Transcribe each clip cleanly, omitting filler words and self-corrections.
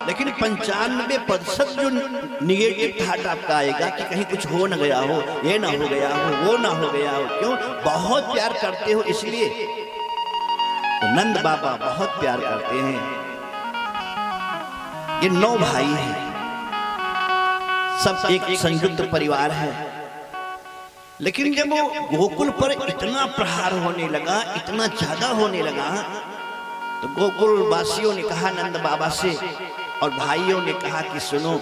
लेकिन 95% जो negative thought आपका आएगा कि कहीं कुछ हो न गया हो, ये ना हो गया हो, वो ना हो गया हो। क्यों? बहुत प्यार करते हो इसलिए। तो नंद बाबा बहुत प्यार करते हैं। ये 9 भाई हैं, सब एक संयुक्त परिवार है। लेकिन जब वो गोकुल पर इतना प्रहार होने लगा, इतना ज्यादा होने लगा, तो गोकुल वासियों ने कहा नंद बाबा से और भाइयों ने कहा कि सुनो,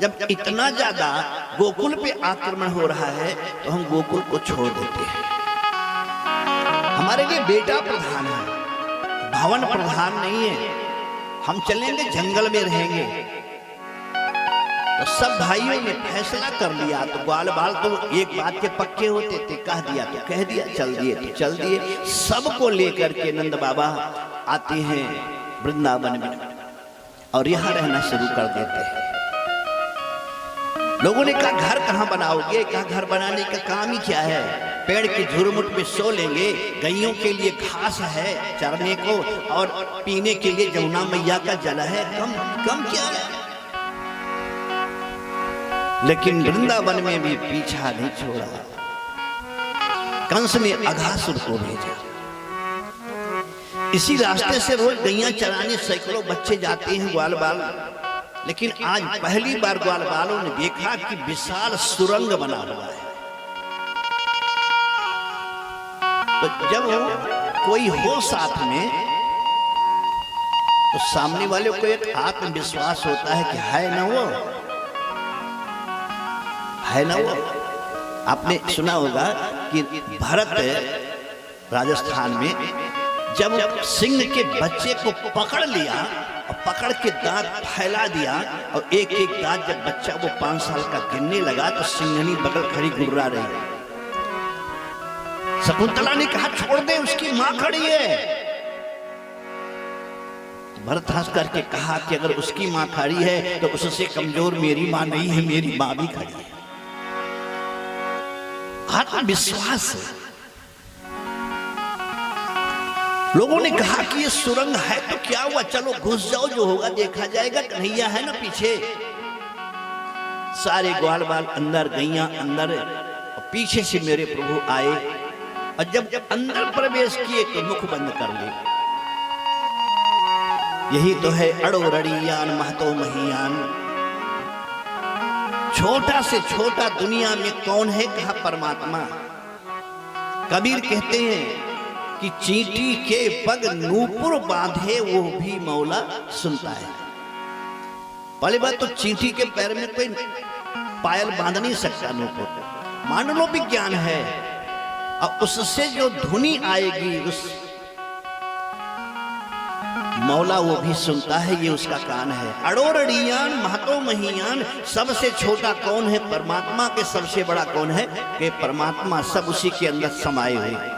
जब इतना ज्यादा गोकुल पे आक्रमण हो रहा है तो हम गोकुल को छोड़ देते हैं। हमारे लिए बेटा प्रधान है, भवन प्रधान नहीं है। हम चलेंगे, जंगल में रहेंगे। तो सब भाइयों ने फैसला कर लिया। तो ग्वाल बाल तो एक बात के पक्के होते थे, कह दिया तो कह दिया, चल दिए तो चल दिए। सबको लेकर के नंद बाबा आते हैं वृंदावन में और यहाँ रहना शुरू कर देते हैं। लोगों ने कहा घर कहाँ बनाओगे? कहा घर बनाने का काम ही क्या है, पेड़ की झुरमुट में सो लेंगे। गैयों के लिए घास है चरने को, और पीने के लिए जमुना मैया का जल है। कम क्या है? लेकिन वृंदावन में भी पीछा नहीं छोड़ा। कंस ने अघासुर को भेजा। इसी रास्ते से रोज गैया चराने सैकड़ों बच्चे जाते हैं ग्वाल बाल। लेकिन आज पहली बार ग्वाल बालों ने देखा कि विशाल सुरंग बना हुआ है। तो जब कोई हो साथ में तो सामने वाले को एक आत्मविश्वास होता है कि है ना वो, है ना वो। आपने सुना होगा कि भरत राजस्थान में जब सिंह के बच्चे को पकड़ लिया और पकड़ के दांत फैला दिया, और एक एक दांत जब बच्चा वो 5 साल का गिनने लगा तो सिंहनी बगल खड़ी गुर्रा रही। शकुंतला ने कहा छोड़ दे, उसकी मां खड़ी है। भरत हंस करके कहा कि अगर उसकी मां खड़ी है तो उससे कमजोर मेरी मां नहीं है, मेरी मां भी खड़ी है। आत्मविश्वास। लोगों ने कहा कि ये सुरंग है तो क्या हुआ, चलो घुस जाओ, जो होगा देखा जाएगा, कन्हैया है ना पीछे। सारे ग्वाल बाल अंदर, गैया अंदर, और पीछे से मेरे प्रभु आए। और जब अंदर प्रवेश किए तो मुख बंद कर लिए। यही तो है अड़ोरड़ियान महतो महियान। छोटा से छोटा दुनिया में कौन है, कहा परमात्मा। कबीर कहते हैं कि चींटी के पग नूपुर बांधे वो भी मौला सुनता है। पहली बात तो चींटी के पैर में कोई पायल बांध नहीं सकता नूपुर, मान लो विज्ञान है। और उससे जो धुनी आएगी उस मौला वो भी सुनता है, ये उसका कान है। अड़ोरड़ियान महतो महियान। सबसे छोटा कौन है? परमात्मा के सबसे बड़ा कौन है? कि परमात्मा सब उसी के अंदर समाये हुए।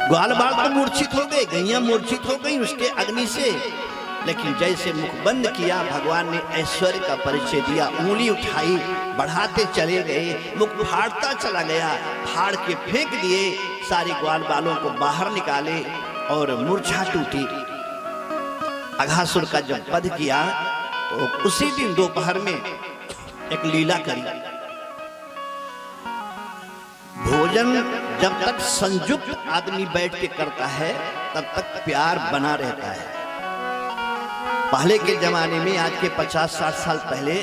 ग्वाल बाल तो मूर्छित हो गए, गैया मूर्छित हो गई उसके अग्नि से। लेकिन जैसे मुख बंद किया, भगवान ने ऐश्वर्य का परिचय दिया। उंगली उठाई, बढ़ाते चले गए, मुख फाड़ता चला गया, फाड़ के फेंक दिए। सारे ग्वाल बालों को बाहर निकाले और मूर्छा टूटी। अघासुर का जब वध किया तो उसी दिन दोपहर में एक लीला करी। भोजन जब तक संयुक्त आदमी बैठ के करता है तब तक प्यार बना रहता है। पहले के जमाने में, आज के 50-60 साल पहले,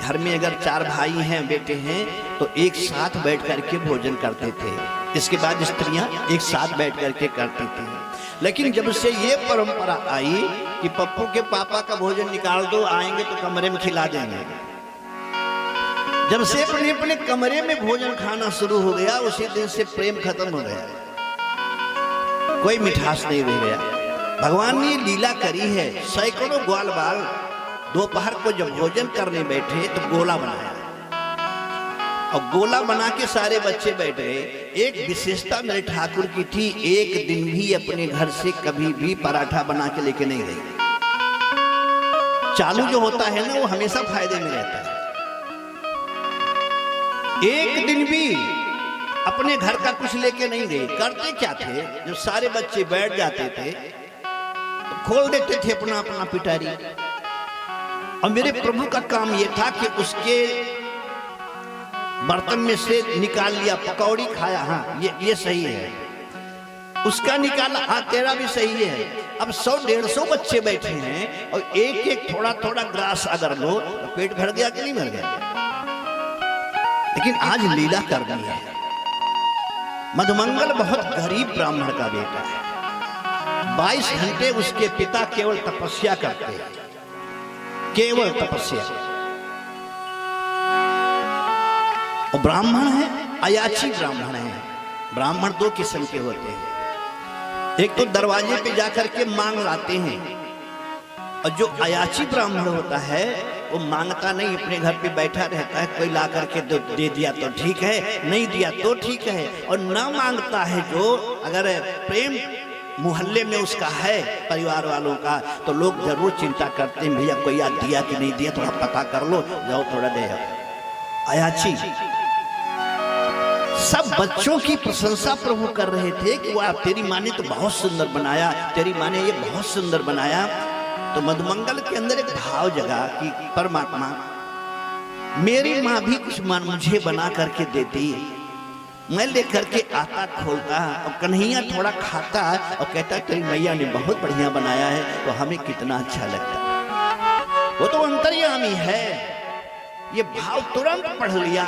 घर में अगर 4 भाई हैं, बेटे हैं, तो एक साथ बैठ करके भोजन करते थे। इसके बाद स्त्रियां एक साथ बैठ करके करती थी। लेकिन जब से ये परंपरा आई कि पप्पू के पापा का भोजन निकाल दो, आएंगे तो कमरे में खिला देंगे, जब से अपने अपने कमरे में भोजन खाना शुरू हो गया, उसी दिन से प्रेम खत्म हो गया, कोई मिठास नहीं रह गया। भगवान ने लीला करी है। सैकड़ों ग्वाल बाल दोपहर को जब भोजन करने बैठे तो गोला बनाया, और गोला बना के सारे बच्चे बैठ गए। एक विशेषता मेरे ठाकुर की थी, एक दिन भी अपने घर से कभी भी पराठा बना के लेके नहीं गई। चालू जो होता है ना, वो हमेशा फायदे में रहता है। एक दिन भी अपने घर का कुछ लेके नहीं गए। करते क्या थे, जब सारे बच्चे बैठ जाते थे खोल देते थे अपना अपना पिटारी। और मेरे प्रभु का काम यह था कि उसके बर्तन में से निकाल लिया, पकौड़ी खाया, हाँ ये सही है, उसका निकाला, हाँ तेरा भी सही है। अब 100-150 बच्चे बैठे हैं और एक एक थोड़ा थोड़ा ग्रास अगर लो तो पेट भर गया कि नहीं भर गया। लेकिन आज लीला करनी है। मधुमंगल बहुत गरीब ब्राह्मण का बेटा है। 22 घंटे उसके पिता केवल तपस्या करते हैं, केवल तपस्या। और ब्राह्मण है, अयाची ब्राह्मण है। ब्राह्मण 2 किस्म के होते हैं, एक तो दरवाजे पे जाकर के मांग लाते हैं, और जो अयाची ब्राह्मण होता है वो मांगता नहीं, अपने घर पे बैठा रहता है, कोई ला करके दे दिया तो ठीक है, नहीं दिया तो ठीक है। और ना मांगता है जो, अगर प्रेम मोहल्ले में उसका है परिवार वालों का, तो लोग जरूर चिंता करते हैं, भैया कोई याद दिया कि नहीं दिया, थोड़ा पता कर लो, जाओ थोड़ा दे। अयाची सब बच्चों की प्रशंसा प्रभु कर रहे थे कि वाह तेरी माँ ने तो बहुत सुंदर बनाया, तेरी माँ ने ये बहुत सुंदर बनाया। तो मधुमंगल के अंदर एक भाव जगा कि परमात्मा मेरी माँ भी कुछ मुझे बना करके देती, मैं लेकर के आता खोलता और कन्हैया थोड़ा खाता और कहता तेरी मैया ने बहुत बढ़िया बनाया है, तो हमें कितना अच्छा लगता। वो तो अंतर्यामी है। ये भाव तुरंत पढ़ लिया।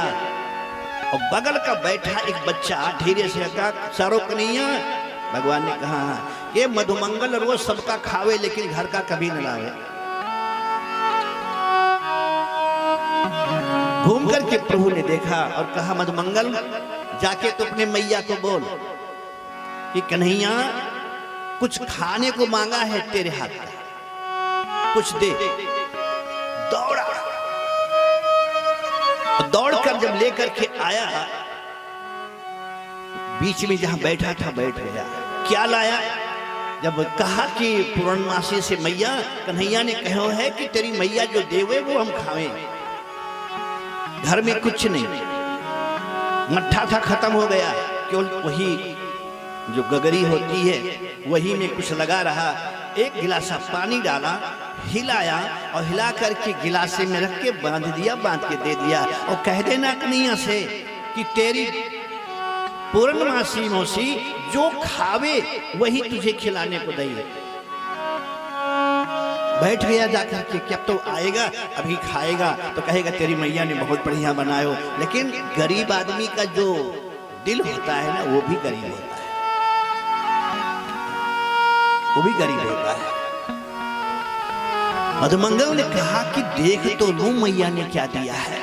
और बगल का बैठा एक बच्चा धीरे से कहा सारो कन्हैया, भगवान ने कहा ये मधुमंगल रोज सबका खावे लेकिन घर का कभी न लावे। घूम करके प्रभु ने देखा और कहा मधुमंगल जाके तो अपने मैया को बोल कि कन्हैया कुछ खाने को मांगा है तेरे हाथ का, कुछ दे। दौड़ा, दौड़कर जब लेकर के आया, बीच में जहां बैठा था बैठ गया। क्या लाया? जब कहा कि पूर्णमासी से मैया, कन्हैया ने कहो है कि तेरी मैया जो देवे वो हम खावें, घर में कुछ नहीं, मट्ठा था खत्म हो गया, केवल वही जो गगरी होती है वही में कुछ लगा रहा। एक गिलासा पानी डाला, हिलाया और हिला करके गिलासे में रख के बांध दिया, बांध के दे दिया और कह देना कन्हैया से कि तेरी पूर्णमासी मौसी जो खावे वही तुझे खिलाने को दई। बैठ गया जाकर के, क्या तो आएगा अभी खाएगा तो कहेगा तेरी मैया ने बहुत बढ़िया बनायो। लेकिन गरीब आदमी का जो दिल होता है ना, वो भी गरीब होता है, वो भी गरीब होता है। मधुमंगल ने कहा कि देख तो लूं मैया ने क्या दिया है।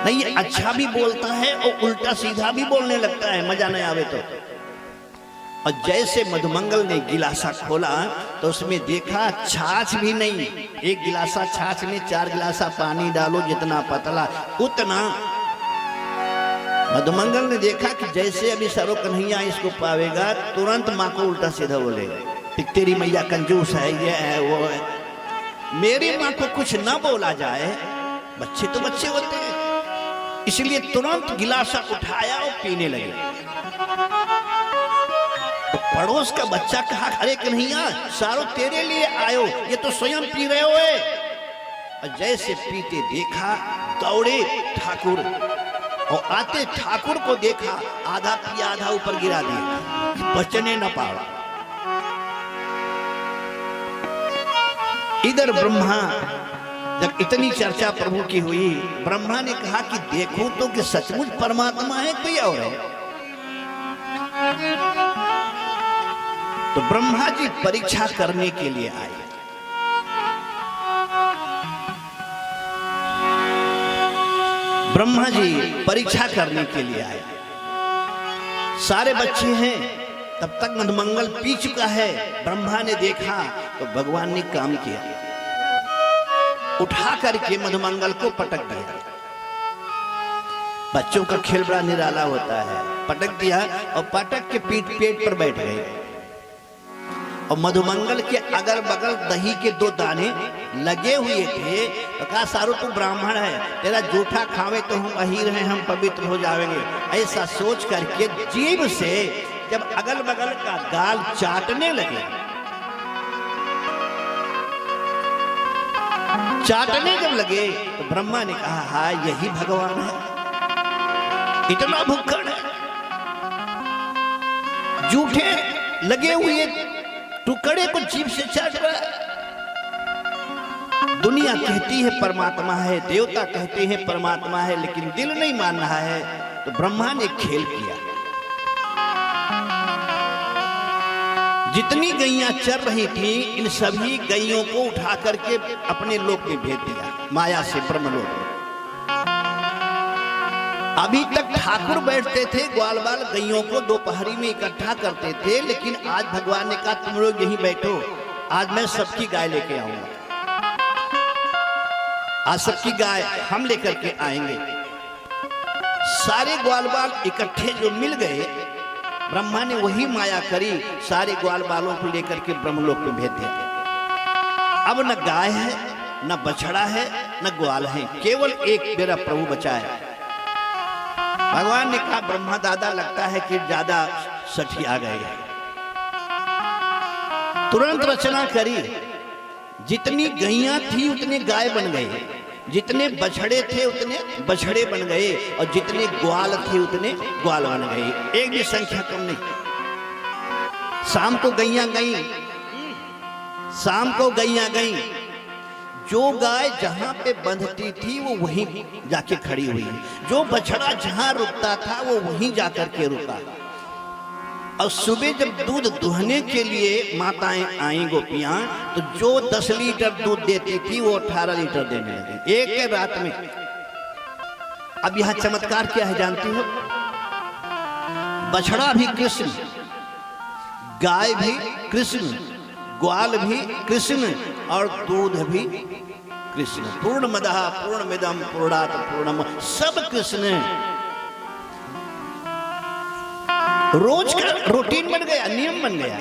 नहीं, ये अच्छा भी बोलता है और उल्टा सीधा भी बोलने लगता है, मजा नहीं आवे तो। और जैसे मधुमंगल ने गिलासा खोला तो उसमें देखा छाछ भी नहीं। एक गिलासा छाछ में 4 गिलासा पानी डालो, जितना पतला उतना। मधुमंगल ने देखा कि जैसे अभी सरो कन्हैया इसको पावेगा, तुरंत माँ को उल्टा सीधा बोलेगा, तेरी मैया कंजूस है, ये है वो है। मेरी माँ को कुछ ना बोला जाए, बच्चे तो बच्चे होते हैं, इसलिए तुरंत गिलासा उठाया और पीने लगे। तो पड़ोस का बच्चा कहा अरे कन्हैया सारो तेरे लिए आयो, ये तो स्वयं पी रहे हो। और जैसे पीते देखा दौड़े ठाकुर, और आते ठाकुर को देखा आधा पिया आधा ऊपर गिरा दिया, बचने न पावा। इधर ब्रह्मा, जब इतनी चर्चा प्रभु की हुई, ब्रह्मा ने कहा कि देखो तो कि सचमुच परमात्मा है कोई और है। तो ब्रह्मा जी परीक्षा करने के लिए आए। ब्रह्मा जी परीक्षा करने के लिए आए। सारे बच्चे हैं, तब तक मधुमंगल पी चुका है। ब्रह्मा ने देखा तो भगवान ने काम किया, उठा करके मधुमंगल को पटक दिया। बच्चों का खेल बड़ा निराला होता है। पटक दिया और पटक के पेट पर बैठ गए। और मधुमंगल के अगल बगल दही के 2 दाने लगे हुए थे। तो कहा सारू तू ब्राह्मण है, तेरा जूठा खावे तो हम अहीर हैं, हम पवित्र हो जाएंगे। ऐसा सोच करके जीभ से जब अगल बगल का गाल चाटने लगे चाटने जब लगे तो ब्रह्मा ने कहा हाँ यही भगवान है, इतना भुक्कड़ है, जूठे लगे हुए टुकड़े को जीभ से चाट रहा है। दुनिया कहती है परमात्मा है, देवता कहते हैं परमात्मा है, लेकिन दिल नहीं मान रहा है। तो ब्रह्मा ने खेल किया। जितनी गैयां चर रही थी इन सभी गैयों को उठा करके अपने लोक में भेज दिया, माया से ब्रह्मलोक में। अभी तक ठाकुर बैठते थे, ग्वाल बाल गैयों को दोपहरी में इकट्ठा करते थे, लेकिन आज भगवान ने कहा तुम लोग यहीं बैठो, आज मैं सबकी गाय लेके आऊंगा, आज सबकी गाय हम लेकर के आएंगे। सारे ग्वाल बाल इकट्ठे जो मिल गए, ब्रह्मा ने वही माया करी, सारे ग्वाल बालों को लेकर के ब्रह्मलोक में भेज दिया। अब न गाय है, न बछड़ा है, न ग्वाल है, केवल एक मेरा प्रभु बचा है। भगवान ने कहा ब्रह्मा दादा लगता है कि ज्यादा सठी आ गए। तुरंत रचना करी, जितनी गैयां थी उतने गाय बन गए, जितने बछड़े थे उतने बछड़े बन गए, और जितने ग्वाल थे उतने ग्वाल बन गए, एक भी संख्या कम नहीं। शाम को गैयां गई, शाम को गैयां गई, जो गाय जहां पे बंधती थी वो वहीं जाके खड़ी हुई, जो बछड़ा जहां रुकता था वो वहीं जाकर के रुका। और सुबह जब दूध दुहने के लिए माताएं आई गोपियां, तो जो 10 लीटर दूध देती थी वो 18 लीटर देने लगी एक रात में। अब यहां चमत्कार क्या है जानती हो? बछड़ा भी कृष्ण, गाय भी कृष्ण, ग्वाल भी कृष्ण, और दूध भी कृष्ण। पूर्णमदः पूर्णमिदं पूर्णात् पूर्णम, सब कृष्ण। रोज का रूटीन बन गया, नियम बन गया।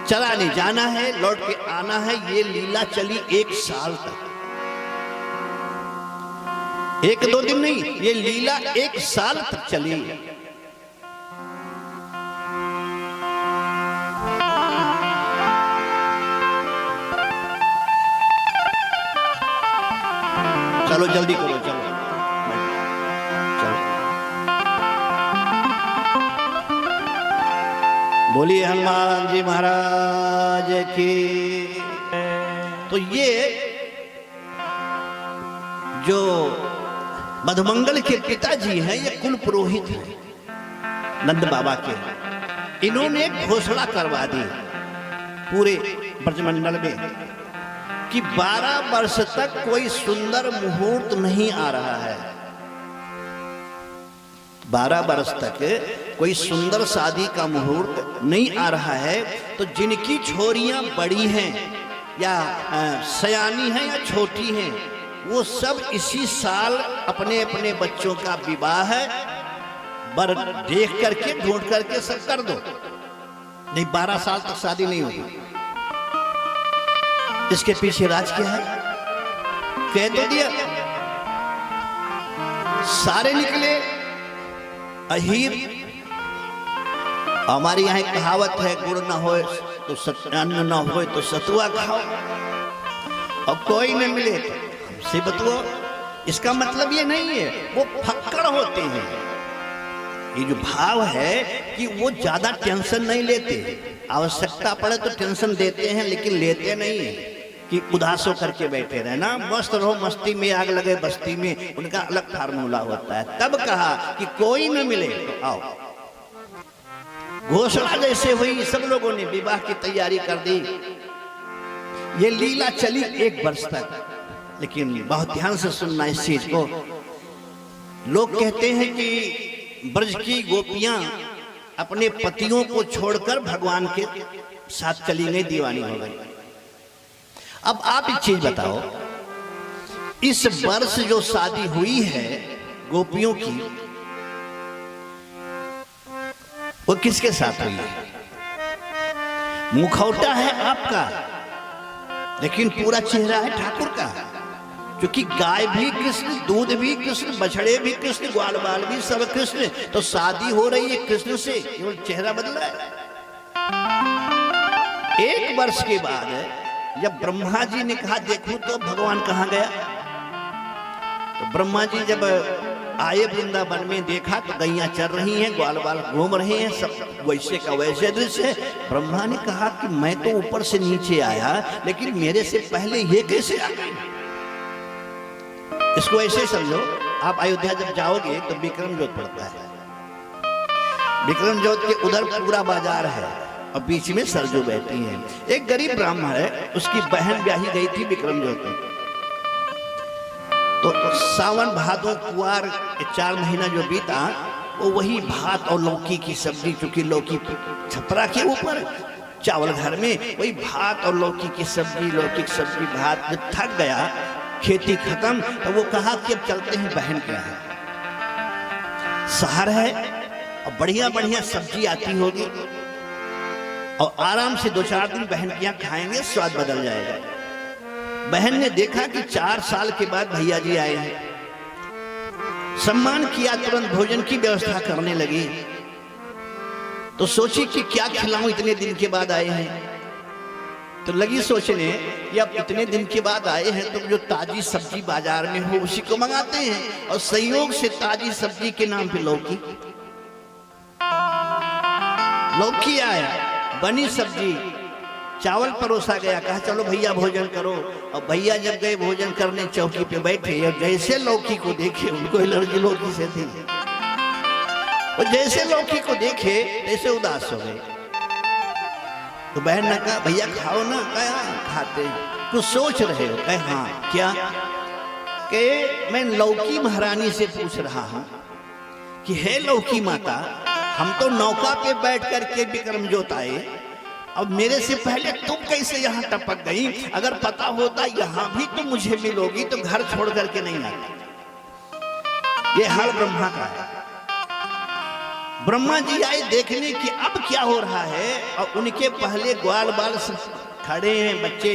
चला नहीं जाना है, लौट के आना है। ये लीला चली 1 साल तक, 1-2 दिन नहीं, ये लीला 1 साल तक चली। चलो जल्दी करो, चलो चलो। बोलिए हनुमान जी महाराज की। तो ये जो मधुमंगल के पिताजी हैं, ये कुल पुरोहित हैं नंद बाबा के। इन्होंने घोषणा करवा दी पूरे ब्रजमंडल में कि 12 वर्ष तक कोई सुंदर मुहूर्त नहीं आ रहा है। 12 वर्ष तक कोई सुंदर शादी का मुहूर्त नहीं आ रहा है। तो जिनकी छोरियां बड़ी हैं या सयानी हैं या छोटी हैं, वो सब इसी साल अपने अपने बच्चों का विवाह बर देख करके ढूंढ करके सब कर दो, नहीं 12 साल तक शादी नहीं होगी। इसके पीछे राज क्या है? कह तो दिया। सारे निकले अहीर। हमारे यहाँ कहावत है, गुड़ ना हो तो अन्न ना हो तो सतुआ खाओ, और कोई न मिले तो हमसे बतुओ। इसका मतलब ये नहीं है वो फक्कड़ होते हैं। ये जो भाव है कि वो ज्यादा टेंशन नहीं लेते, आवश्यकता पड़े तो टेंशन देते हैं, लेकिन लेते नहीं है कि उदास होकर के बैठे रहना। मस्त रहो, मस्ती में आग लगे बस्ती में, उनका अलग फार्मूला होता है। तब कहा कि कोई न मिले तो आओ। घोषणा जैसे हुई, सब लोगों ने विवाह की तैयारी कर दी। ये लीला चली 1 वर्ष तक। लेकिन बहुत ध्यान से सुनना इस चीज को। लोग कहते हैं कि ब्रज की गोपियां अपने पतियों को छोड़कर भगवान के साथ चली गई, दीवानी हो गई। अब आप एक चीज बताओ, इस वर्ष जो शादी हुई है गोपियों की, वो किसके साथ हुई है? मुखौटा है आपका, लेकिन पूरा चेहरा है ठाकुर का। क्योंकि गाय भी कृष्ण, दूध भी कृष्ण, बछड़े भी कृष्ण, ग्वाल बाल भी सब कृष्ण। तो शादी हो रही है कृष्ण से, केवल चेहरा बदला है। 1 वर्ष के बाद जब ब्रह्मा जी ने कहा देखूं तो भगवान कहाँ गया, तो ब्रह्मा जी जब आए वृंदावन में, देखा तो गैया चर रही हैं, ग्वाल बाल घूम रहे हैं, सब वैसे का वैसे दृश्य है। ब्रह्मा ने कहा कि मैं तो ऊपर से नीचे आया, लेकिन मेरे से पहले ये कैसे आ गए। इसको ऐसे समझो, आप अयोध्या जब जाओगे तो विक्रम जोत पड़ता है, विक्रम जोत के उधर पूरा बाजार है और बीच में सरजू बैठी है। एक गरीब ब्राह्मण है, उसकी बहन ब्याही गई थी विक्रम जोत में, तो सावन भादो कुआर 4 महीना जो बीता, वो वही भात और लौकी की सब्जी, चूंकि लौकी छपरा के ऊपर चावल घर में, वही भात और लौकी की सब्जी, लौकी की सब्जी भात। जब थक गया, खेती खत्म, तो वो कहा कि अब चलते हैं बहन के यहाँ, शहर है और बढ़िया बढ़िया सब्जी आती होगी और आराम से 2-4 दिन बहन के यहाँ खाएंगे, स्वाद बदल जाएगा। बहन ने देखा कि 4 साल के बाद भैया जी आए हैं, सम्मान किया, तुरंत भोजन की व्यवस्था करने लगी। तो सोची कि क्या खिलाऊं, इतने दिन के बाद आए हैं। तो लगी सोचने कि अब इतने दिन के बाद आए हैं तो जो ताजी सब्जी बाजार में हो उसी को मंगाते हैं। और संयोग से ताजी सब्जी के नाम पे लौकी आया, बनी सब्जी, चावल परोसा गया, कहा चलो भैया भोजन करो। और भैया जब गए भोजन करने, चौकी पे बैठे और जैसे लौकी को देखे, उनको एलर्जी लौकी से थी, और जैसे लौकी को देखे तैसे उदास हो गए। तो बहन ने कहा भैया खाओ ना, कहा खाते, कुछ सोच रहे हो, कहे हाँ क्या, कि मैं लौकी महारानी से पूछ रहा हूं कि हे लौकी माता, हम तो नौका पे बैठ करके विक्रम जोत आए, अब मेरे से पहले तुम कैसे यहाँ टपक गई। अगर पता होता यहाँ भी तुम मुझे मिलोगी तो घर छोड़ करके नहीं आती। ये हाल ब्रह्मा का है। ब्रह्मा जी आए देखने की अब क्या हो रहा है, और उनके पहले ग्वाल बाल खड़े हैं, बच्चे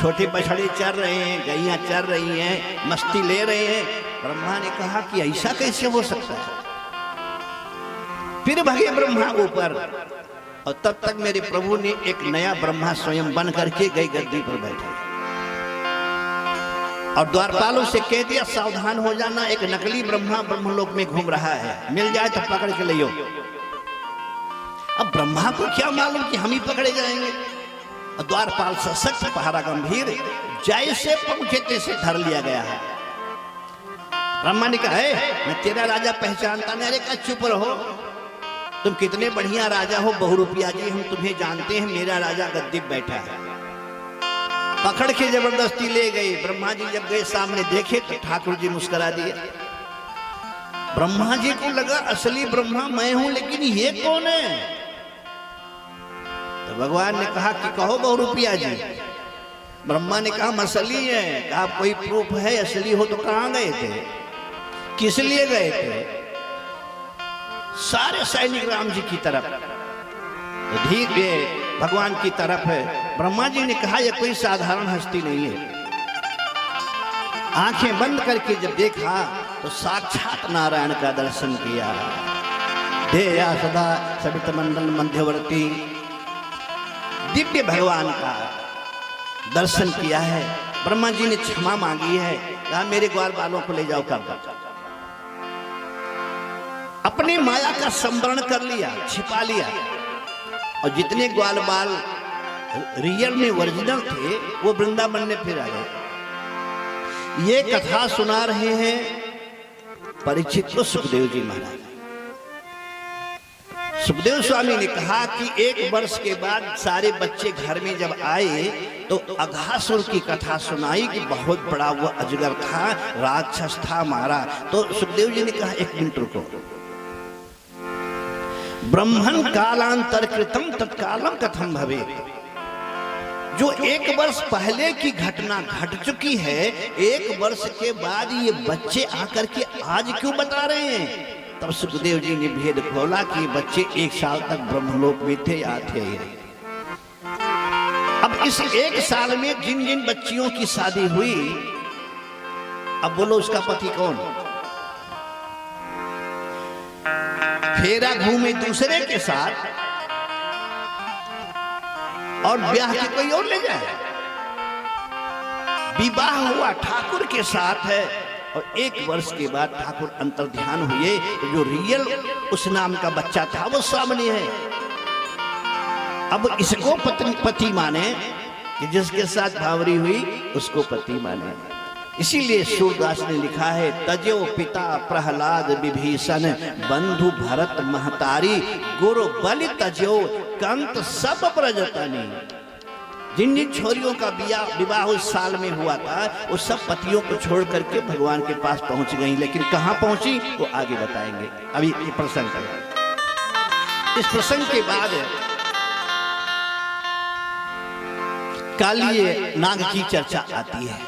छोटे बछड़े चर रहे हैं, गैया चर रही हैं, मस्ती ले रहे हैं। ब्रह्मा ने कहा कि ऐसा कैसे हो सकता है। फिर भगे ब्रह्मा ऊपर, और तब तक मेरे प्रभु ने एक नया ब्रह्मा स्वयं बन करके गई गद्दी पर बैठे और द्वारपालों से कह दिया सावधान हो जाना, एक नकली ब्रह्मा ब्रह्मलोक में घूम रहा है, मिल जाए तो पकड़ के लियो। अब ब्रह्मा को क्या मालूम कि हम ही पकड़े जाएंगे। और द्वारपाल सशक्त, पहरा गंभीर, जैसे पहुंचे तैसे धर लिया गया है। ब्रह्मा ने कहा है मैं तेरा राजा पहचानता नहीं। अरे कहा चुप रहो, तुम कितने बढ़िया राजा हो, बहुरूपिया जी, हम तुम्हें जानते हैं, मेरा राजा गद्दी बैठा है। पकड़ के जबरदस्ती ले गई। ब्रह्मा जी जब गए सामने देखे तो ठाकुर जी मुस्कुरा दिए। ब्रह्मा जी को लगा असली ब्रह्मा मैं हूं, लेकिन ये कौन है। तो भगवान ने कहा कि कहो बहुरूपिया जी। ब्रह्मा ने कहा हम असली है। कहा कोई प्रूफ है असली हो तो कहां गए थे, किस लिए गए थे। सारे सैनिक राम जी की तरफ, तो धीरे भगवान की तरफ है। ब्रह्मा जी ने कहा यह कोई साधारण हस्ती नहीं है। आंखें बंद करके जब देखा तो साक्षात नारायण का दर्शन किया। देया सदा सवित मंडल मध्यवर्ती दिव्य भगवान का दर्शन किया है। ब्रह्मा जी ने क्षमा मांगी है, कहा मेरे ग्वाल बालों को ले जाओ कर। अपनी माया का संवरण कर लिया, छिपा लिया, और जितने ग्वाल बाल रियल में ओरिजिनल थे वो वृंदावन में फिर आ गए। ये कथा सुना रहे हैं परीक्षित को सुखदेव जी महाराज। सुखदेव स्वामी ने कहा कि 1 वर्ष के बाद सारे बच्चे घर में जब आए तो अघासुर की कथा सुनाई कि बहुत बड़ा वो अजगर था, राक्षस था, मारा। तो सुखदेव जी ने कहा 1 मिनट रुको। ब्रह्मण कालांतर कृतम तत्कालम कथम भवे। जो 1 वर्ष पहले की घटना घट चुकी है, 1 वर्ष के बाद ये बच्चे आकर के आज क्यों बता रहे हैं। तब सुखदेव जी ने भेद खोला कि बच्चे 1 साल तक ब्रह्मलोक में थे या थे। अब इस 1 साल में जिन जिन बच्चियों की शादी हुई, अब बोलो उसका पति कौन। फेरा घूमे दूसरे के साथ और ब्याह के कोई और ले जाए। विवाह हुआ ठाकुर के साथ है और 1 वर्ष के बाद ठाकुर अंतर्ध्यान हुए तो जो रियल उस नाम का बच्चा था वो सामने है। अब इसको पति माने कि जिसके साथ भावरी हुई उसको पति माने। इसीलिए सूरदास ने लिखा है, तजो पिता प्रहलाद विभीषण बंधु भरत महतारी गुरु बलि तजो कंत सब प्रजतनी। जिन जिन छोरियों का विवाह उस साल में हुआ था वो सब पतियों को छोड़ करके भगवान के पास पहुंच गई, लेकिन कहां पहुंची वो आगे बताएंगे। अभी ये प्रसंग करें। इस प्रसंग के बाद कालिए नाग की चर्चा आती है।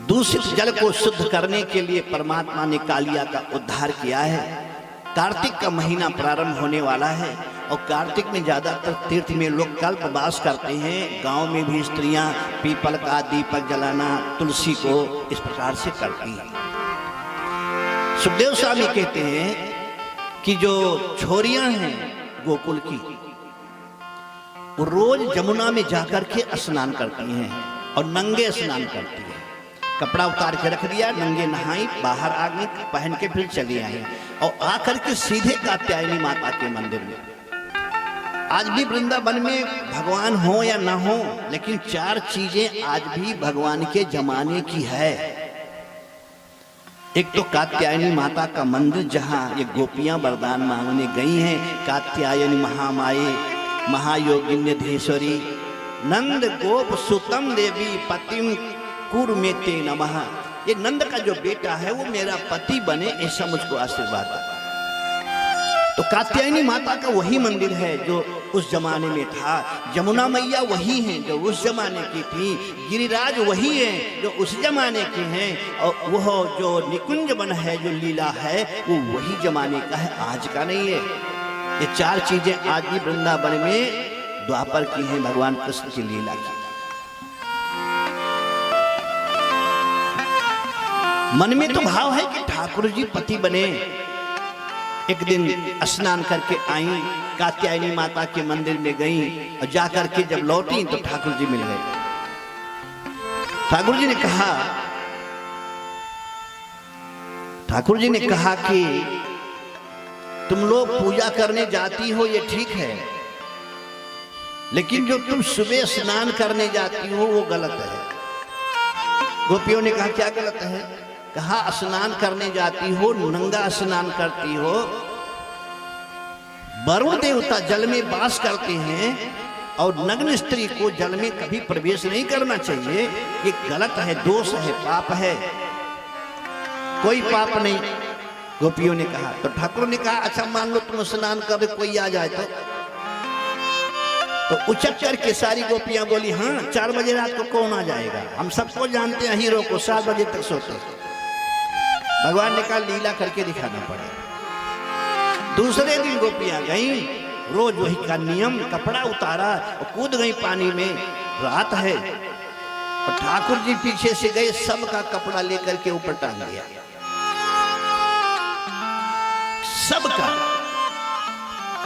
दूषित जल को शुद्ध करने के लिए परमात्मा ने कालिया का उद्धार किया है। कार्तिक का महीना प्रारंभ होने वाला है और कार्तिक में ज्यादातर तीर्थ में लोग कल्पवास करते हैं। गांव में भी स्त्रियां पीपल का दीपक जलाना, तुलसी को इस प्रकार से करती हैं। सुखदेव स्वामी कहते हैं कि जो छोरियां हैं गोकुल की, वो रोज जमुना में जाकर के स्नान करती हैं और नंगे स्नान करती हैं। कपड़ा उतार के रख दिया, नंगे नहाई, बाहर आ गई, पहन के फिर चली आई और आकर के सीधे कात्यायनी माता के मंदिर में। आज भी वृंदावन में भगवान हो या ना हो, लेकिन 4 चीजें आज भी भगवान के जमाने की है। एक तो कात्यायनी माता का मंदिर, जहां ये गोपियां वरदान मांगने गई हैं। कात्यायनी महामाये महायोगिन्यधीश्वरी नंद गोप सुतम देवी पतिम कुरुमेते नमः। ये नंद का जो बेटा है वो मेरा पति बने, ऐसा मुझको आशीर्वाद दे। तो कात्यायनी माता का वही मंदिर है जो उस जमाने में था। जमुना मैया वही हैं जो उस जमाने की थी। गिरिराज वही हैं जो उस जमाने के हैं। और वह जो निकुंज वन है, जो लीला है, वो वही जमाने का है, आज का नहीं है। ये 4 चीजें आज भी वृंदावन में द्वापर की हैं, भगवान कृष्ण की लीला की। मन में तो भाव है कि ठाकुर जी पति बने। एक दिन स्नान करके आई, कात्यायनी माता के मंदिर में गई और जाकर के जब लौटी तो ठाकुर जी मिल गए। ठाकुर जी ने कहा कि तुम लोग पूजा करने जाती हो ये ठीक है, लेकिन जो तुम सुबह स्नान करने जाती हो वो गलत है। गोपियों ने कहा क्या गलत है? कहा स्नान करने जाती हो, नंगा स्नान करती हो। वरुण देवता जल में वास करते हैं और नग्न स्त्री को जल में कभी प्रवेश नहीं करना चाहिए। ये गलत है, दोष है, पाप है। कोई पाप नहीं, गोपियों ने कहा। तो ठाकुर ने कहा अच्छा मान लो तुम स्नान कर, कोई आ जाए तो उचक करके सारी गोपियां बोली हाँ 4 बजे रात को कौन आ जाएगा, हम सबको जानते हैं, हीरो को 7 बजे तक सोते। भगवान ने कहा लीला करके दिखाना पड़ेगा। दूसरे दिन गोपियां गई, रोज वही का नियम, कपड़ा उतारा और कूद गई पानी में। रात है और ठाकुर जी पीछे से गए, सबका कपड़ा लेकर के ऊपर टांग दिया, सबका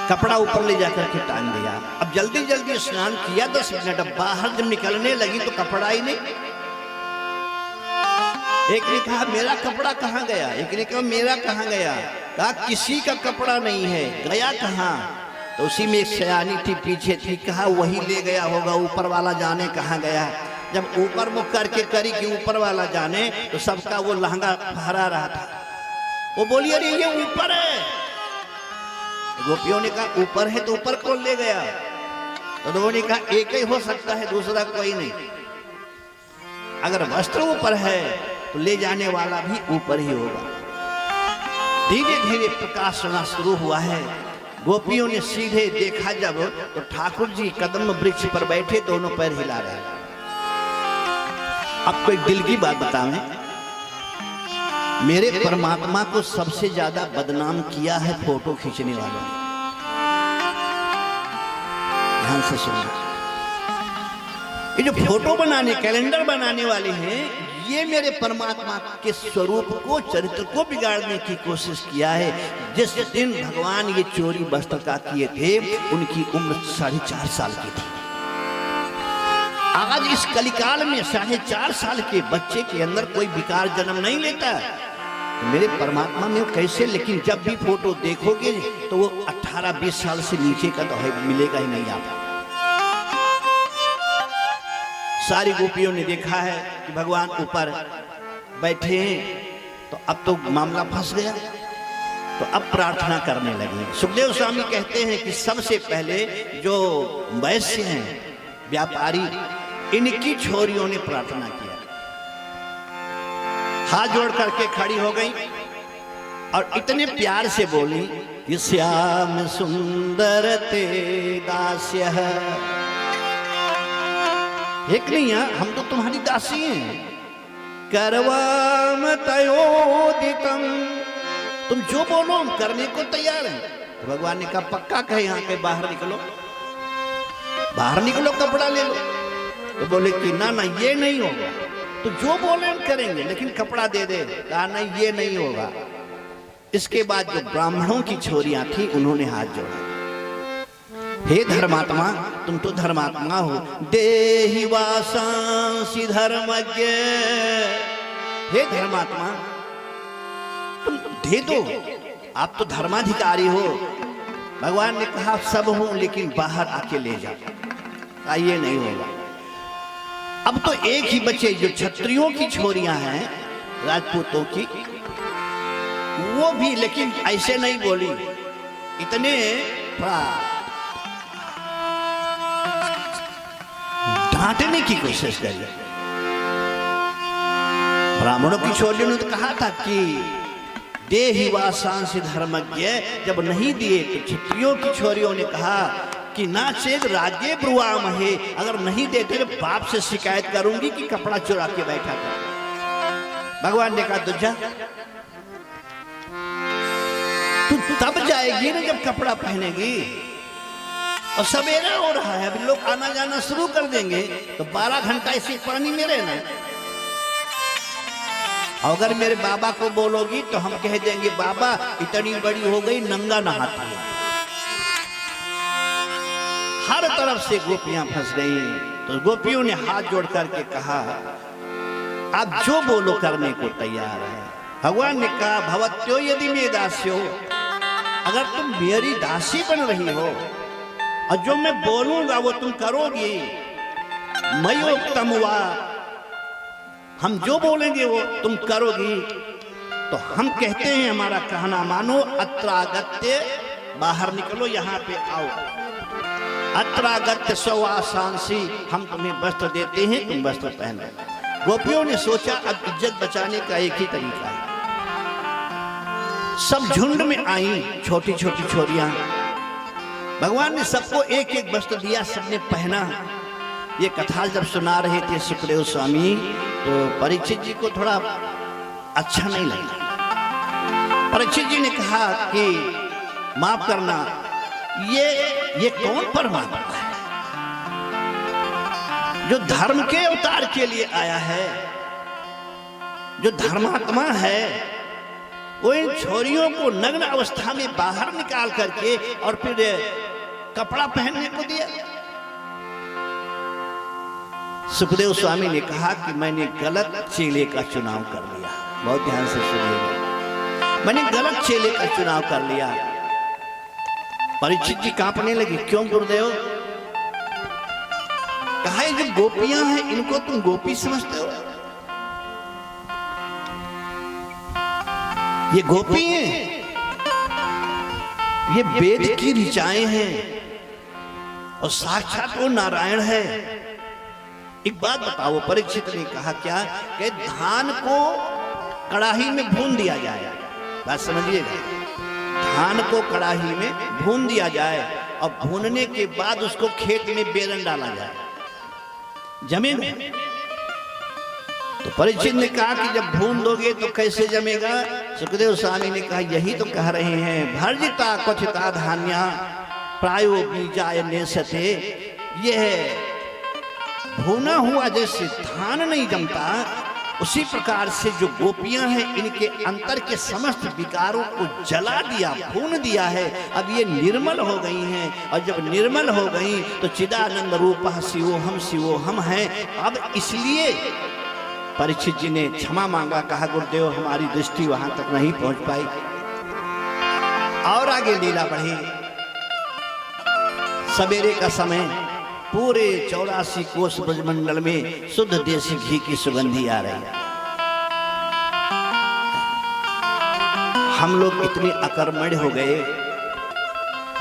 कपड़ा ऊपर ले जाकर के टांग दिया। अब जल्दी जल्दी स्नान किया 10 मिनट, अब बाहर जब निकलने लगी तो कपड़ा ही नहीं। एक ने कहा मेरा कपड़ा कहाँ गया, एक ने कहा मेरा कहाँ गया। कहा किसी का कपड़ा नहीं है, गया कहाँ? तो उसी में एक सयानी थी पीछे थी, कहा वही ले गया होगा, ऊपर वाला जाने कहाँ गया। जब ऊपर मुख करके करी कि ऊपर वाला जाने, तो सबका वो लहंगा फहरा रहा था। वो बोली अरे ये ऊपर है। गोपियों ने कहा ऊपर है तो ऊपर कौन ले गया? तो लोगों ने कहा एक ही हो सकता है, दूसरा कोई नहीं। अगर वस्त्र ऊपर है तो ले जाने वाला भी ऊपर ही होगा। धीरे धीरे प्रकाश होना शुरू हुआ है। गोपियों ने सीधे देखा जब, तो ठाकुर जी कदम वृक्ष पर बैठे, दोनों पैर हिला रहे। अब कोई दिल की बात बतावें, मेरे परमात्मा को सबसे ज्यादा बदनाम किया है फोटो खींचने वालों ने। ध्यान से सुनना, ये जो फोटो बनाने, कैलेंडर बनाने वाले हैं, ये मेरे परमात्मा के स्वरूप को, चरित्र को बिगाड़ने की कोशिश किया है। जिस दिन भगवान ये चोरी वस्त्र का किए थे, उनकी उम्र 4.5 साल की थी। आज इस कलिकाल में 4.5 साल के बच्चे के अंदर कोई विकार जन्म नहीं लेता। तो मेरे परमात्मा में वो कैसे, लेकिन जब भी फोटो देखोगे तो वो 18-20 साल से नीचे का तो है, मिलेगा ही नहीं आपको। सारी गोपियों ने देखा है कि भगवान ऊपर बैठे हैं, तो अब तो मामला फंस गया, तो अब प्रार्थना करने लगे। सुखदेव स्वामी कहते हैं कि सबसे पहले जो वैश्य हैं, व्यापारी, इनकी छोरियों ने प्रार्थना किया, हाथ जोड़ करके खड़ी हो गई और इतने प्यार से बोली कि श्याम सुंदर ते दास्य, एक नहीं है, हम तो तुम्हारी दासी हैं। करवाम तयोदितम, तुम जो बोलो हम करने को तैयार हैं। तो भगवान ने कहा पक्का कहे यहाँ के बाहर निकलो, बाहर निकलो, कपड़ा ले लो। तो बोले कि ना ना ये नहीं होगा, तो जो बोले हम करेंगे, लेकिन कपड़ा दे दे। कहा नहीं ये नहीं होगा। इसके बाद जो ब्राह्मणों की छोरियां थी उन्होंने हाथ जोड़ा, हे धर्मात्मा, तुम तो धर्मात्मा हो, देहि वासांसि धर्मज्ञ, हे धर्मात्मा तुम दे दो, आप तो धर्माधिकारी हो। भगवान ने कहा सब हूं, लेकिन बाहर आके ले जाओ। ये नहीं होगा। अब तो एक ही बचे, जो क्षत्रियों की छोरियां हैं, राजपूतों की, वो भी लेकिन ऐसे नहीं बोली, इतने डांटने की कोशिश करी। ब्राह्मणों की छोरियों ने तो कहा था कि देहि वासांसि धर्मज्ञ, जब नहीं दिए तो क्षत्रियों की छोरियों ने कहा कि ना चेत राज्य ब्रुआम है, अगर नहीं देते तो बाप से शिकायत करूंगी कि कपड़ा चुरा के बैठा था। भगवान ने कहा दुजा, तू तब जाएगी ना जब कपड़ा पहनेगी, और सवेरा हो रहा है, अभी लोग आना जाना शुरू कर देंगे, तो 12 घंटा इसी पानी में रहना। अगर मेरे बाबा को बोलोगी तो हम कह देंगे बाबा इतनी बड़ी हो गई नंगा नहाती है। हर तरफ से गोपियां फंस गई। तो गोपियों ने हाथ जोड़ करके कहा आप जो बोलो करने को तैयार है। भगवान ने कहा भवत्यो यदि मे दास्यो, अगर तुम मेरी दासी बन रही हो और जो मैं बोलूंगा वो तुम करोगी, मयोक्तम वा, हम जो बोलेंगे वो तुम करोगी, तो हम कहते हैं हमारा कहना मानो। अत्रागत्य, बाहर निकलो, यहाँ पे आओ। अत्रागत्य सवासांसी, हम तुम्हें वस्त्र देते हैं, तुम वस्त्र पहनो। गोपियों ने सोचा अब इज्जत बचाने का एक ही तरीका है। सब झुंड में आई छोटी छोटी छोरियां। भगवान ने सबको एक एक वस्त्र दिया, सबने पहना। ये कथा जब सुना रहे थे सुखदेव स्वामी, तो परीक्षित जी को थोड़ा अच्छा नहीं लगा। परीक्षित जी ने कहा कि माफ करना, ये कौन परमात्मा है जो धर्म के अवतार के लिए आया है? जो धर्मात्मा है वो इन छोरियों को नग्न अवस्था में बाहर निकाल करके और फिर कपड़ा पहनने को दिया। सुखदेव स्वामी ने कहा कि मैंने गलत चेले का चुनाव कर लिया। बहुत ध्यान से सुनिएगा, मैंने गलत चेले का चुनाव कर लिया। परीक्षित जी कांपने लगे, क्यों गुरुदेव? कहा ये जो गोपियां हैं इनको तुम गोपी समझते हो? ये गोपी हैं, ये वेद की ऋचाएं हैं और साक्षात वो नारायण है। एक बात बताओ, परीक्षित ने कहा क्या कि धान को कड़ाही में भून दिया जाए। बात समझिएगा, धान को कड़ाही में भून दिया जाए और भूनने के बाद उसको खेत में बेरन डाला जाए, जमेगा? तो परीक्षित ने कहा कि जब भून दोगे तो कैसे जमेगा? सुखदेव स्वामी ने कहा यही तो कह रहे हैं, भर्जिता क्वचिता धान्या प्रायो बीजाय नेशते। यह भुना हुआ जैसे धान नहीं जमता, उसी प्रकार से जो गोपियां हैं इनके अंतर के समस्त विकारों को जला दिया, भून दिया है। अब ये निर्मल हो गई हैं, और जब निर्मल हो गई तो चिदानंद रूपः शिवोहम हैं। अब इसलिए परीक्षित जी ने क्षमा मांगा, कहा गुरुदेव हमारी दृष्टि वहां तक नहीं पहुंच पाई। और आगे लीला बढ़ी। सवेरे का समय, पूरे 84 कोस ब्रजमंडल में शुद्ध देसी घी की सुगंधी आ रही है। हम लोग इतने अकर्मण्य हो गए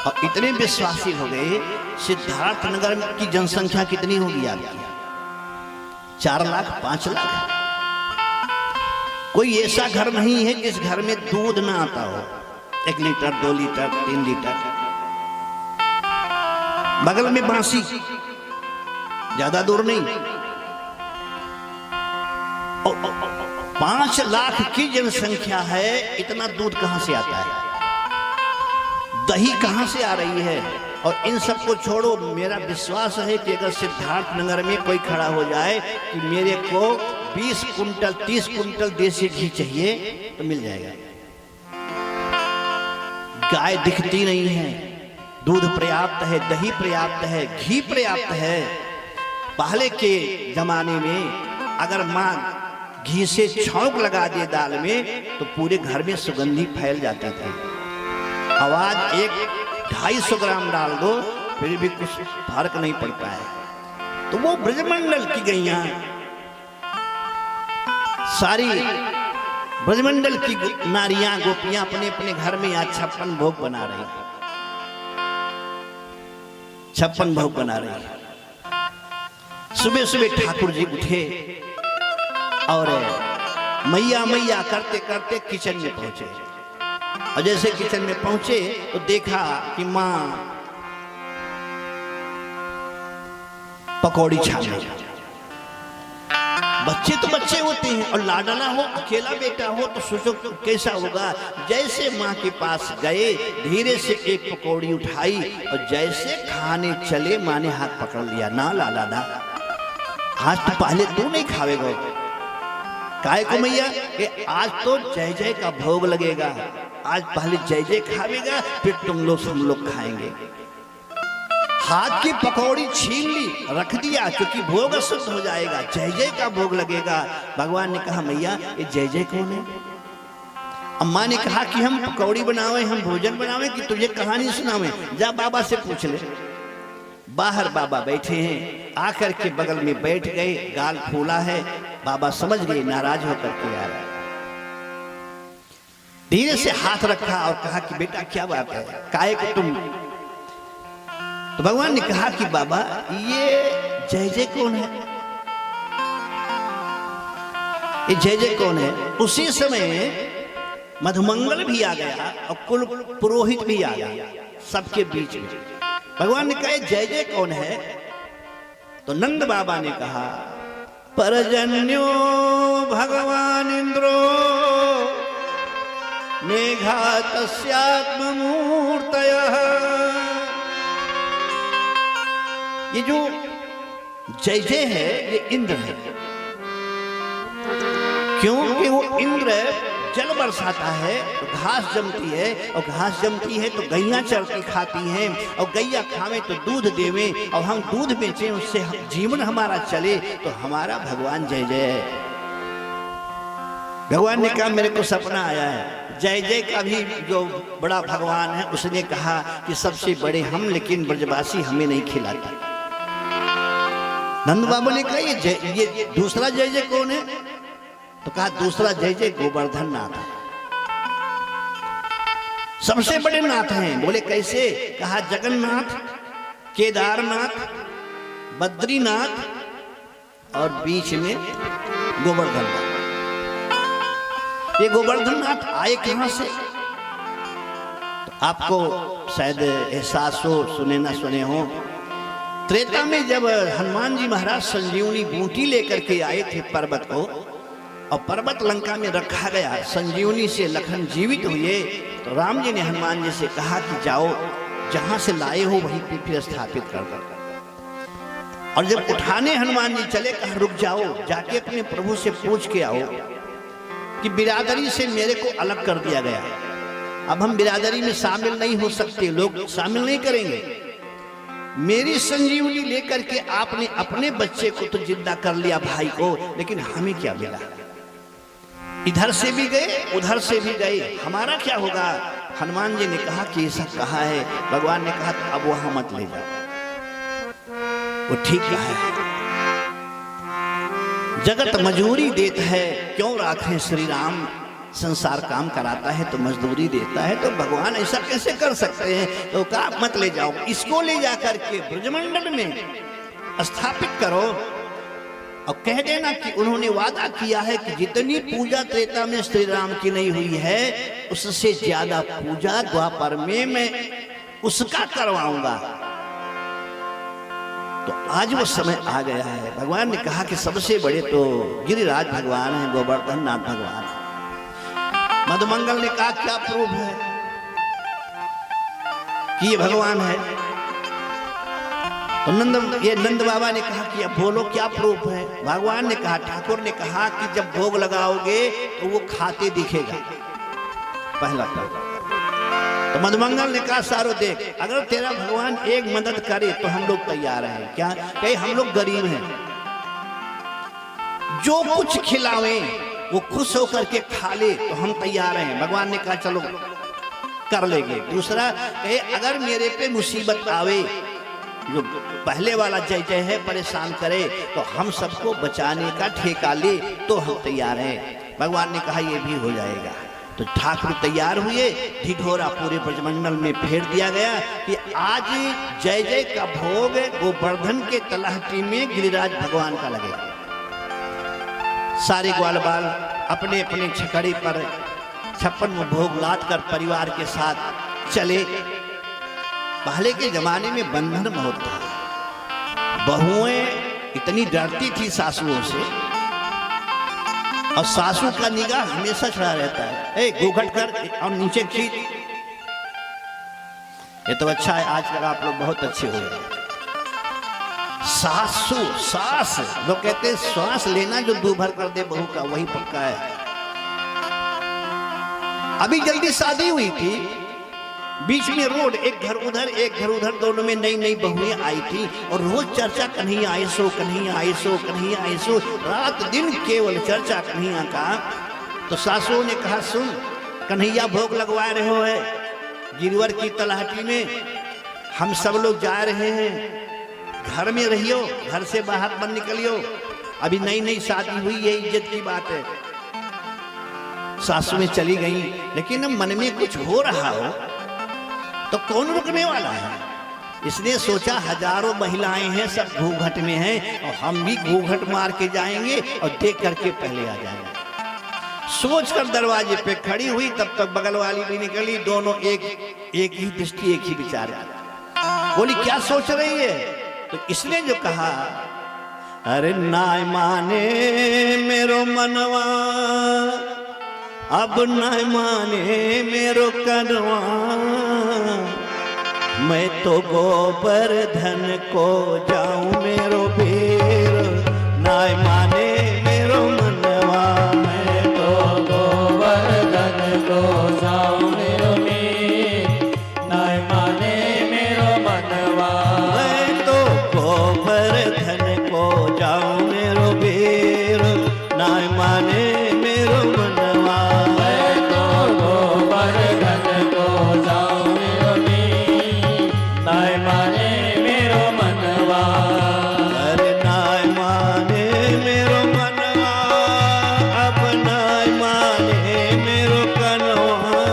और इतने विश्वासी हो गए। सिद्धार्थ नगर की जनसंख्या कितनी होगी आपकी? 4 लाख 5 लाख। कोई ऐसा घर नहीं है जिस घर में दूध ना आता हो, 1 लीटर 2 लीटर 3 लीटर। बगल में बांसी, ज्यादा दूर नहीं। 5 लाख की जनसंख्या है, इतना दूध कहां से आता है? दही कहां से आ रही है? और इन सब को छोड़ो, मेरा विश्वास है कि अगर सिद्धार्थ नगर में कोई खड़ा हो जाए कि मेरे को 20 कुंटल 30 कुंटल देसी घी चाहिए तो मिल जाएगा। गाय दिखती नहीं है, दूध पर्याप्त है, दही पर्याप्त है, घी पर्याप्त है। पहले के जमाने में अगर मां घी से छौंक लगा दे दाल में तो पूरे घर में सुगंधी फैल जाती थी। आवाज 1-250 ग्राम डाल दो फिर भी कुछ फर्क नहीं पड़ता है। तो वो ब्रजमंडल की गैया, सारी ब्रजमंडल की नारियां गोपियां अपने अपने घर में आज 56 भोग बना रही हैं। 56 भोग बना रही है। सुबह सुबह ठाकुर जी उठे और मैया मैया करते करते किचन में पहुंचे। और जैसे किचन में पहुंचे तो देखा कि मां पकौड़ी छान रही। बच्चे तो बच्चे होते हैं, और लाडला हो, अकेला बेटा हो तो सोचो कैसा होगा। जैसे माँ के पास गए, धीरे से एक पकौड़ी उठाई और जैसे खाने चले माँ ने हाथ पकड़ लिया। ना लाला ना, आज तो पहले तू नहीं खावेगा। काहे को मैया? कि आज तो जय जय का भोग लगेगा, आज पहले जय जय खावेगा फिर तुम लोग हम लोग खाएंगे। हाथ की पकौड़ी छीन ली, रख दिया, क्योंकि भोग अशुद्ध हो जाएगा, जय जय का भोग लगेगा। भगवान ने कहा मैया ये जय जय कौन है? अम्मा ने कहा कि हम पकौड़ी बनावे, हम भोजन बनावे कि तुझे कहानी सुनावे। जा बाबा से पूछ ले। बाहर बाबा बैठे हैं, आकर के बगल में बैठ गए, गाल फूला है। बाबा समझ गए नाराज होकर के आ रहा है। धीरे से हाथ रखा और कहा कि बेटा क्या बात है, काहे को तुम? तो भगवान ने कहा कि बाबा ये जय जय कौन है? ये जय जय कौन है? उसी समय मधुमंगल भी आ गया और कुल पुरोहित भी आ गया सबके बीच में। भगवान ने कहा जय जय कौन है? तो नंद बाबा ने कहा परजन्यो भगवान इंद्रो मेघातस्यात्ममूर्तयः। ये जो जय जय है ये इंद्र है। क्योंकि वो इंद्र जल बरसाता है तो घास जमती है, और घास जमती है तो गैया चरती खाती हैं, और गैया खावे तो दूध देवे, और हम दूध बेचें उससे जीवन हमारा चले, तो हमारा भगवान जय जय है। भगवान ने कहा मेरे को सपना आया है, जय जय का भी जो बड़ा भगवान है उसने कहा कि सबसे बड़े हम, लेकिन ब्रजवासी हमें नहीं खिलाता। नंद बाबू ने कहा ये दूसरा जय जय कौन है? तो कहा दूसरा जय जय गोवर्धन नाथ है, सबसे बड़े नाथ हैं। बोले कैसे? कहा जगन्नाथ, केदारनाथ, बद्रीनाथ और बीच में गोवर्धन नाथ। ये गोवर्धन नाथ आए कहां से? तो आपको शायद एहसास हो, सुने ना सुने हो, त्रेता में जब हनुमान जी महाराज संजीवनी बूटी लेकर के आए थे पर्वत को, और पर्वत लंका में रखा गया, संजीवनी से लखन जीवित हुए, तो राम जी ने हनुमान जी से कहा कि जाओ जहां से लाए हो वहीं पे फिर स्थापित कर दो। और जब उठाने हनुमान जी चले, कहा रुक जाओ, जाके अपने प्रभु से पूछ के आओ कि बिरादरी से मेरे को अलग कर दिया गया, अब हम बिरादरी में शामिल नहीं हो सकते, लोग शामिल नहीं करेंगे। मेरी संजीवनी लेकर के आपने अपने बच्चे को तो जिंदा कर लिया, भाई को, लेकिन हमें क्या मिला? इधर से भी गए उधर से भी गए, हमारा क्या होगा? हनुमान जी ने कहा कि ऐसा कहा है। भगवान ने कहा तो अब वहां मत ले जाओ, वो ठीक है, जगत मजूरी देता है, क्यों राखें श्री राम, संसार काम कराता है तो मजदूरी देता है, तो भगवान ऐसा कैसे कर सकते हैं? तो कहा मत ले जाओ, इसको ले जाकर के ब्रजमंडल में स्थापित करो और कह देना कि उन्होंने वादा किया है कि जितनी पूजा त्रेता में श्री राम की नहीं हुई है, उससे ज्यादा पूजा द्वापर में मैं उसका करवाऊंगा। तो आज वो समय आ गया है। भगवान ने कहा कि सबसे बड़े तो गिरिराज भगवान है, गोवर्धन नाथ भगवान है। मधुमंगल ने कहा क्या प्रूफ है कि ये भगवान है? तो नंद बाबा ने कहा कि अब बोलो क्या प्रूफ है? भगवान ने कहा, ठाकुर ने कहा कि जब भोग लगाओगे तो वो खाते दिखेगा, पहला पहला। तो मधुमंगल ने कहा सारो देख, अगर तेरा भगवान एक मदद करे तो हम लोग तैयार हैं। क्या कहे? हम लोग गरीब हैं, जो कुछ खिलावे वो खुश होकर के खा ले तो हम तैयार हैं। भगवान ने कहा चलो कर लेंगे। दूसरा कहे अगर मेरे पे मुसीबत आवे, जो पहले वाला जय जय है परेशान करे, तो हम सबको बचाने का ठेका ले तो हम तैयार हैं। भगवान ने कहा ये भी हो जाएगा। तो ठाकुर तैयार हुए, ढिढोरा पूरे ब्रजमंडल में फेर दिया गया कि आज जय जय का भोग गोवर्धन के तलहटी में गिरिराज भगवान का लगेगा। सारे ग्वाल बाल अपने अपने छकड़े पर 56 भोग लाद कर परिवार के साथ चले। पहले के जमाने में बंधन बहुत था, बहुएं इतनी डरती थी सासुओं से, और सासू का निगाह हमेशा चढ़ा रहता है, ए गोघट कर और नीचे खींच। ये तो अच्छा है, आजकल आप लोग बहुत अच्छे हो गए। सासू सास लोग कहते हैं श्वास लेना जो दूभर कर दे बहू का, वही पक्का है। अभी जल्दी शादी हुई थी, बीच में रोड, एक घर उधर एक घर उधर, दोनों में नई नई बहुएं आई थी और रोज चर्चा कन्हैया आए सो, कन्हैया आए सो, कन्हैया आए सो, रात दिन केवल चर्चा कन्हैया का। तो सासुओं ने कहा सुन, कन्हैया भोग लगवा रहे हो है गिरवर की तलहटी में, हम सब लोग जा रहे हैं, घर में रहियो, घर से बाहर मत निकलियो, अभी नई नई शादी हुई है, इज्जत की बात है। सासुएं चली गई, लेकिन मन में कुछ हो रहा हो तो कौन रुकने वाला है? इसने सोचा हजारों महिलाएं हैं, सब घूंघट में हैं, और हम भी घूंघट मार के जाएंगे और देख करके पहले आ जाएंगे। सोचकर दरवाजे पे खड़ी हुई, तब तक बगल वाली भी निकली, दोनों एक ही दृष्टि, एक ही विचार। बोली क्या सोच रही है? तो इसने जो कहा, अरे नाय माने मेरो मनवा, अब नाय माने मेरो कनवा, मैं तो गोवर्धन को जाऊं मेरो वीर, नाय माने मेरो मनवा, मैं तो गोवर्धन को जाऊं मेरो वीर, नाय माने मेरो मनवा, मैं तो गोवर्धन को जाऊं मेरो वीर, नाय माने मेरो मनवा, मैं तो गोवर्धन को जाऊं मेरो वीर, नाय माने मेरो मनवा। अरे नाय माने मेरो मनवा, अब नाय माने मेरो कनवा,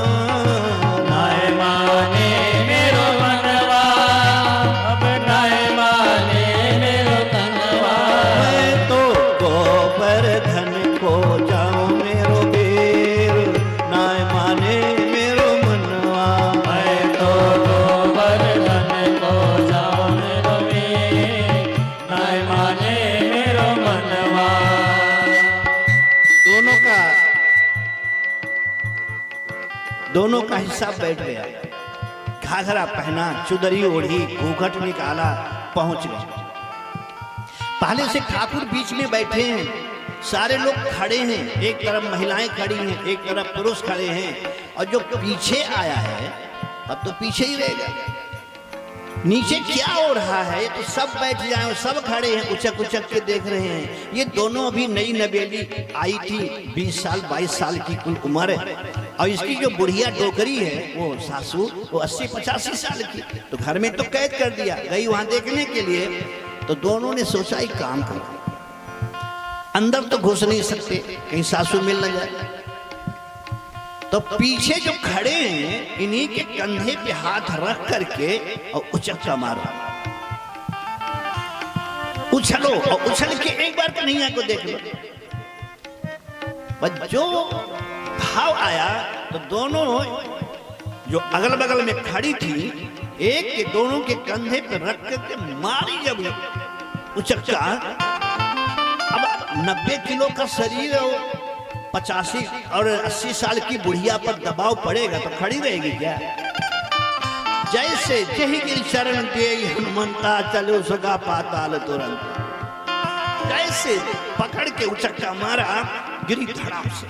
नाय माने मेरो मनवा, अब नाय माने मेरो कनवा, मैं तो गोवर्धन को जाऊं मेरो वीर, नाय माने मेरो मनवा, मैं तो गोवर्धन को जाऊं मेरो वीर, नाय माने मेरो मनवा। दोनों का हिसाब बैठ गया। घाघरा पहना, चुदरी ओढ़ी, घूंघट निकाला, पहुंच गए। पहले से ठाकुर बीच में बैठे हैं, सारे लोग खड़े हैं, एक तरफ महिलाएं खड़ी हैं, एक तरफ पुरुष खड़े हैं, और जो पीछे आया है अब तो पीछे ही रहेगा। नीचे क्या हो रहा है तो सब बैठ जाए, सब खड़े हैं, उचक उचक के देख रहे हैं। ये दोनों अभी नई नवेली आई थी, 20 साल 22 साल की कुल उम्र है, और इसकी जो बुढ़िया डोकरी है वो सासू वो 80-85 साल की, तो घर में तो कैद कर दिया, गई वहां देखने के लिए। तो दोनों ने सोचा एक काम करो, अंदर तो घुस नहीं सकते, कहीं सासू मिल न जाए, तो पीछे जो खड़े हैं इन्हीं के कंधे पे हाथ रख करके और उचक्का मारो, उछलो, और उछल के एक बार कन्हैया को देख लो। बस जो भाव आया तो दोनों जो अगल बगल में खड़ी थी, एक के दोनों के कंधे पे रख करके मारी जब उचक्का। अब 90 किलो का शरीर है, 85 और 80 साल की बुढ़िया पर दबाव पड़ेगा तो खड़ी रहेगी क्या? जैसे जही गिर शरण दे हनुमंता, चलो सगा पाताल तुरंत, जैसे पकड़ के उचक्का मारा, गिरी धड़ाम से,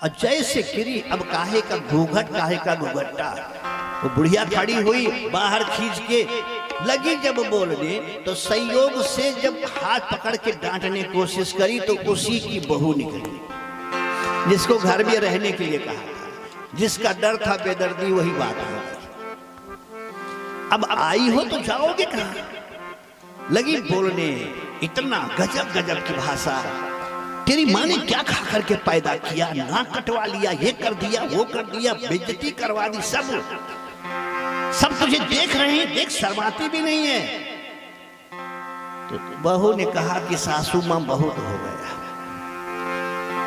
और जैसे गिरी, अब काहे का घूंघट, काहे का घूंघटा, वो बुढ़िया खड़ी हुई, बाहर खींच के लगी जब बोलने, तो संयोग से जब हाथ पकड़ के डांटने की कोशिश करी तो उसी की बहू निकली, जिसको घर में रहने के लिए कहा था, जिसका डर था बेदर्दी, वही बात हो गई। अब आई हो तो जाओगे कहां? लगी बोलने, इतना गजब गजब की भाषा, तेरी माँ ने क्या खा करके पैदा किया, नाक कटवा लिया, ये कर दिया, वो कर दिया, बेइज्जती करवा दी, सब तुझे देख रहे हैं, देख शर्माती भी नहीं है। तो बहू ने कहा कि सासू मां बहुत हो गया,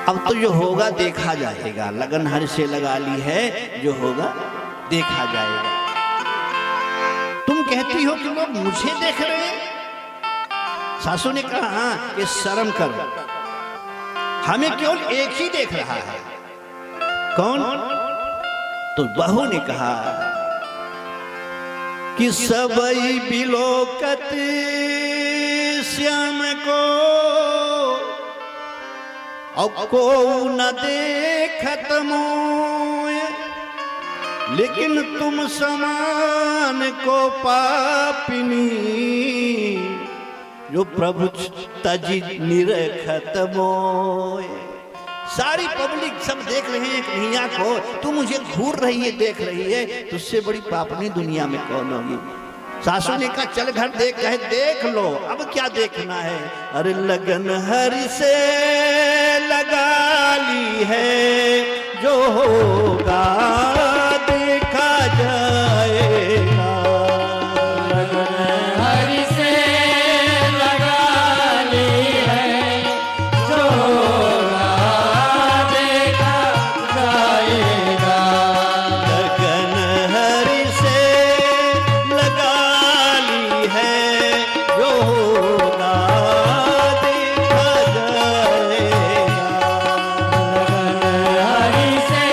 अब तो जो होगा देखा जाएगा, लगन हर से लगा ली है, जो होगा देखा जाएगा। तुम कहती हो कि लोग मुझे देख रहे हैं? सासू ने कहा हाँ, ये शर्म करो, हमें केवल एक ही देख रहा है। कौन? तो बहू ने कहा कि सबई बिलोकत श्याम को, और को न देखत मोय, लेकिन तुम समान को पापिनी, जो प्रभु तजी निरखत मोय। सारी पब्लिक सब देख रहे हैं कन्हैया को, तू मुझे घूर रही है, देख रही है, तुझसे बड़ी पापनी दुनिया में कौन होगी? सासू ने कहा चल घर देख, कहे देख लो, अब क्या देखना है? अरे लगन हरि से लगा ली है, जो होगा देखा जाएगा। लगन हरि से लगा ली है, जो होगा देखा जाएगा। लगन हरि से लगा ली है, जो होगा देखा जाएगा। लगन हरि से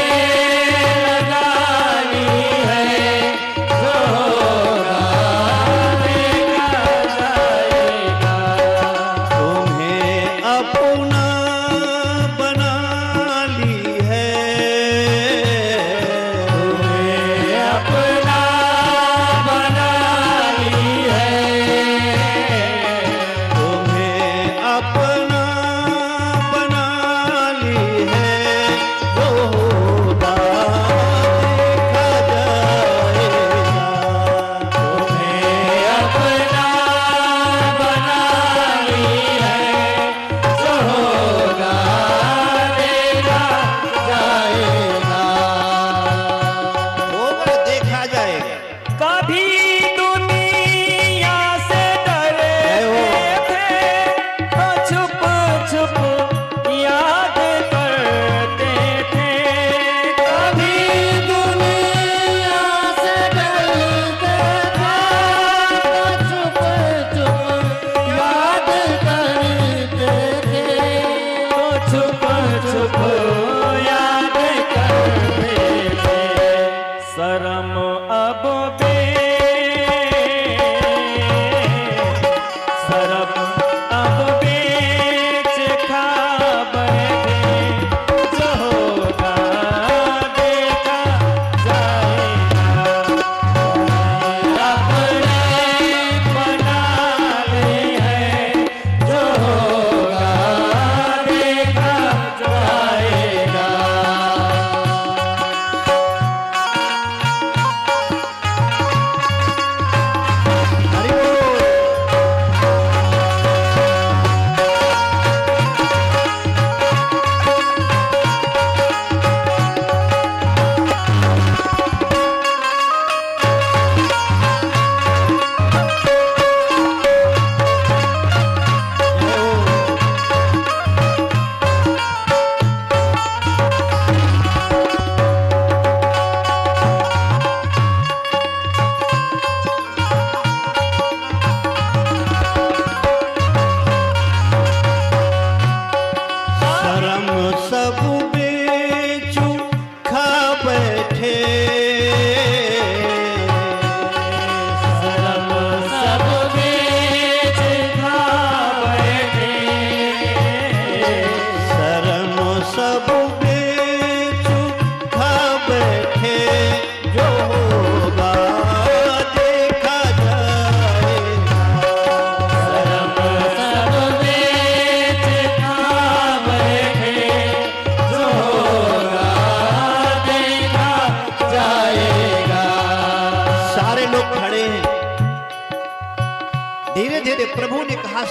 लगा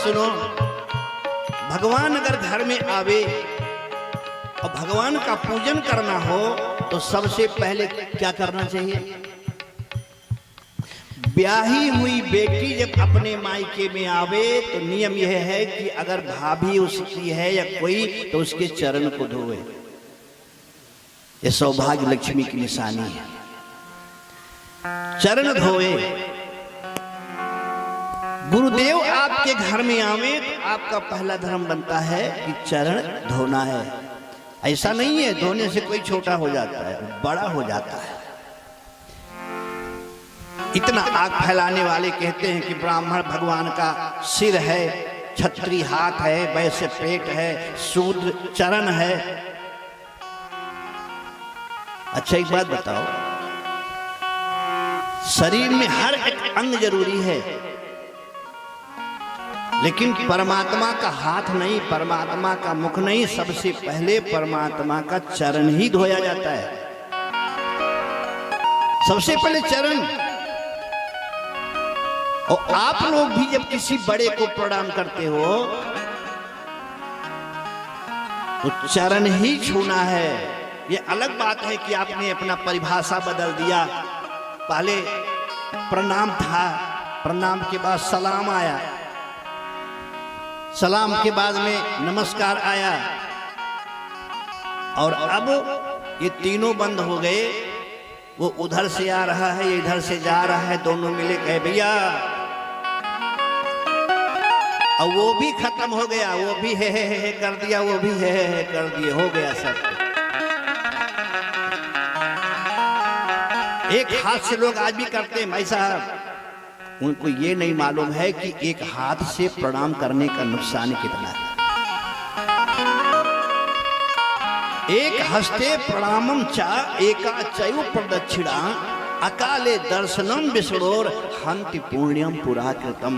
सुनो, भगवान अगर घर में आवे और भगवान का पूजन करना हो तो सबसे पहले क्या करना चाहिए? ब्याही हुई बेटी जब अपने मायके में आवे तो नियम यह है कि अगर भाभी उसकी है या कोई तो उसके चरण को धोए। यह सौभाग्य लक्ष्मी की निशानी है। चरण धोए। गुरुदेव आपके घर में आवे तो आपका पहला धर्म बनता है कि चरण धोना है। ऐसा नहीं है धोने से कोई छोटा हो जाता है, बड़ा हो जाता है। इतना आग फैलाने वाले कहते हैं कि ब्राह्मण भगवान का सिर है, क्षत्रिय हाथ है, वैश्य पेट है, शूद्र चरण है। अच्छा एक बात बताओ, शरीर में हर एक अंग जरूरी है, लेकिन परमात्मा का हाथ नहीं, परमात्मा का मुख नहीं, सबसे पहले परमात्मा का चरण ही धोया जाता है। सबसे पहले चरण। और आप लोग भी जब किसी बड़े को प्रणाम करते हो तो चरण ही छूना है। ये अलग बात है कि आपने अपना परिभाषा बदल दिया। पहले प्रणाम था, प्रणाम के बाद सलाम आया, सलाम के बाद में नमस्कार आया, और अब ये तीनों बंद हो गए। वो उधर से आ रहा है, ये इधर से जा रहा है, दोनों मिले कहे भैया, और वो भी खत्म हो गया। वो भी हे कर दिया, वो भी हे कर दिए, हो गया सब। एक हाथ से लोग आज भी करते हैं भाई साहब, उनको ये नहीं मालूम है कि एक हाथ से प्रणाम करने का नुकसान कितना है। एक हस्ते प्रणामम चा एका चयु प्रदक्षिणा अकाले दर्शनम विष्णोर हंति पुण्यम पुरा कृतम।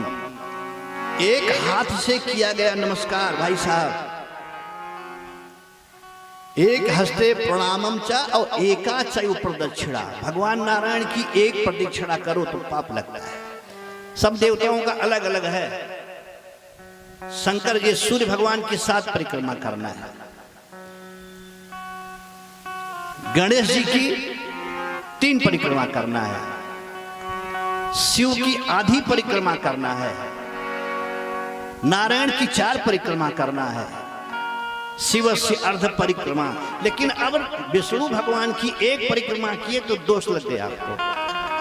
एक हाथ से किया गया नमस्कार भाई साहब, एक हस्ते प्रणामम चा और एका चयु प्रदक्षिणा। भगवान नारायण की एक प्रदक्षिणा करो तो पाप लगता है। सब देवताओं का अलग अलग है। शंकर जी सूर्य भगवान की 7 परिक्रमा करना है, गणेश जी की 3 परिक्रमा करना है, शिव की आधी परिक्रमा करना है, नारायण की 4 परिक्रमा करना है, शिव से अर्ध परिक्रमा। लेकिन अब विष्णु भगवान की 1 परिक्रमा किए तो दोष लग गया आपको,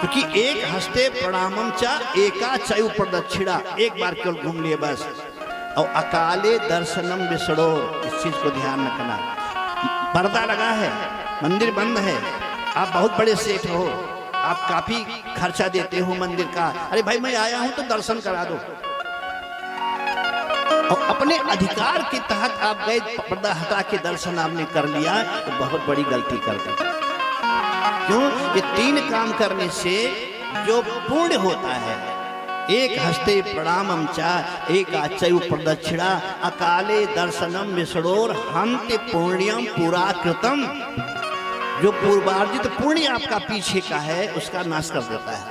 क्योंकि एक हस्ते प्रणामम चा एका चयु प्रदक्षिणा, एक बार केवल घूम लिए बस। और अकाले दर्शनम विष्णु, इस चीज को ध्यान रखना। पर्दा लगा है, मंदिर बंद है, आप बहुत बड़े सेठ हो, आप काफी खर्चा देते हो मंदिर का, अरे भाई मैं आया हूं तो दर्शन करा दो। और अपने अधिकार के तहत आप गए, पर्दा हटा के दर्शन आपने कर लिया तो बहुत बड़ी गलती कर दी। क्यों? ये 3 काम करने से जो पुण्य होता है, एक हस्ते प्रणामम चा एका चयु प्रदक्षिणा अकाले दर्शनम विष्णोर हंति पुण्यम पुरा कृतम। जो पूर्वार्जित पुण्य आपका पीछे का है उसका नाश कर देता है।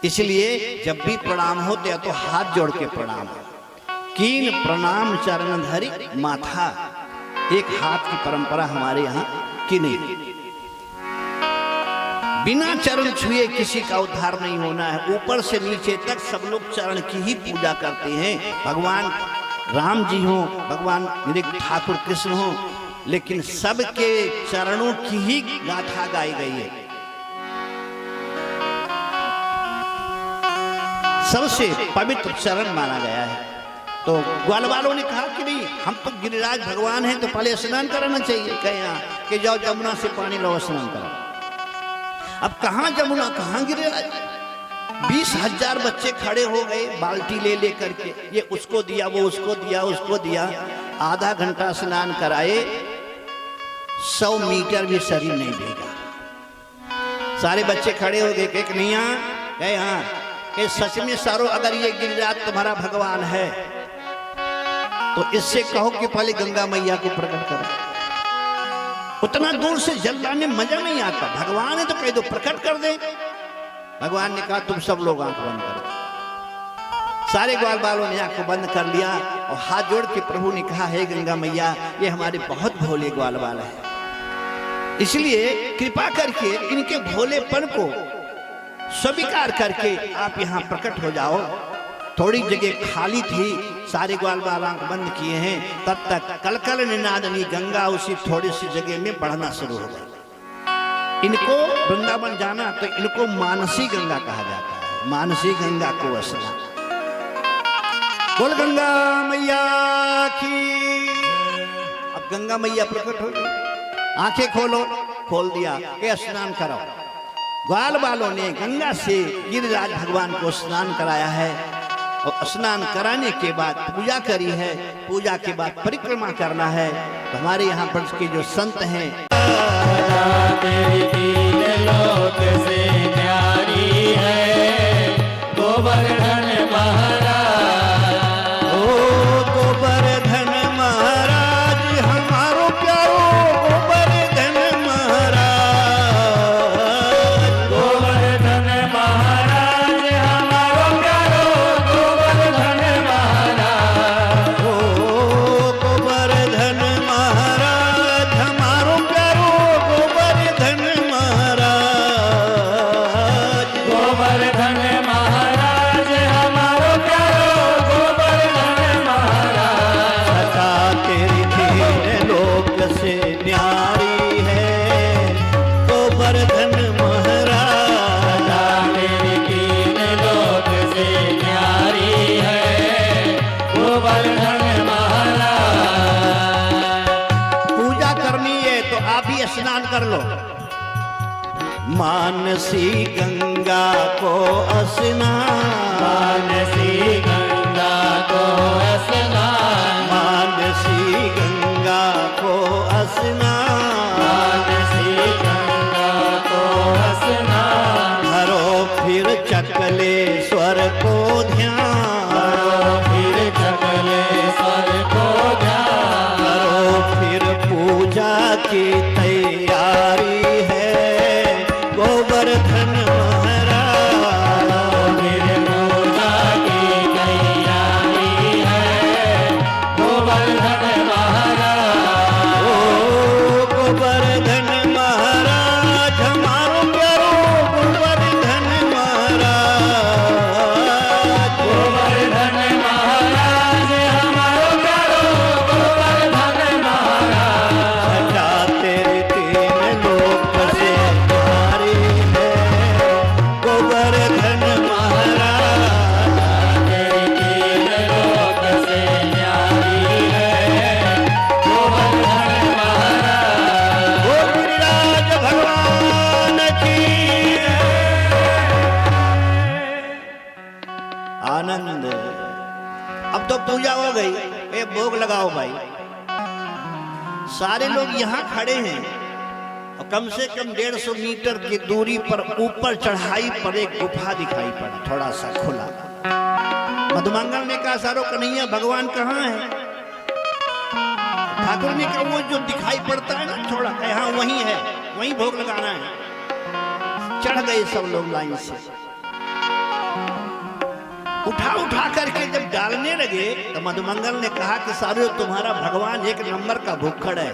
इसलिए जब भी प्रणाम होते तो हाथ जोड़ के प्रणाम। कीन प्रणाम चरण धरि माथा, एक हाथ की परंपरा हमारे यहाँ की नहीं। बिना चरण छुए किसी का उद्धार नहीं होना है। ऊपर से नीचे तक सब लोग चरण की ही पूजा करते हैं। भगवान राम जी हो, भगवान ठाकुर कृष्ण हो, लेकिन सबके चरणों की ही गाथा गाई गई है। सबसे पवित्र चरण माना गया है। तो ग्वाल वालों ने कहा कि नहीं, हम तो गिरिराज भगवान हैं तो पहले स्नान कराना चाहिए। कहे कि जाओ जमुना से पानी लो स्नान करो। अब कहाँ जमुना, कहाँ गिरिराज? 20,000 बच्चे खड़े हो गए बाल्टी ले ले करके, ये उसको दिया, वो उसको दिया, उसको दिया। आधा घंटा स्नान कराए, 100 मीटर भी शरीर नहीं भीगा। सारे बच्चे खड़े हो गए, कि नहीं गए हाँ, कि सच में सारो अगर ये गिरिराज तुम्हारा भगवान है तो इससे कहो कि पहले गंगा मैया को प्रकट करो। उतना दूर से जल लाने मजा नहीं आता। भगवान है तो कह दो प्रकट कर दे। भगवान ने कहा तुम सब लोग आंख बंद करो। सारे ग्वाल बालों ने आंख को बंद कर लिया और हाथ जोड़ के प्रभु ने कहा, हे गंगा मैया, ये हमारे बहुत भोले ग्वाल बाल है, इसलिए कृपा करके इनके भोलेपन को स्वीकार करके आप यहाँ प्रकट हो जाओ। थोड़ी जगह खाली थी, सारे ग्वाल बाल आंख बंद किए हैं, तब तक कलकल निनादनी गंगा उसी थोड़ी सी जगह में बढ़ना शुरू हो गई। इनको वृंदावन जाना तो इनको मानसी गंगा कहा जाता है, मानसी गंगा को स्नान। बोल गंगा मैया की। अब गंगा मैया प्रकट हो गई, आंखें खोलो, खोल दिया, ये स्नान करो। ग्वाल बालों ने गंगा से गिरिराज भगवान को स्नान कराया है और स्नान कराने के बाद पूजा करी है। पूजा के बाद परिक्रमा करना है। तो हमारे यहाँ ब्रज के जो संत हैं, तेरी तीन लोक से न्यारी है गोवर्धन महाराज, ओ गोवर्धन महाराज हमारो प्यारो गोवर्धन महाराज, गोवर्धन महाराज हमारो प्यारो गोवर्धन महाराज, ओ गोवर्धन महाराज हमारो प्यारो गोवर्धन महाराज, गोवर्धन महाराज हमारो प्यारो गोवर्धन महाराज। सदा तेरी तीन लोक से न्यारी है गोवर्धन महाराज, सदा तेरी तीन लोक से न्यारी है गोवर्धन महाराज। पूजा करनी है तो आप भी स्नान कर लो। मानसी गंगा को स्नान, मानसी गंगा को स्नान, मानसी गंगा को स्नान, मानसी गंगा को स्नान। धरो फिर चकलेश्वर को ध्यान, धरो फिर चकलेश्वर को ध्यान, धरो फिर पूजा की तैयारी है गोवर्धन महाराज, फिर पूजा की तैयारी है गोवर्धन महाराज, ओ गोवर्धन महाराज हमारो प्यारो गोवर्धन महाराज, गोवर्धन महाराज हमारो प्यारो गोवर्धन महाराज। सदा तेरी तीन लोक से न्यारी है गोवर्धन महाराज, तेरी तीन लोक से न्यारी है गोवर्धन महाराज। ओ गिरिराज भगवान की आनंद। अब तो पूजा हो गई, ए भोग लगाओ भाई। सारे लोग यहाँ खड़े हैं और कम से कम 150 मीटर की दूरी पर ऊपर चढ़ाई पर एक गुफा दिखाई पड़ा, थोड़ा सा खुला। मधुमंगल ने कहा, सारो कन्हैया भगवान कहाँ है? ठाकुर ने कहा, वो जो दिखाई पड़ता है ना थोड़ा, यहाँ वहीं है, वहीं भोग लगाना है। चढ़ गए सब लोग लाइन से, उठा उठा करके जब डालने लगे तो मधुमंगल ने कहा कि सारे तुम्हारा भगवान एक नंबर का भूखड़ है,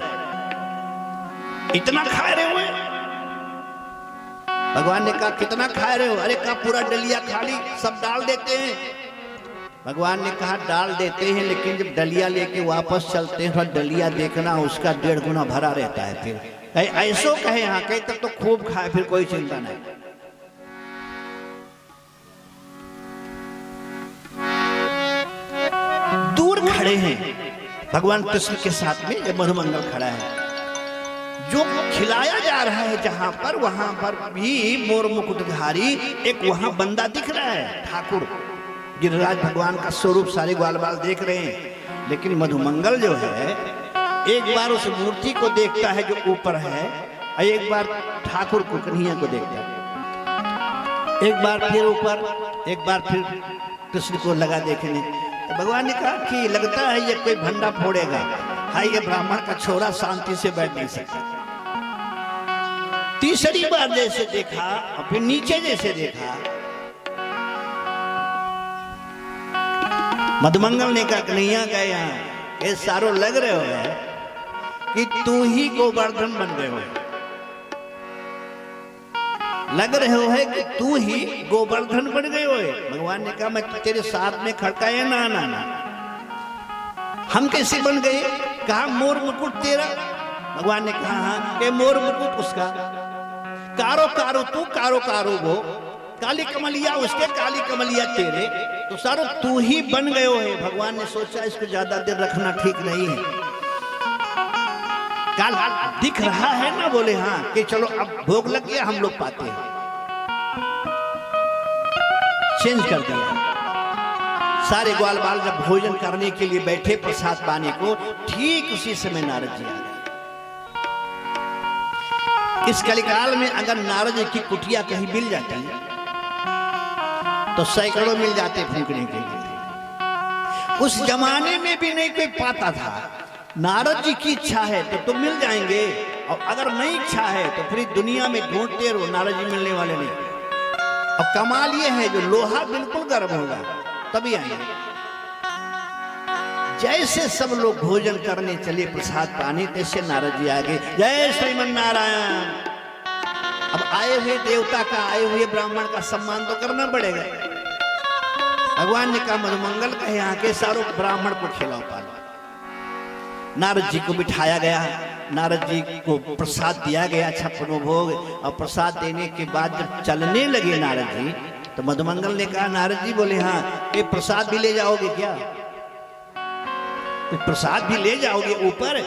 इतना खा रहे हो? भगवान ने कहा, कितना खा रहे हो? अरे कहा, पूरा डलिया खाली, सब डाल देते हैं। भगवान ने कहा, डाल देते हैं, लेकिन जब डलिया लेके वापस चलते हैं तो डलिया देखना उसका 1.5 गुना भरा रहता है। फिर ऐसो कहे यहाँ कहे तब तो खूब खाए, फिर कोई चिंता नहीं। दूर खड़े हैं भगवान कृष्ण के साथ में, ये मधुमंगल खड़ा है। जो खिलाया जा रहा है जहां पर, वहां पर भी मोर मुकुटधारी एक वहां बंदा दिख रहा है। ठाकुर गिरिराज भगवान का स्वरूप सारे ग्वाल बाल देख रहे हैं, लेकिन मधुमंगल जो है एक बार उस मूर्ति को देखता है जो ऊपर है, और एक बार ठाकुर को, कन्हैया को देखता है। एक बार फिर ऊपर, एक बार फिर कृष्ण को लगा देखने। तो भगवान ने कहा कि लगता है ये कोई भंडा फोड़ेगा, हाय ये ब्राह्मण का छोरा शांति से बैठ नहीं सकता। तीसरी बार जैसे देखा और फिर नीचे जैसे देखा, मधुमंगल ने कहा कन्हैया का यहाँ ये सारो लग रहे हो है कि तू ही गोवर्धन बन गए हो, लग रहे हो है कि तू ही गोवर्धन बन गए हो। भगवान ने कहा मैं तेरे साथ में खड़का है ना ना ना, हम कैसे बन गए? कहा मोर मुकुट तेरा। भगवान ने कहा हाँ कि मोर मुकुट उसका, कारो कारो तू, कारो कारो वो, काली कमलिया उसके, काली कमलिया तेरे, तो सारो तू ही बन गए हो है। भगवान ने सोचा इसको ज्यादा देर रखना ठीक नहीं है। काल दिख रहा है ना, बोले हाँ कि चलो अब भोग लग गया, हम लोग पाते हैं। चेंज कर दिया। सारे ग्वाल बाल जब भोजन करने के लिए बैठे प्रसाद पाने को, ठीक उसी समय नारद जी आ गए। इस कलिकाल में अगर नारद जी की कुटिया कहीं मिल जाती तो सैकड़ों मिल जाते फूंकने के लिए। उस जमाने में भी नहीं कोई पाता था। नारद जी की इच्छा है तो मिल जाएंगे, और अगर नहीं इच्छा है तो फिर दुनिया में ढूंढते रहो, नारद जी मिलने वाले नहीं। और कमाल ये है जो लोहा बिल्कुल गर्म होगा तभी आएंगे। जैसे सब लोग भोजन करने चले प्रसाद पाने, तैसे नारद जी आ गए। जय श्रीमन नारायण। अब आए हुए देवता का, आए हुए ब्राह्मण का सम्मान तो करना पड़ेगा। भगवान ने कहा मधुमंगल का यहाँ के सारों ब्राह्मण को खिलाओ पालो। नारद जी को बिठाया गया, नारद जी को प्रसाद दिया गया, 56 भोग। और प्रसाद देने के बाद जब चलने लगे नारद जी, तो मधुमंगल ने कहा नारद जी, बोले हाँ ये प्रसाद भी ले जाओगे क्या? तो प्रसाद भी ले जाओगे ऊपर?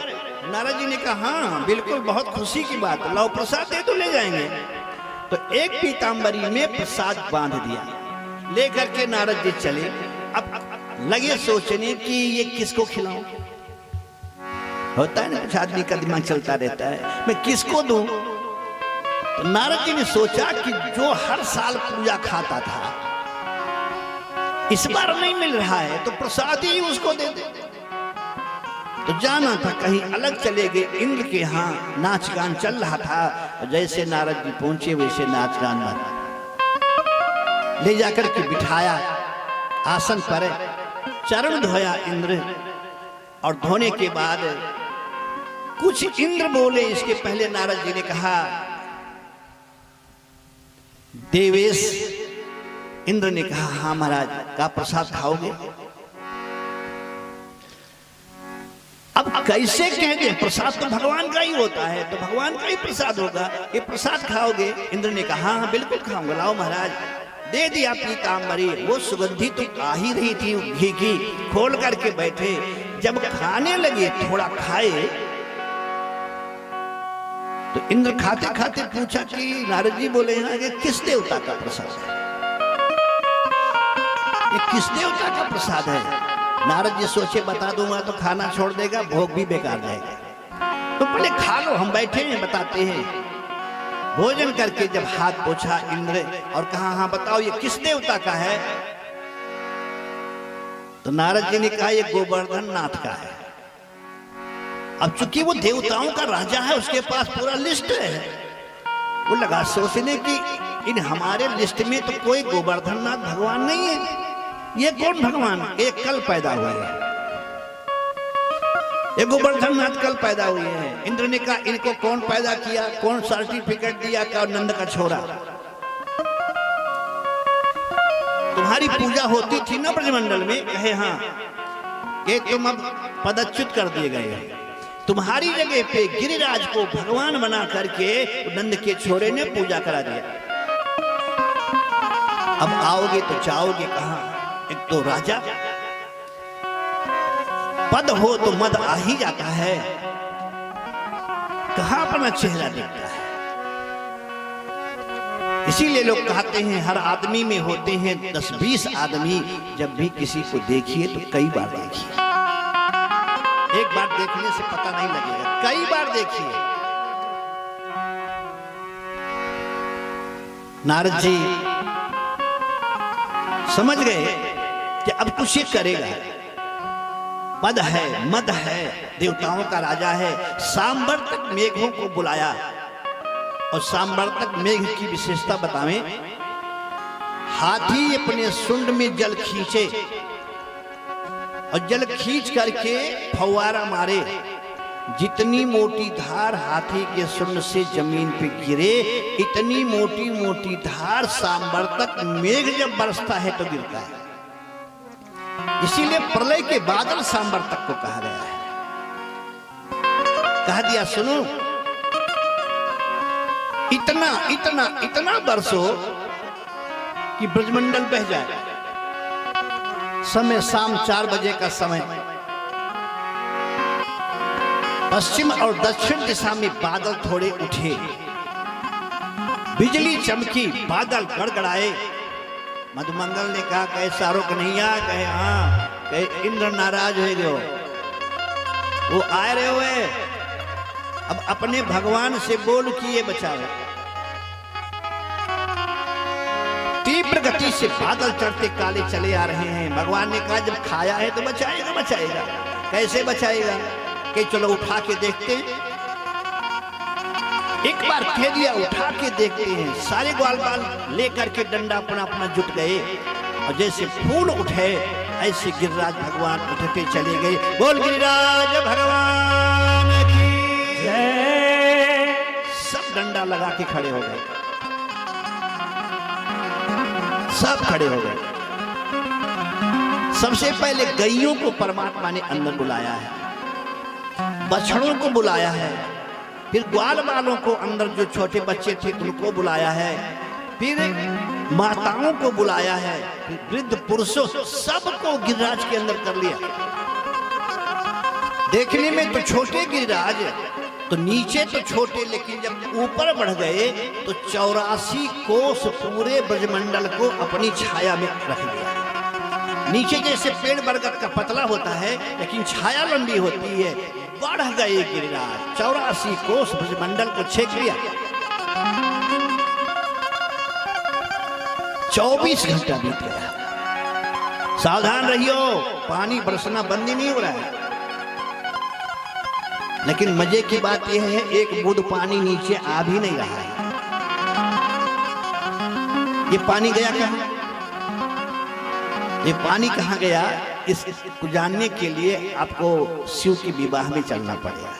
नारद जी ने कहा हाँ बिल्कुल, बहुत खुशी की बात, लाओ प्रसाद दे तो ले जाएंगे। तो एक पीताम्बरी में प्रसाद बांध दिया, लेकर के नारद जी चले। अब लगे सोचने कि ये किसको खिलाऊं। होता है ना कुछ आदमी का दिमाग चलता रहता है, मैं किसको दूं? तो नारद जी ने सोचा कि जो हर साल पूजा खाता था, इस बार नहीं मिल रहा है तो प्रसाद ही उसको दे दे। तो जाना था कहीं अलग चले गए। इंद्र के यहाँ नाच गान चल रहा था। जैसे नारद जी पहुंचे वैसे नाच गान बना, ले जाकर के बिठाया आसन पर, चरण धोया इंद्र। और धोने के बाद कुछ इंद्र बोले, इसके पहले नारद जी ने कहा देवेश। इंद्र ने कहा हाँ महाराज, का प्रसाद खाओगे? अब कैसे कह दे, प्रसाद तो भगवान का ही होता है, तो भगवान का ही प्रसाद होगा, ये प्रसाद खाओगे? इंद्र ने कहा हाँ बिल्कुल खाऊंगा, लाओ महाराज। दे दिया पीताम्बरी। वो सुगंधी तो आ ही रही थी घी की, खोल करके बैठे। जब खाने लगे, थोड़ा खाए, तो इंद्र खाते खाते पूछा कि नारद जी बोले हैं ये किस देवता का प्रसाद है? ये किस देवता का प्रसाद है? नारद जी सोचे बता दूंगा तो खाना छोड़ देगा, भोग भी बेकार जाएगा, तो पहले खा लो, हम बैठे हैं बताते हैं। भोजन करके जब हाथ पोछा इंद्र और कहा हाँ बताओ ये किस देवता का है? तो नारद जी ने कहा ये गोवर्धन नाथ का है। अब चूंकि वो देवताओं का राजा है, उसके पास पूरा लिस्ट है। वो लगा सोचने की इन हमारे लिस्ट में तो कोई गोवर्धन नाथ भगवान नहीं है, ये कौन भगवान? एक कल पैदा हुए हैं, ये गोवर्धन नाथ कल पैदा हुए हैं। इंद्र ने कहा इनको कौन पैदा किया, कौन सर्टिफिकेट दिया? का नंद का छोरा। तुम्हारी पूजा होती थी ना ब्रजमंडल में? कहे हाँ, कि तुम अब पदच्युत कर दिए गए। तुम्हारी जगह पे गिरिराज को भगवान बना करके नंद के छोरे ने पूजा करा दिया। अब आओगे तो जाओगे कहां? एक तो राजा, पद हो तो मद आ ही जाता है, कहां अपना चेहरा दिखता है। इसीलिए लोग कहते हैं हर आदमी में होते हैं 10-20 आदमी, जब भी किसी को देखिए तो कई बार देखिए। एक बार देखने से पता नहीं लगेगा, कई बार देखिए। नारद जी समझ गए कि अब कुछ ये करेगा। पद है, मद है, देवताओं का राजा है। सांवर्तक मेघों को बुलाया, और सांवर्तक मेघ की विशेषता बतावें। हाथी अपने सुंड में जल खींचे और जल खींच करके फव्वारा मारे, जितनी मोटी धार हाथी के सुंड से जमीन पे गिरे, इतनी मोटी मोटी धार सांबर तक मेघ जब बरसता है तो गिरता है। इसीलिए प्रलय के बादल सांबर तक को कहा गया है। कहा दिया सुनो, इतना इतना इतना बरसो कि ब्रजमंडल बह जाए। समय शाम 4 बजे का समय, पश्चिम और दक्षिण दिशा में बादल थोड़े उठे, बिजली चमकी, बादल गड़गड़ाए। मधुमंगल ने कहा कहे शाहरुख नहीं आ, कहे हाँ, कहे इंद्र नाराज हो गए, वो आ रहे हुए, अब अपने भगवान से बोल कि ये बचाओ। तीव्र गति से बादल चढ़ते काले चले आ रहे हैं। भगवान ने कहा जब खाया है तो बचाएगा, बचाएगा कैसे बचाएगा, कि चलो उठा के देखते हैं। एक बार कह दिया उठा के देखते हैं। सारे ग्वाल बाल लेकर के डंडा अपना अपना जुट गए और जैसे फूल उठे ऐसे गिरिराज भगवान उठते चले गए। बोल गिरिराज भगवान की जय। सब डंडा लगा के खड़े हो गए, सब खड़े हो गए। सबसे पहले गैयों को परमात्मा ने अंदर बुलाया है, बछड़ों को बुलाया है, फिर ग्वाल बालों को अंदर जो छोटे बच्चे थे उनको बुलाया है, फिर माताओं को बुलाया है, फिर वृद्ध पुरुषों सबको गिरिराज के अंदर कर लिया। देखने में तो छोटे गिरिराज, तो नीचे तो छोटे, लेकिन जब ऊपर बढ़ गए तो 84 कोस पूरे ब्रजमंडल को अपनी छाया में रख दिया। नीचे जैसे पेड़ बरगद का पतला होता है लेकिन छाया लंबी होती है, बढ़ गए गिरिराज, 84 कोस ब्रजमंडल को छेक लिया। 24 घंटा बीत गया। सावधान रहियो, पानी बरसना बंद ही नहीं हो रहा है। लेकिन मजे की बात यह है एक बूंद पानी नीचे आ भी नहीं रहा है। ये पानी गया कहां? ये पानी कहां गया? इसको जानने के लिए आपको शिव के विवाह में चलना पड़ेगा।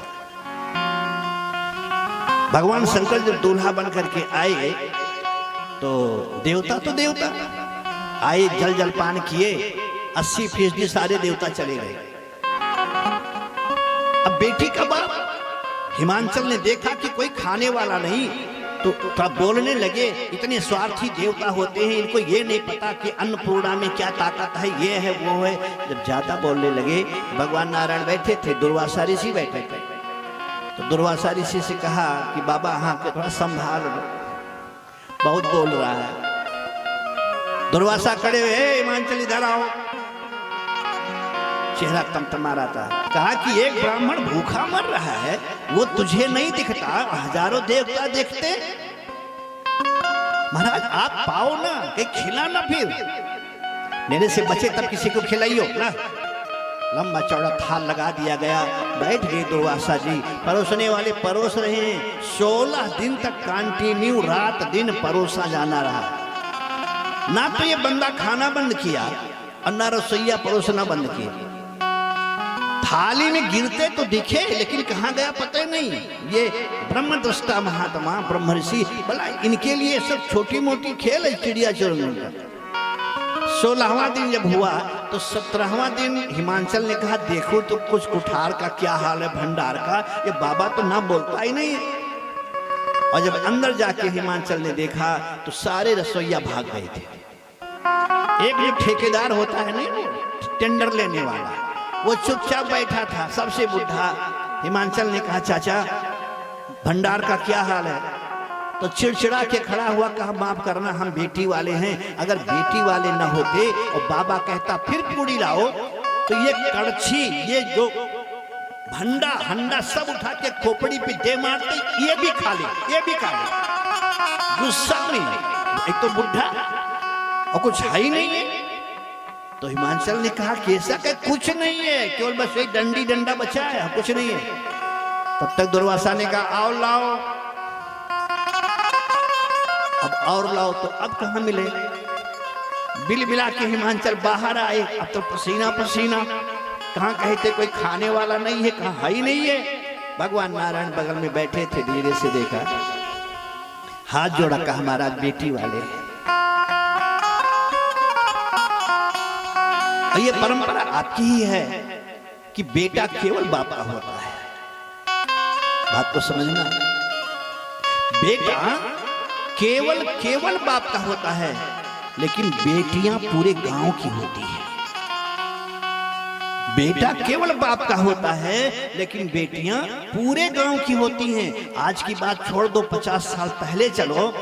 भगवान शंकर जब दूल्हा बन करके आए तो देवता आए, जल जलपान किए, 80% सारे देवता चले गए। अब बेटी का बाप हिमांचल ने देखा कि कोई खाने वाला नहीं, तो थोड़ा बोलने लगे। इतने स्वार्थी देवता होते हैं, इनको ये नहीं पता कि अन्नपूर्णा में क्या ताकत है, ये है वो है। जब ज्यादा बोलने लगे, भगवान नारायण बैठे थे, दुर्वासा ऋषि बैठे थे, तो दुर्वासा ऋषि से कहा कि बाबा हाँ के थोड़ा संभाल लो, बहुत बोल रहा है। दुर्वासा खड़े हुए, हिमांचल इधर आओ। चेहरा तमतमा रहा था। कहा कि एक ब्राह्मण भूखा मर रहा है, वो तुझे नहीं दिखता, हजारों देवता देखते। महाराज आप पाओ ना, कहीं खिलाना, फिर मेरे से बचे तब किसी को खिलाइयो ना। लंबा चौड़ा थाल लगा दिया गया। बैठ गए दुर्वासा जी, परोसने वाले परोस रहे हैं। 16 दिन तक कंटिन्यू रात दिन परोसा जाना रहा। ना तो ये बंदा खाना बंद किया और ना रसोईया परोसना बंद किया। थाली में गिरते तो दिखे, लेकिन कहाँ गया पता ही नहीं। ये ब्रह्मदृष्टा महात्मा ब्रह्म ऋषि, बोला इनके लिए सब छोटी मोटी खेल है, चिड़िया चुनने का। 16वां दिन जब हुआ तो 17वां दिन हिमांचल ने कहा देखो तो कुछ कुठार का क्या हाल है, भंडार का, ये बाबा तो ना बोलता ही नहीं। और जब अंदर जाके हिमांचल ने देखा तो सारे रसोईया भाग गए थे। एक जो ठेकेदार होता है नहीं, टेंडर लेने वाला, वो चुपचाप बैठा था, सबसे बुढ़ा। हिमांचल ने कहा चाचा भंडार का क्या हाल है? तो चिड़चिड़ा के खड़ा हुआ, कहा माफ करना हम बेटी वाले हैं, अगर बेटी वाले न होते और बाबा कहता फिर पूड़ी लाओ, तो ये कड़छी, ये जो भंडा हंडा सब उठा के खोपड़ी पे दे मारते, ये भी खा ले, ये भी खा ले। गुस्सा नहीं, एक तो बुढ़ा और कुछ है ही नहीं है। तो हिमांचल ने कहा कैसा कि कुछ नहीं है, केवल बस एक डंडी डंडा बचा है, कुछ नहीं है। तब तक दुर्वासा ने कहा और लाओ, अब और लाओ, तो अब कहां मिले। बिल बिला के हिमांचल बाहर आए, अब तो पसीना पसीना। कहाँ कहे थे कोई खाने वाला नहीं है, कहाँ है ही नहीं है। भगवान नारायण बगल में बैठे थे, धीरे से देखा, हाथ जोड़ा, कहा महाराज बेटी वाले हैं। और ये परंपरा आपकी ही है कि बेटा केवल बाप का होता है। बात को समझना, बेटा केवल बाप का होता है, लेकिन बेटियां पूरे गांव की होती है। बेटा केवल बाप का होता है, लेकिन बेटियां पूरे गांव की होती हैं। आज की बात छोड़ दो, 50 साल पहले चलो,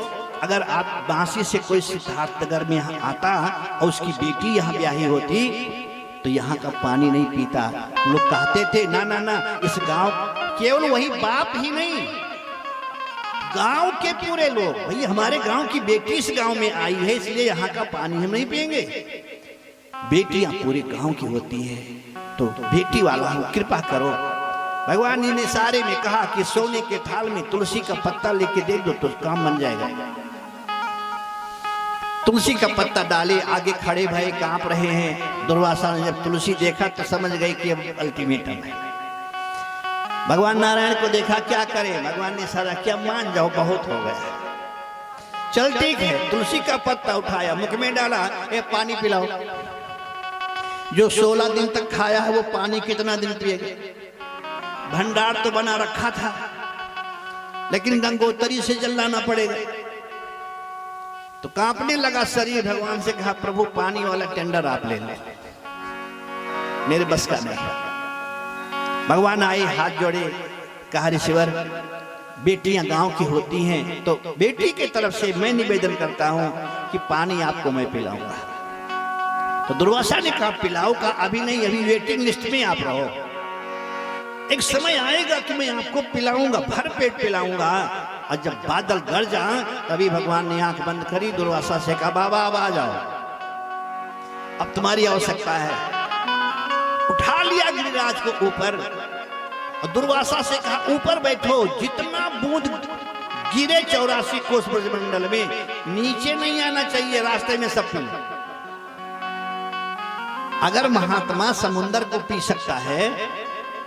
अगर आप बांसी से कोई सिद्धार्थनगर में यहाँ आता और उसकी बेटी यहाँ ब्याही होती तो यहाँ का पानी नहीं पीता। लोग कहते थे ना ना ना, इस गांव, केवल वही बाप ही नहीं, गांव के पूरे लोग, भाई हमारे गांव की बेटी इस गांव में आई है, इसलिए यहाँ का पानी हम नहीं पिएंगे। बेटियां पूरे गांव की होती है, तो बेटी वाला हो, कृपा करो। भगवान जी ने सारे में कहा कि सोने के थाल में तुलसी का पत्ता लेके दे दो तो काम बन जाएगा। तुलसी का पत्ता डाले, आगे खड़े भय कांप रहे हैं। दुर्वासा ने जब तुलसी देखा तो समझ गई कि अब अल्टीमेटम है। भगवान नारायण को देखा, क्या करें? भगवान ने सारा, क्या मान जाओ, बहुत हो गया, चल ठीक है। तुलसी का पत्ता उठाया, मुख में डाला, ए पानी पिलाओ। जो 16 दिन तक खाया है वो पानी कितना दिन पिएगा? भंडार तो बना रखा था, लेकिन गंगोत्री से जल लाना पड़ेगा। तो कांपने लगा शरीर, भगवान से कहा, प्रभु पानी वाला टेंडर आप ले लो, मेरे बस का नहीं। भगवान आए, हाथ जोड़े, कहा ऋषिवर बेटियां गांव की होती हैं, तो बेटी के तरफ से मैं निवेदन करता हूं कि पानी आपको मैं पिलाऊंगा। तो दुर्वासा ने कहा, पिलाओ का अभी नहीं, अभी वेटिंग लिस्ट में आप रहो, एक समय आएगा कि मैं आपको पिलाऊंगा, भर पेट पिलाऊंगा। और जब बादल गरजा, तभी भगवान ने आंख बंद करी, दुर्वासा से कहा, बाबा अब आ जाओ, अब तुम्हारी आवश्यकता है। उठा लिया गिरिराज को ऊपर और दुर्वासा से कहा, ऊपर बैठो, जितना बूंद गिरे 84 कोस ब्रजमंडल में, नीचे नहीं आना चाहिए, रास्ते में सब पी। अगर महात्मा समुद्र को पी सकता है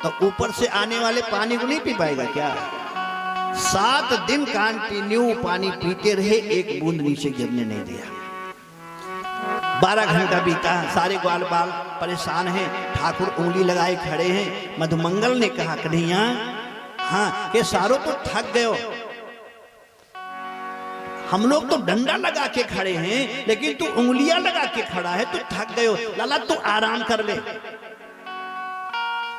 तो ऊपर से आने वाले पानी को नहीं पी पाएगा क्या? 7 दिन कंटिन्यू पानी पीते रहे, एक बूंद नीचे गिरने नहीं दिया। 12 घंटा बीता, सारे ग्वाल बाल परेशान हैं, ठाकुर उंगली लगाए खड़े हैं। मधुमंगल ने कहा, कन्हैया, हाँ के सारों तो थक गए हो, हम लोग तो डंडा लगा के खड़े हैं, लेकिन तू उंगलियां लगा के खड़ा है, तू थक गए हो, लाला तू आराम कर ले।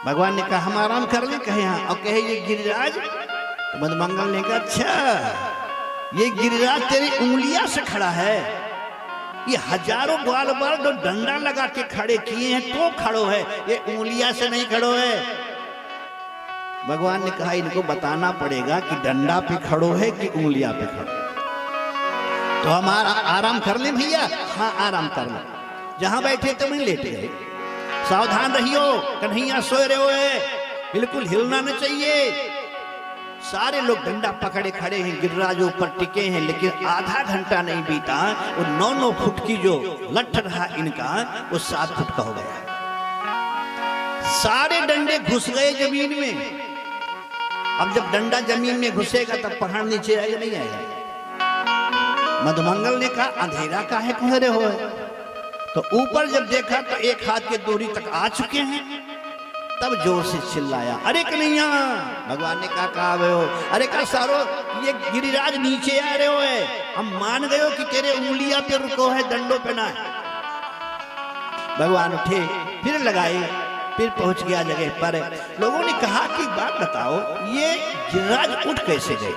भगवान ने कहा, हम आराम कर ले? कहे हाँ। और कहे ये गिरिराज? तो मधुमंगल ने कहा, अच्छा ये गिरिराज तेरी उंगलियां से खड़ा है, ये हजारों ग्वाल बाल जो डंडा लगा के खड़े किए हैं तो खड़ो है, ये उंगलियां से नहीं खड़ो है। भगवान ने कहा, इनको बताना पड़ेगा कि डंडा पे खड़ो है कि उंगलियां पे खड़ो। तो हमारा आराम कर ले भैया? हाँ आराम कर ले, जहां बैठे तो नहीं लेट गए। सावधान रहियो, कन्हैया सोए रहे हो, बिल्कुल हिलना न चाहिए। सारे लोग डंडा पकड़े खड़े हैं, गिरिराज ऊपर टिके हैं, लेकिन आधा घंटा नहीं बीता, वो 9-9 फुट की जो लठ रहा इनका, वो 7 फुट का हो गया। सारे डंडे घुस गए जमीन में। अब जब डंडा जमीन में घुसेगा तब पहाड़ नीचे आएगा नहीं आएगा? मधुमंगल ने कहा, अंधेरा काहे कह रहे हो? तो ऊपर जब देखा तो 1 हाथ की दूरी तक आ चुके हैं। तब जोर से चिल्लाया, अरे कन्हैया! भगवान ने कहा, कहाँ गए हो? अरे कहा, सारो ये गिरिराज नीचे आ रहे हो है, हम मान गए हो कि तेरे उंगलियां पे रुको है, डंडों पे ना। भगवान उठे, फिर लगाए, फिर पहुंच गया जगह पर। लोगों ने कहा कि बात बताओ, ये गिरिराज उठ कैसे गए?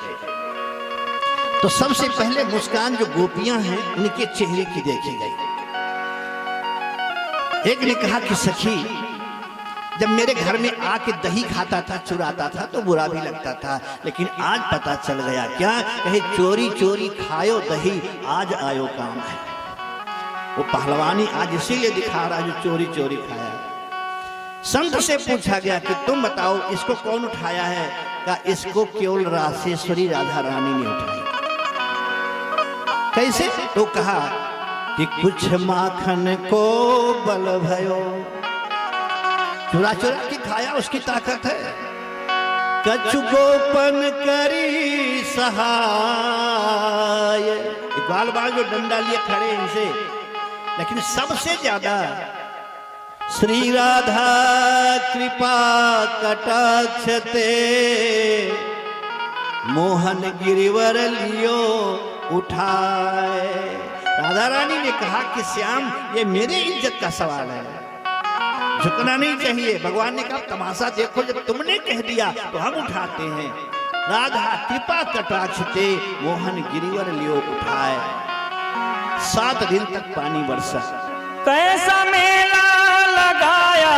तो सबसे पहले मुस्कान जो गोपियां हैं उनके चेहरे की देखी गई। एक ने कहा कि सखी, जब मेरे घर में आके दही खाता था, चुराता था तो बुरा भी लगता था, लेकिन आज पता चल गया। क्या कहे, चोरी चोरी खायो दही, आज आयो काम है। वो पहलवानी आज इसीलिए दिखा रहा है जो चोरी चोरी खाया। संत से पूछा गया कि तुम बताओ इसको कौन उठाया है? कहा, इसको केवल रासेश्वरी राधा रानी ने उठाई। कैसे? तो कहा कि कुछ माखन को बल भयो, चुरा चुरा के खाया, उसकी ताकत है। कछु गोपन करी सहाय, ग्वाल बाल जो डंडा लिए खड़े इनसे, लेकिन सबसे ज्यादा श्री राधा कृपा कटाक्षते मोहन गिरिवर लियो उठाए। राधा रानी ने कहा कि श्याम ये मेरे इज्जत का सवाल है, झुकना नहीं चाहिए। भगवान ने कहा तमाशा देखो, जब तुमने कह दिया तो हम उठाते हैं। राधा कृपा कटाक्षते मोहन गिरिवर लियो उठाए। 7 दिन तक पानी बरसा। कैसा मेला लगाया,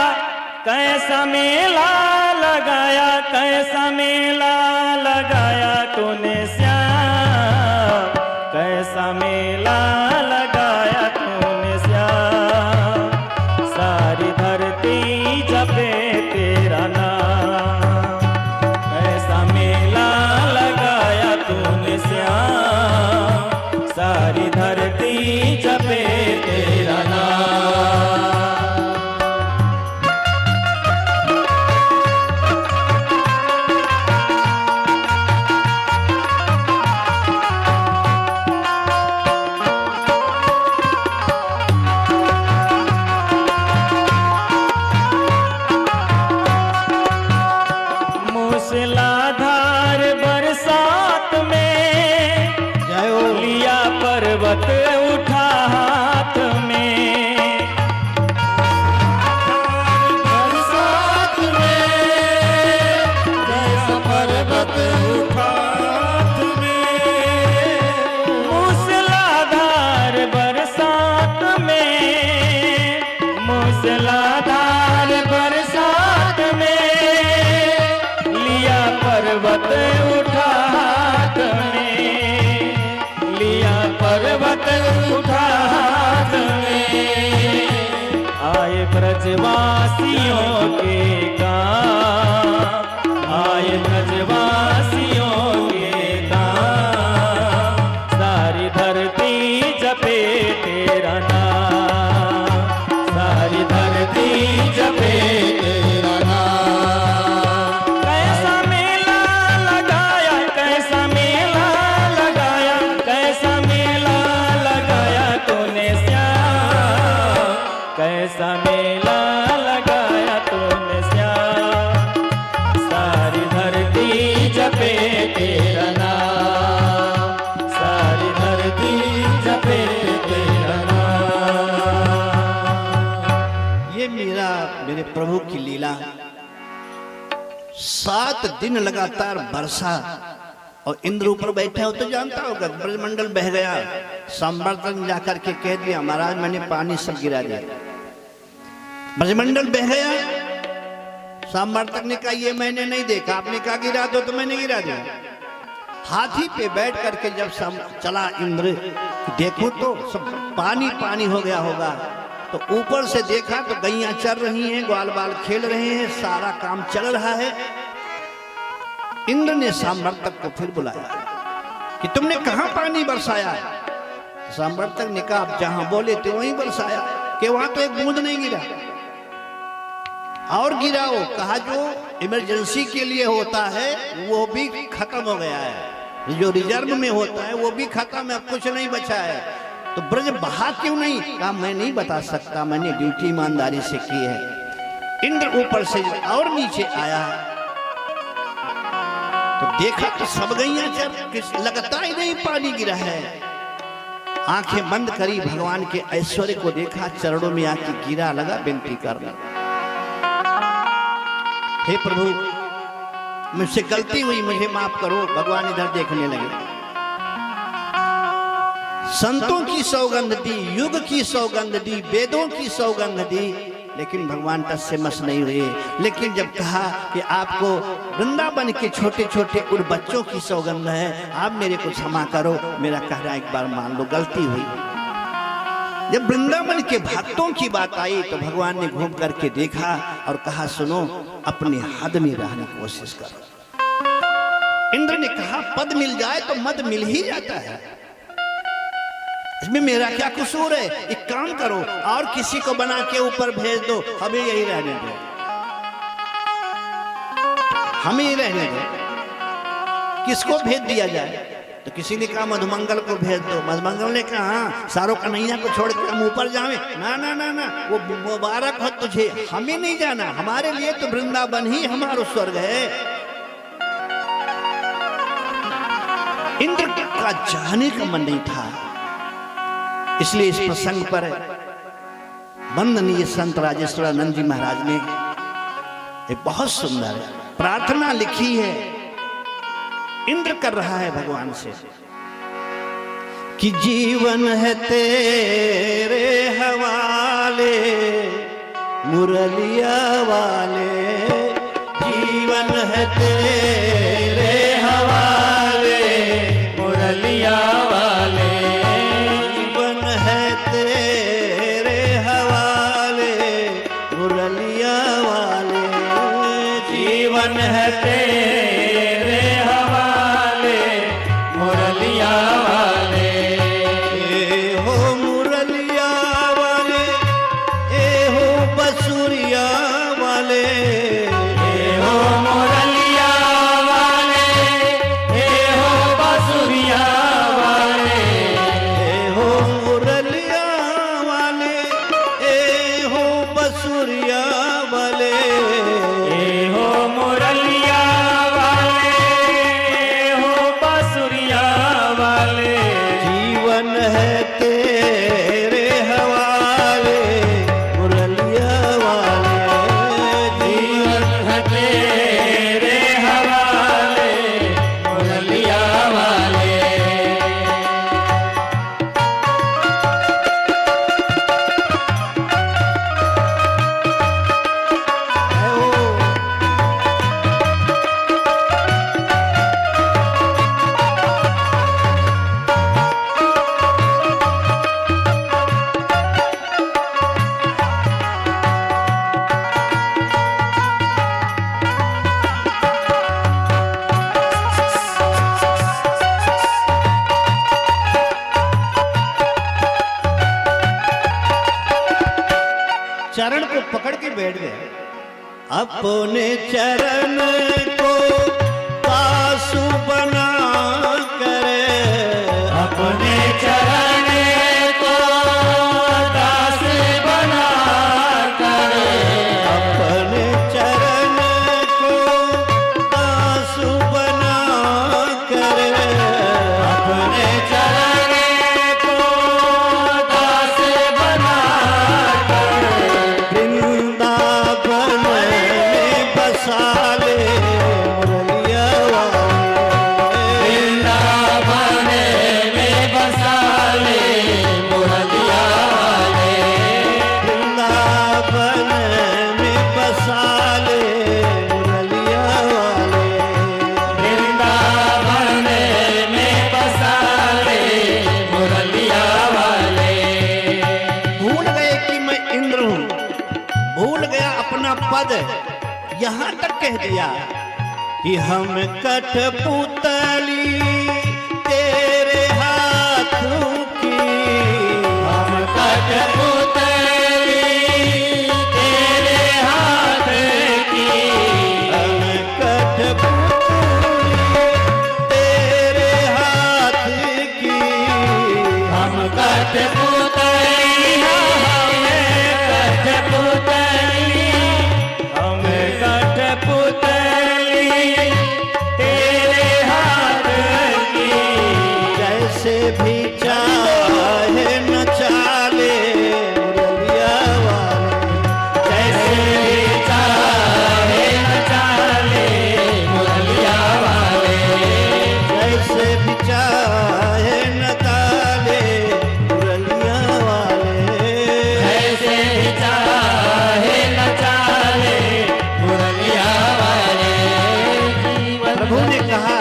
कैसा मेला लगाया, कैसा मेला लगाया तूने श्याम, कैसा मेला लगाया तूने श्याम। सारी धरती जपे तेरा नाम, कैसा मेला लगाया तूने श्याम। सारी धरती जपे तेरा नाम। मूसलाधार बरसात में लिया पर्वत उठा हाथ में। बरसात में जैसा पर्वत उठा हाथ में। मूसलाधार बरसात में, मूसलाधार बरसात में लिया पर्वत उठा हाथ में, लिया पर्वत उठा हाथ में। आए ब्रजवासियों के गाँव, आए ब्रजवासियों के गाँव। सारी धरती जपे तेरा नाम, सारी धरती जपे तेरा नाम। कैसा मेला लगाया, कैसा मेला लगाया, कैसा मेला लगाया तूने श्याम, कैसा मेला लगाया तूने श्याम। सारी धरती जपे तेरा नाम, सारी धरती जपे तेरा नाम। ये मेरे प्रभु की लीला। 7 दिन लगातार बरसा और इंद्र ऊपर बैठे हो तो जानता होगा, ब्रजमंडल बह गया। संवर्तन जाकर के कह दिया महाराज मैंने पानी सब गिरा दिया। ब्रजमंडल बह गया। संवर्तक ने कहा ये मैंने नहीं देखा, आपने कहा गिरा दो तो मैंने गिरा दिया। हाथी पे बैठ करके जब चला इंद्र, देखो तो सब पानी पानी हो गया होगा। तो ऊपर से देखा तो गैया चल रही हैं, ग्वाल बाल खेल रहे हैं, सारा काम चल रहा है। इंद्र ने संवर्तक को फिर बुलाया कि तुमने कहां पानी बरसाया। संवर्तक ने कहा आप जहां बोले थे वहीं बरसाया, कि वहां तो एक बूंद नहीं गिरा। और गिराओ। कहा जो इमरजेंसी के लिए होता है वो भी खत्म हो गया है, जो रिजर्व में होता है वो भी खत्म है, कुछ नहीं बचा है। तो ब्रज बहा क्यों नहीं? कहा मैं नहीं बता सकता, मैंने ड्यूटी ईमानदारी से की है। इंद्र ऊपर से और नीचे आया तो देखा तो सब गैया चल, लगता ही नहीं पानी गिरा है। आंखें बंद करी, भगवान के ऐश्वर्य को देखा, चरणों में आके गिरा, लगा विनती करना, हे प्रभु मुझसे गलती हुई, मुझे माफ करो। भगवान इधर देखने लगे। संतों की सौगंध दी, युग की सौगंध दी, वेदों की सौगंध दी, लेकिन भगवान टस से मस नहीं हुए। लेकिन जब कहा कि आपको वृंदावन के छोटे छोटे उन बच्चों की सौगंध है, आप मेरे को क्षमा करो, मेरा कहना एक बार मान लो, गलती हुई। जब वृंदावन के भक्तों की बात आई तो भगवान ने घूम करके देखा और कहा सुनो, अपने हद में रहने की कोशिश करो। इंद्र ने कहा पद मिल जाए तो मद मिल ही जाता है, इसमें मेरा क्या कसूर है। एक काम करो और किसी को बना के ऊपर भेज दो, हमें यही रहने दो। हम ही रहने दो, किसको भेज दिया जाए? तो किसी ने कहा मधुमंगल को भेज दो। मधुमंगल ने कहा हाँ, सारो कन्हैया को छोड़ के हम ऊपर जावे। ना ना ना ना, वो मुबारक हो तुझे, हमें नहीं जाना, हमारे लिए तो वृंदावन ही हमारा स्वर्ग है। इंद्र का जाने का मन नहीं था, इसलिए इस प्रसंग पर वंदनीय संत राजेश्वरानंद जी महाराज ने एक बहुत सुंदर प्रार्थना लिखी है। इंद्र कर रहा है भगवान से कि जीवन है तेरे हवाले मुरलिया वाले, जीवन है तेरे हवाले मुरलिया वाले, जीवन है तेरे हवाले मुरलिया वाले, जीवन है तेरे हवाले मुरलिया वाले। ए हो मुरलिया वाले, ए हो बसुरिया वाले, ए हो मुरलिया वाले, ए हो बांसुरिया वाले, ए हो मुरलिया वाले, ए हो बसुरिया वाले, ए हो मुरलिया वाले, ए हो बांसुरिया वाले। जीवन है तेरे हवाले मुरलिया वाले, जीवन है तेरे हवाले मुरलिया वाले। चरण को पकड़ के बैठ गए। अपने चरण को पासु बना करे, अपने चरण को दास बना कर, अपने चरण को पासु बना करे, अपने चरण को दास बना कर, वृंदावन में बसा ले मुरलिया वाले, वृंदावन में बसा ले मुरलिया वाले, वृंदावन में बसा ले मुरलिया वाले। वृंदावन में बसा ले मुरलिया वाले। भूल गए कि मैं इंद्र हूं, भूल गया अपना पद, यहां तक कह दिया कि हम कठपुतली तेरे हाथों की, हम कठपुतली तेरे हाथ की, हम कठपुतली तेरे हाथ की, हम कठपुतली, हमें कठपुतली, हमें कठपुतली तेरे हाथ की। जैसे भी चाहे नचा ले मुरलिया वाले, जैसे भी चाहे नचा ले मुरलिया वाले, जैसे भी चाहे नचा ले मुरलिया वाले। जैसे भी चाहे नचा ले मुरलिया वाले। प्रभु ने कहा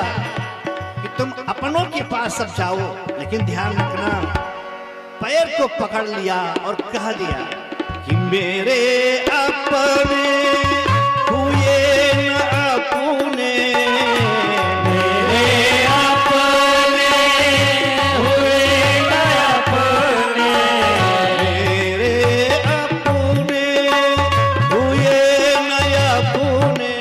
कि तुम अपनों के पास सब जाओ, लेकिन ध्यान रखना, पैर को पकड़ लिया और कह दिया कि मेरे अपने हुए न अपने, मेरे अपने हुए न अपने, मेरे अपने हुए न अपने,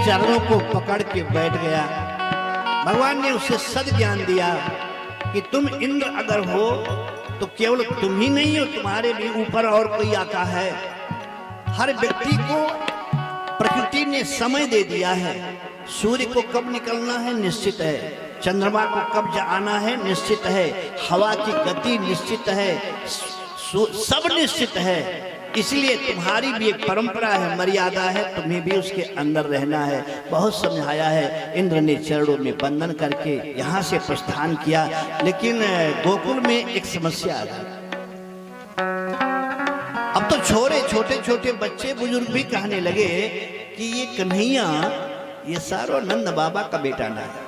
चरणों को पकड़ के बैठ गया। भगवान ने उसे सद ज्ञान दिया कि तुम इंद्र अगर हो तो केवल तुम ही नहीं हो, तुम्हारे भी ऊपर और कोई आता है। हर व्यक्ति को प्रकृति ने समय दे दिया है। सूर्य को कब निकलना है निश्चित है, चंद्रमा को कब आना है निश्चित है, हवा की गति निश्चित है, सब निश्चित है। इसलिए तुम्हारी भी एक परंपरा है, मर्यादा है, तुम्हें भी उसके अंदर रहना है। बहुत समझाया है। इंद्र ने चरणों में बंधन करके यहाँ से प्रस्थान किया। लेकिन गोकुल में एक समस्या आ गई। अब तो छोटे छोटे बच्चे बुजुर्ग भी कहने लगे कि ये कन्हैया ये सारो नंद बाबा का बेटा ना है,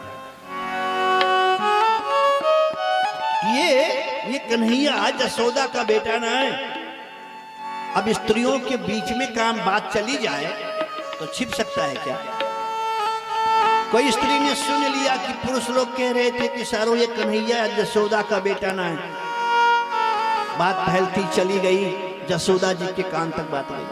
ये कन्हैया जसोदा का बेटा ना है। अब स्त्रियों के बीच में काम बात चली जाए तो छिप सकता है क्या? कोई स्त्री ने सुन लिया कि पुरुष लोग कह रहे थे कि सारो ये कन्हैया जसोदा का बेटा ना है। बात फैलती चली गई, जसोदा जी के कान तक बात गई।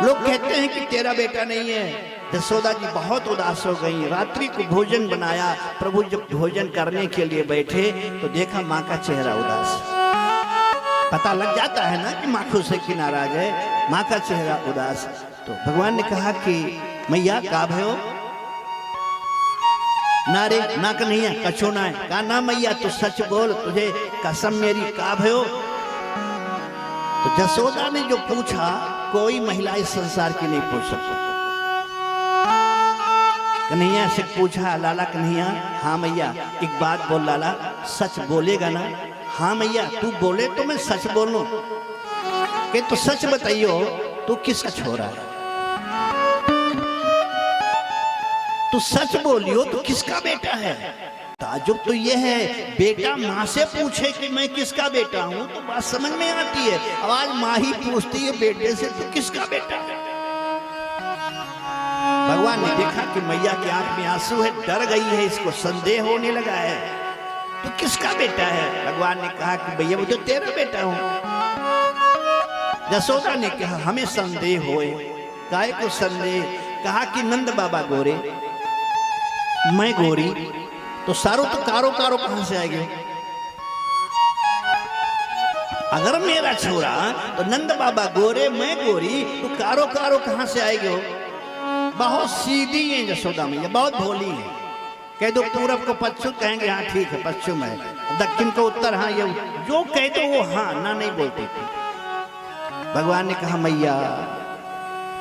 लोग कहते हैं कि तेरा बेटा नहीं है। जसोदा जी बहुत उदास हो गई। रात्रि को भोजन बनाया। प्रभु जब भोजन करने के लिए बैठे तो देखा माँ का चेहरा उदास। पता लग जाता है ना कि माँ खुश है कि नाराज है। माँ का चेहरा उदास। तो भगवान ने कहा कि मैया का भयो ना रे ना कन्हैया कछो ना है। कहा ना मैया तू सच बोल, तुझे कसम मेरी का भयो। तो जसोदा ने जो पूछा कोई महिला इस संसार की नहीं पूछ सकती। कन्हैया से पूछा लाला कन्हैया, हाँ मैया एक बात बोल लाला, सच बोलेगा ना? हाँ मैया तू बोले तो मैं सच बोलूं। कि तो सच बताइयो तू किसका छोरा है? तू सच बोलियो तो किसका बेटा है? ताजुब तो ये है, बेटा माँ से पूछे कि मैं किसका बेटा हूं तो बात समझ में आती है। अब आज माँ ही पूछती है बेटे से तो किसका बेटा है? भगवान ने देखा कि मैया की आंख में आंसू है, डर गई है, इसको संदेह होने लगा है। तो किसका बेटा है? भगवान ने कहा कि भैया वो तो तेरा बेटा हूं। जसोदा ने कहा हमें संदेह होए। काहे को संदेह? कहा कि नंद बाबा गोरे, मैं गोरी, तो सारो तो कारो कारो कहां से आएंगे? अगर मेरा छोरा तो नंद बाबा गोरे मैं गोरी, तो कारो कारो कहां से आएंगे? बहुत सीधी है जसोदा मैया, बहुत भोली है। कह दो पूरब को पश्चिम कहेंगे हाँ ठीक है पश्चिम है, दक्षिण को उत्तर हाँ, ये जो कह दो वो हाँ ना नहीं बोलती थी। भगवान ने कहा मैया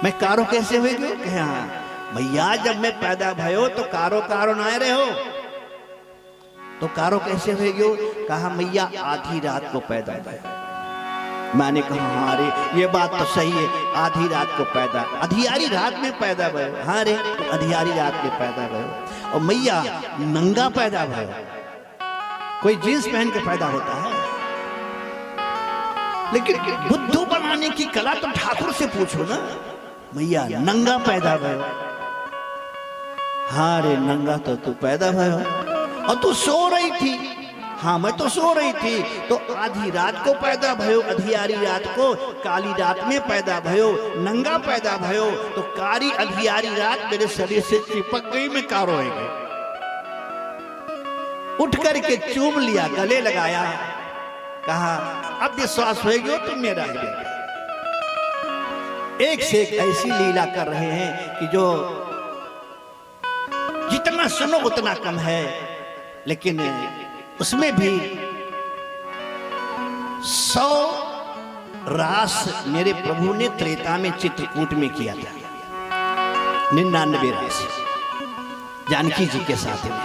मैं कारो कैसे हुई? कहे हाँ भैया जब मैं पैदा भयो तो कारो कारो ना रहे हो, तो कारो कैसे हुई? कहा मैया आधी रात को पैदा भयो। मैंने कहा हाँ रे ये बात तो सही है, आधी रात को पैदा, अधियारी रात में पैदा भयो। हाँ रे अधियारी रात में पैदा भयो। और मैया नंगा पैदा भयो। कोई जींस पहन के पैदा होता है? लेकिन बुद्धू बनाने की कला तो ठाकुर से पूछो ना। मैया नंगा पैदा भयो। हाँ रे नंगा तो तू पैदा भयो और तू सो रही थी। हाँ मैं तो सो रही थी। तो आधी रात को पैदा भयो, अधियारी रात को, काली रात में पैदा भयो, नंगा पैदा भयो। तो कारी अधियारी रात मेरे शरीर से चिपक गई, मैं कारो हो गई। उठ करके चूम लिया, गले लगाया, कहा अब विश्वास हो गया तुम मेरा ही बेटा। एक से एक ऐसी लीला कर रहे हैं कि जो जितना सुनो उतना कम है। लेकिन उसमें भी 100 रास मेरे प्रभु ने त्रेता में चित्रकूट में किया था। 99 रास जानकी जी के साथ में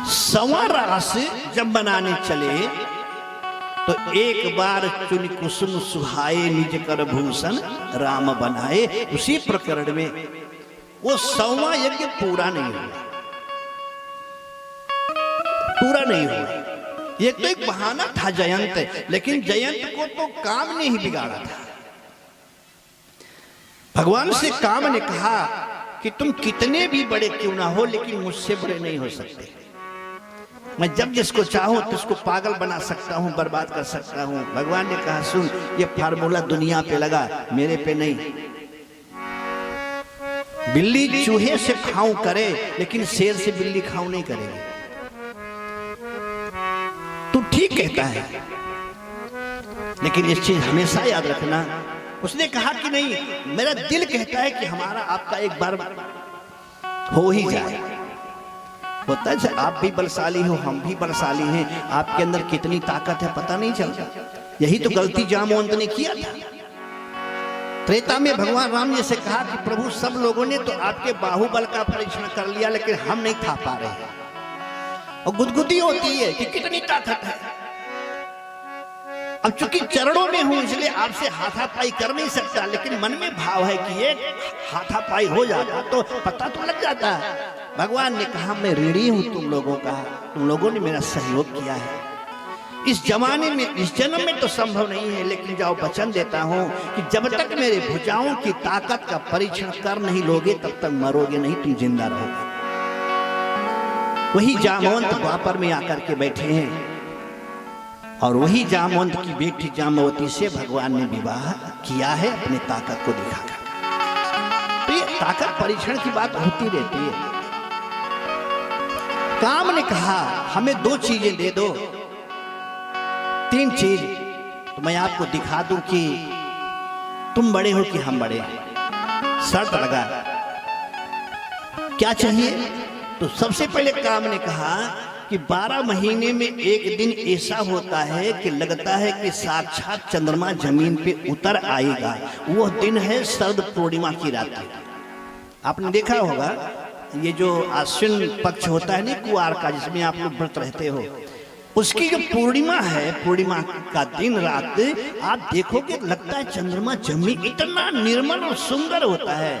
100 रास जब बनाने चले तो एक बार चुन कुसुम सुहाए निज कर भूषण राम बनाए। उसी प्रकरण में वो 100वां यज्ञ पूरा नहीं हुआ, पूरा नहीं हुआ। ये तो एक बहाना था जयंत, लेकिन जयंत को तो काम ने ही बिगाड़ा था। भगवान से काम ने कहा कि तुम कितने भी बड़े क्यों ना हो लेकिन मुझसे बड़े नहीं हो सकते। मैं जब जिसको चाहूं तो उसको पागल बना सकता हूं, बर्बाद कर सकता हूं। भगवान ने कहा सुन ये फार्मूला दुनिया पे लगा, मेरे पे नहीं। बिल्ली चूहे से खाऊं करे, लेकिन शेर से बिल्ली खाऊं नहीं करेगी। तू ठीक कहता है, लेकिन इस चीज हमेशा याद रखना। उसने कहा कि नहीं, मेरा दिल कहता है कि हमारा आपका एक बार हो ही जाए। होता है, आप भी बलशाली हो, हम भी बलशाली हैं, आपके अंदर कितनी ताकत है पता नहीं चलता। यही तो गलती जामवंत ने किया था। त्रेता में भगवान राम जी से कहा कि प्रभु सब लोगों ने तो आपके बाहुबल का परीक्षण कर लिया, लेकिन हम नहीं था पा रहे हैं। और गुदगुदी होती है कि कितनी ताकत है। अब चूंकि चरणों में हूं इसलिए आपसे हाथापाई कर नहीं सकता, लेकिन मन में भाव है कि एक हाथापाई हो जाता तो पता तो लग जाता है। भगवान ने कहा मैं ऋणी हूं तुम लोगों का, तुम लोगों ने मेरा सहयोग किया है। इस जमाने में, इस जन्म में तो संभव नहीं है, लेकिन जाओ वचन देता हूं कि जब तक मेरे भुजाओं की ताकत का परीक्षण कर नहीं लोगे तब तक मरोगे नहीं, तुम जिंदा रहोगे। वही जामवंत द्वापर में आकर के बैठे हैं, और वही जामवंत की बेटी जामवती से भगवान ने विवाह किया है अपने ताकत को दिखाकर। तो ये ताकत परीक्षण की बात होती रहती है। काम ने कहा हमें 2 चीजें दे दो, 3 चीज, तो मैं आपको दिखा दूं कि तुम बड़े हो कि हम बड़े हैं। शर्त लगा, क्या चाहिए? तो सबसे पहले काम ने कहा कि 12 महीने में एक दिन ऐसा होता है कि लगता है कि साक्षात चंद्रमा जमीन पे उतर आएगा। वो दिन है शरद पूर्णिमा की रात। आपने देखा होगा ये जो आश्विन पक्ष होता है ना कुआर का, जिसमें आप लोग व्रत रहते हो, उसकी जो पूर्णिमा है, पूर्णिमा का दिन रात आप देखोगे लगता है चंद्रमा जमीन इतना निर्मल और सुंदर होता है।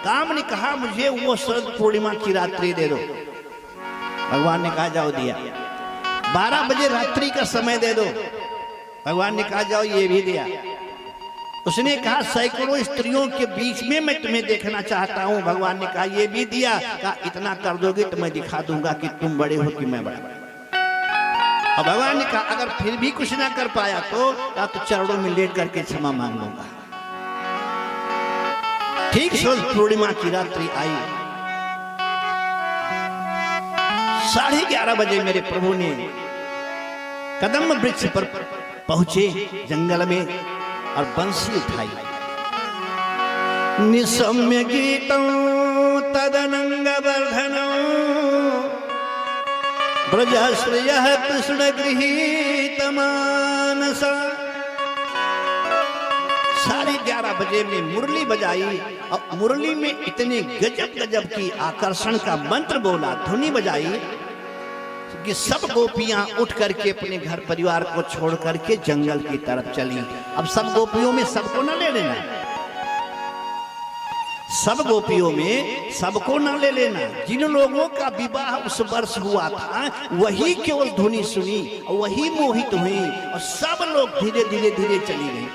काम ने कहा मुझे वो शरद पूर्णिमा की रात्रि दे दो। भगवान ने कहा जाओ दिया। 12 बजे रात्रि का समय दे दो। भगवान ने कहा जाओ ये भी दिया। उसने कहा सैकड़ों स्त्रियों के बीच में मैं तुम्हें देखना चाहता हूं। भगवान ने कहा ये भी दिया। कहा इतना कर दोगे तो मैं दिखा दूंगा कि तुम बड़े हो कि मैं बड़ा। और भगवान ने कहा अगर फिर भी कुछ ना कर पाया तो चरणों में लेट करके क्षमा मांग लूंगा। ठीक शरद पूर्णिमा की रात्रि आई। 11:30 बजे मेरे प्रभु ने कदम वृक्ष पर पहुंचे जंगल में और बंसी उठाई। निसम्य गीतं तदनंग वर्धनं ब्रजश्रियः कृष्ण गृहीत मानसा। 11:30 बजे में मुरली बजाई और मुरली में इतने गजब गजब की आकर्षण का मंत्र बोला, धुनी बजाई कि सब गोपियां उठ करके अपने घर परिवार को छोड़ करके जंगल की तरफ चली। अब सब गोपियों में सबको न ले लेना, सब गोपियों में सबको न ले लेना। जिन लोगों का विवाह उस वर्ष हुआ था वही केवल धुनी सुनी और वही मोहित हुई और सब लोग धीरे धीरे धीरे चली गई।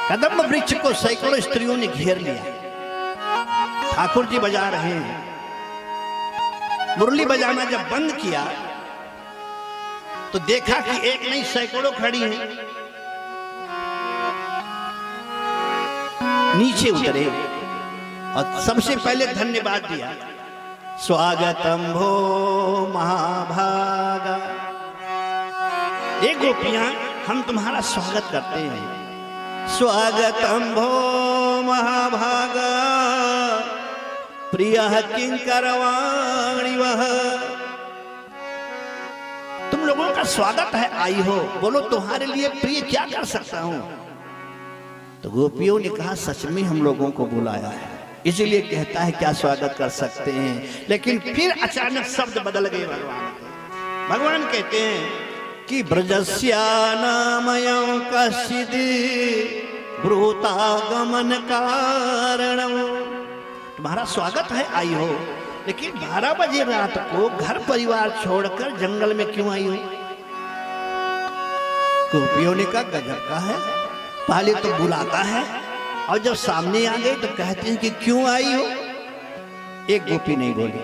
कदम वृक्ष को सैकड़ों स्त्रियों ने घेर लिया। ठाकुर जी बजा रहे हैं। मुरली बजाना जब बंद किया तो देखा कि एक नहीं सैकड़ों खड़ी हैं। नीचे उतरे और सबसे पहले धन्यवाद दिया। स्वागतम भो महाभागा। ये गोपियां हम तुम्हारा स्वागत करते हैं। स्वागतम भो महाभागा प्रिय किंकरवाणी वह। तुम लोगों का स्वागत है, आई हो, बोलो तुम्हारे लिए प्रिय क्या कर सकता हूं। तो गोपियों ने कहा सच में हम लोगों को बुलाया है, इसलिए कहता है क्या स्वागत कर सकते हैं। लेकिन फिर अचानक शब्द बदल गए। भगवान कहते हैं कि ब्रजस्यानामयं कश्चिदि ब्रूतागमन कारणं। तुम्हारा स्वागत है, आई हो, लेकिन 12 बजे रात को घर परिवार छोड़कर जंगल में क्यों आई हो। गोपियों ने कहा गजब का है, पहले तो बुलाता है और जब सामने आ गए तो कहते हैं कि क्यों आई हो। एक गोपी नहीं बोली।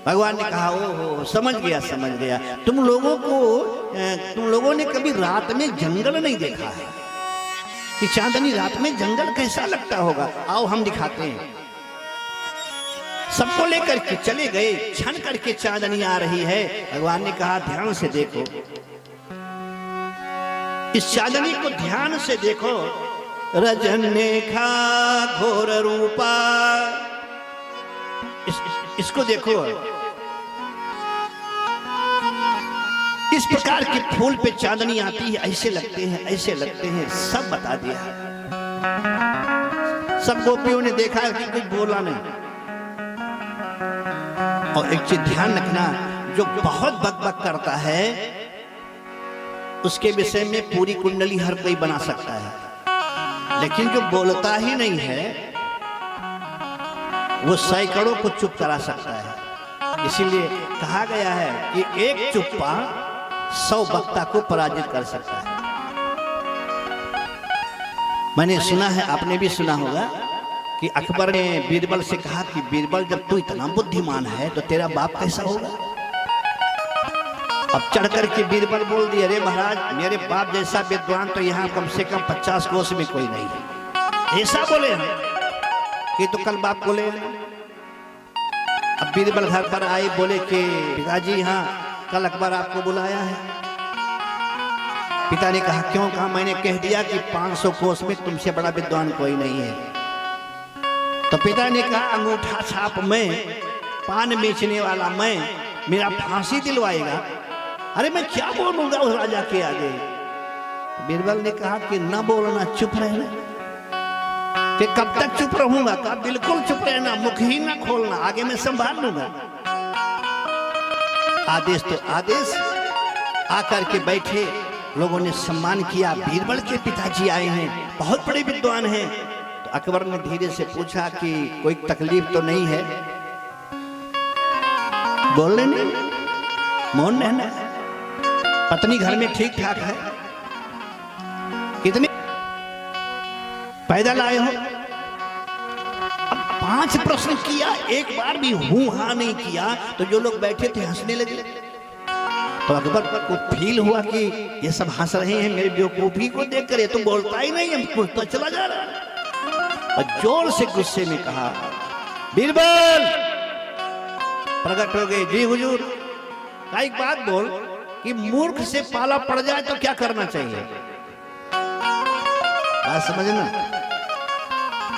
भगवान ने कहा ओ समझ गया समझ गया। तुम लोगों ने कभी रात में जंगल नहीं देखा है कि चांदनी रात में जंगल कैसा लगता होगा। आओ हम दिखाते हैं। सबको लेकर के चले गए। छन करके चांदनी आ रही है। भगवान ने कहा ध्यान से देखो, इस चांदनी को ध्यान से देखो। रजन ने खा घोर रूपा, इसको देखो। इस प्रकार के फूल पे चांदनी आती है, ऐसे लगते हैं, ऐसे लगते हैं, सब बता दिया। सब गोपियों ने देखा कि कुछ बोला नहीं। और एक चीज ध्यान रखना, जो बहुत बकबक करता है उसके विषय में पूरी कुंडली हर कोई बना सकता है, लेकिन जो बोलता ही नहीं है वो सैकड़ों को चुप करा सकता है। इसीलिए कहा गया है कि एक चुप्पा 100 वक्ता को पराजित कर सकता है। मैंने सुना है, आपने भी सुना होगा कि अकबर ने बीरबल से कहा कि बीरबल जब तू इतना बुद्धिमान है तो तेरा बाप कैसा होगा। अब चढ़ करके बीरबल बोल दिया, अरे महाराज मेरे बाप जैसा विद्वान तो यहाँ कम से कम 50 कोस में कोई नहीं है। ऐसा बोले हैं कि तो कल बाप बोले। अब बीरबल घर पर आए, बोले कि पिताजी हाँ कल अकबर आपको बुलाया है। पिता ने कहा क्यों? कहा मैंने कह दिया कि 500 कोस में तुमसे बड़ा विद्वान कोई नहीं है। तो पिता ने कहा अंगूठा छाप मैं, पान बेचने वाला मैं, मेरा फांसी दिलवाएगा। अरे मैं क्या बोलूंगा उस राजा के आगे। बीरबल ने कहा कि न बोलना, चुप रहना। कि कब तक चुप रहूंगा? कहा बिल्कुल चुप रहना, मुख ही ना खोलना, आगे मैं संभाल लूंगा। आदेश तो आदेश। आकर के बैठे, लोगों ने सम्मान किया। बीरबल के पिताजी आए हैं, बहुत बड़े विद्वान हैं। तो अकबर ने धीरे से पूछा कि कोई तकलीफ तो नहीं है? बोलने नहीं, मौन रहना है। पत्नी घर में ठीक ठाक है? कितने पैदल आए हो? अब 5 प्रश्न किया, एक बार भी हूं हां नहीं किया। तो जो लोग बैठे थे हंसने लगे। तो अकबर को फील हुआ कि ये सब हंस रहे हैं मेरे बेवकूफी को देखकर, ये तो बोलता ही नहीं है, कुछ तो चला जा रहा है। और जोर से गुस्से में कहा, बीरबल प्रकट हो गए। जी हुजूर। का एक बात बोल कि मूर्ख से पाला पड़ जाए तो क्या करना चाहिए? बात समझना,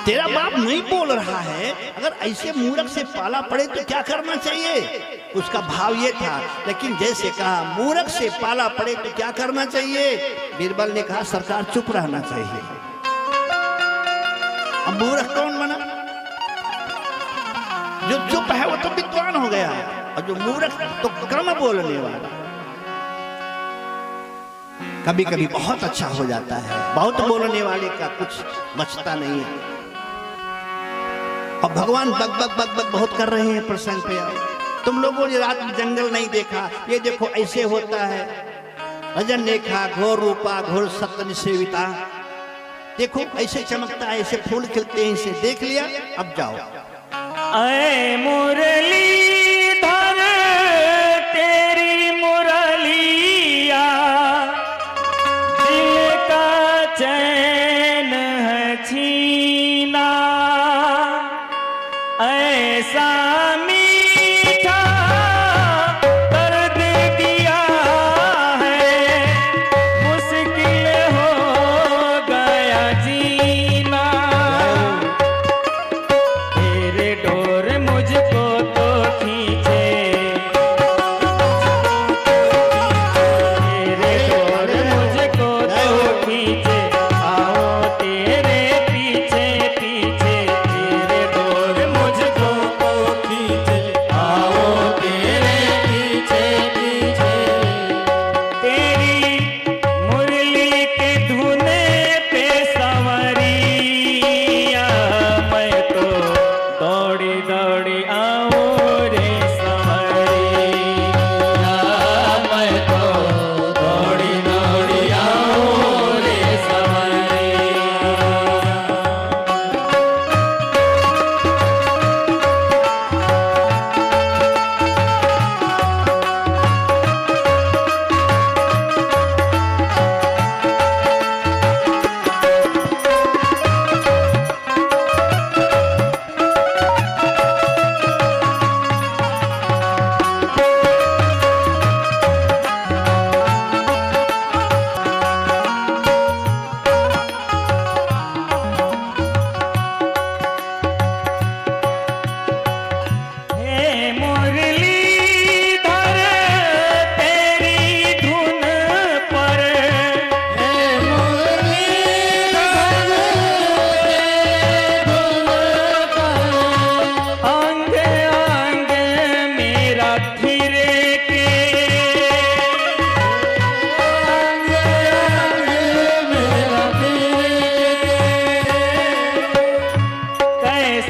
तेरा बाप नहीं बोल रहा है, अगर ऐसे मूर्ख से पाला पड़े तो क्या करना चाहिए? उसका भाव ये था। लेकिन जैसे कहा मूर्ख से पाला पड़े तो क्या करना चाहिए, बीरबल ने कहा सरकार चुप रहना चाहिए। अब मूर्ख कौन बना? जो चुप है वो तो विद्वान हो गया, और जो मूर्ख तो कम बोलने वाला। कभी कभी बहुत अच्छा हो जाता है, बहुत बोलने वाले का कुछ बचता नहीं है। अब भगवान बक बक बक बक बहुत कर रहे हैं प्रसंग पे। तुम लोगों ने रात में जंगल नहीं देखा? ये देखो ऐसे होता है। रजन देखा घोर रूपा घोर सत्य सेविता, देखो ऐसे चमकता है, ऐसे फूल खिलते हैं, इसे देख लिया। अब जाओ। ऐ मुरलीधर तेरी मुरलिया, दिल का चैन है छीना। ऐसा मीठा दर्द दिया है, मुश्किल हो गया जीना। तेरे डोर मुझको तो खींचे, तेरे डोर मुझको तो खींचे, आओ तेरे पीछे पीछे। तेरे डोर मुझको तो खींचे,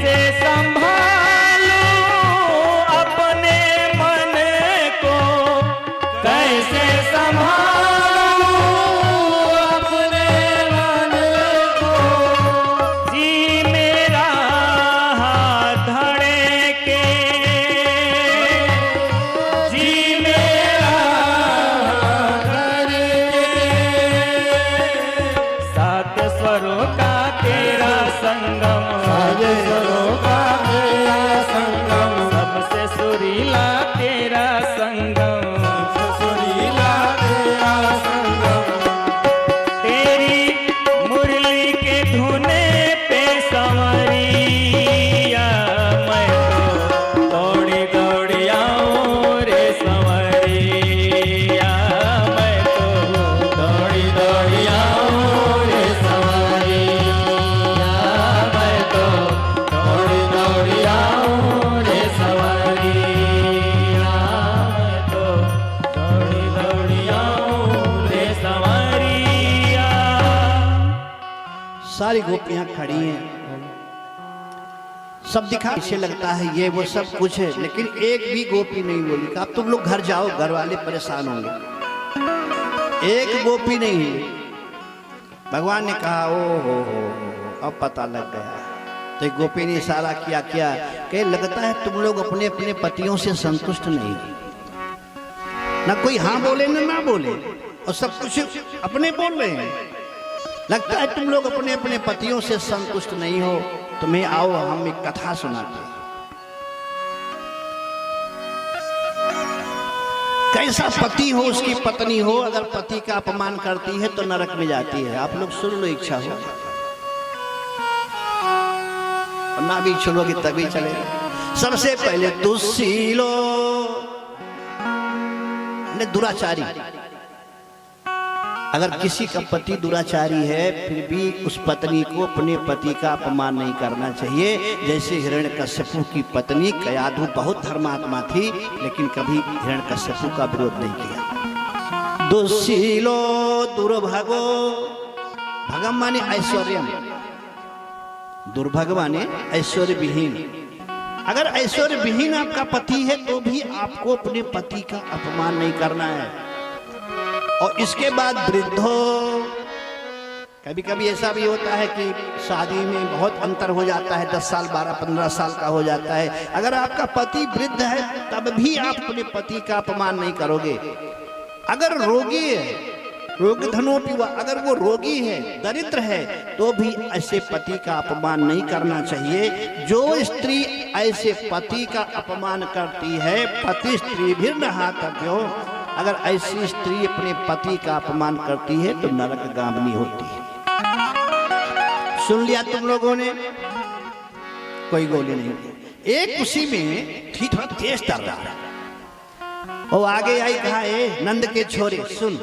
कैसे संभालूं अपने मन को, कैसे संभालूं अपने मन को, जी मेरा धड़के, जी मेरा धड़के, सात स्वरों का तेरा संगम, सात स्वरों का तेरा संगम, सबसे सुरीला तेरा संगम, सबसे सुरीला तेरा संगम, तेरी मुरली के धुने पे संवरिया मैं तो दौड़ी दौड़ी आऊं रे संवरिया, मैं तो दौड़ी दौड़ी आऊं रे संवरिया, मैं तो दौड़ी दौड़ी आऊं रे संवरिया, मैं तो दौड़ी दौड़ी आऊं रे संवरिया। सारी गोपियां खड़ी हैं, सब दिखा इसे लगता है ये वो सब कुछ है, लेकिन एक भी गोपी नहीं बोली। कहा तुम लोग घर जाओ, घर वाले परेशान होंगे। एक गोपी नहीं है। भगवान ने कहा ओ हो अब पता लग गया। तो एक गोपी ने इशारा किया, क्या कि लगता है तुम लोग अपने अपने पतियों से संतुष्ट नहीं, ना कोई हाँ बोले ना बोले, और सब कुछ अपने बोल रहे हैं। लगता है तुम लोग अपने अपने पतियों से संतुष्ट नहीं हो, तुम्हें आओ हम एक कथा सुनाते हैं। कैसा पति हो उसकी पत्नी हो, अगर पति का अपमान करती है तो नरक में जाती है। आप लोग सुन लो, इच्छा हो और ना भी सुनोगे तभी चलेगा। सबसे पहले दुशीलो ने दुराचारी, अगर किसी का पति दुराचारी है फिर भी उस पत्नी को अपने पति का अपमान नहीं करना चाहिए। जैसे हिरण्यकश्यपु की पत्नी कयाधु बहुत धर्मात्मा थी, लेकिन कभी हिरण्यकश्यपु का विरोध नहीं किया। दुशीलो दुर्भगो, भगम माने ऐश्वर्य, दुर्भग माने ऐश्वर्य विहीन। अगर ऐश्वर्य विहीन आपका पति है तो भी आपको अपने पति का अपमान नहीं करना है। और इसके बाद वृद्धो, कभी कभी ऐसा भी होता है कि शादी में बहुत अंतर हो जाता है, 10 साल 12-15 साल का हो जाता है। अगर आपका पति वृद्ध है तब भी आप अपने पति का अपमान नहीं करोगे। अगर रोगी है, रोग धनोपि वा, अगर वो रोगी है, दरिद्र है, तो भी ऐसे पति का अपमान नहीं करना चाहिए। जो स्त्री ऐसे पति का अपमान करती है, पति स्त्री भी नहातव्यो, अगर ऐसी स्त्री अपने पति का अपमान करती है तो नरक गामिनी होती है। सुन लिया तुम लोगों ने? कोई गोली नहीं। एक उसी में थी थोड़ा तेज डर रहा, और आगे आई, कहा ए नंद के छोरे सुन,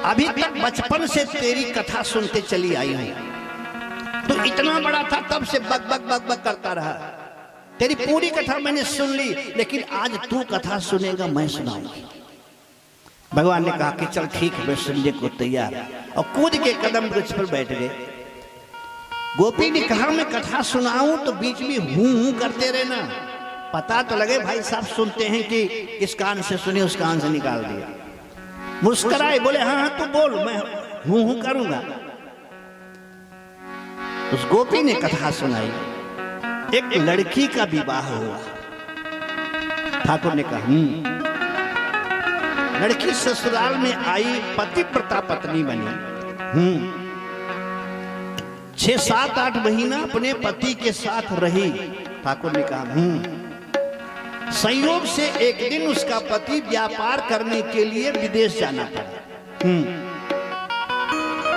अभी तक बचपन से तेरी कथा सुनते चली आई हूं। तो इतना बड़ा था तब से बक बक बक बक करता रहा, तेरी पूरी कथा मैंने सुन ली, लेकिन आज तू कथा सुनेगा, मैं सुनाऊंगा। भगवान ने कहा कि चल ठीक है, मैं सुनने को तैयार, और कूद के कदम वृक्ष पर बैठ गए। गोपी ने कहा मैं कथा सुनाऊं तो बीच में हूं करते रहना, पता तो लगे भाई साहब सुनते हैं कि इस कान से सुने उस कान से निकाल दिया। मुस्कुराए, बोले हाँ हाँ तू बोल, मैं हूं करूंगा। उस गोपी ने कथा सुनाई। एक लड़की का विवाह हुआ। ठाकुर ने कहा लड़की ससुराल में आई, पतिव्रता पत्नी बनी। 6-7-8 महीना अपने पति के साथ रही। ठाकुर ने कहा संयोग से एक दिन उसका पति व्यापार करने के लिए विदेश जाना पड़ा।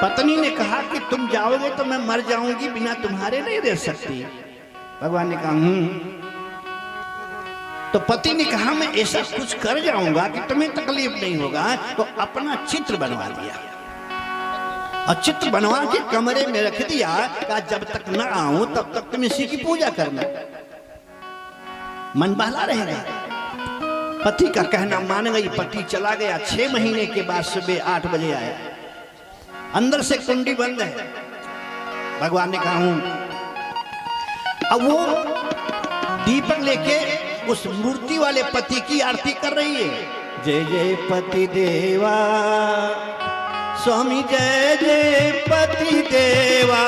पत्नी ने कहा कि तुम जाओगे तो मैं मर जाऊंगी, बिना तुम्हारे नहीं रह सकती। भगवान ने कहा तो पति ने कहा मैं ऐसा कुछ कर जाऊंगा कि तुम्हें तकलीफ नहीं होगा। तो अपना चित्र बनवा दिया, और चित्र बनवा के कमरे में रख दिया। कहा जब तक न आऊं तब तक तुम इसी की पूजा करना। मन बहला रहेगा। पति का कहना मान गई, पति चला गया। 6 महीने के बाद सुबह 8 बजे आया, अंदर से कुंडी बंद है। भगवान ने कहा अब वो दीपक लेके उस मूर्ति वाले पति की आरती कर रही है। जय जय पति देवा स्वामी, जय जय पति देवा,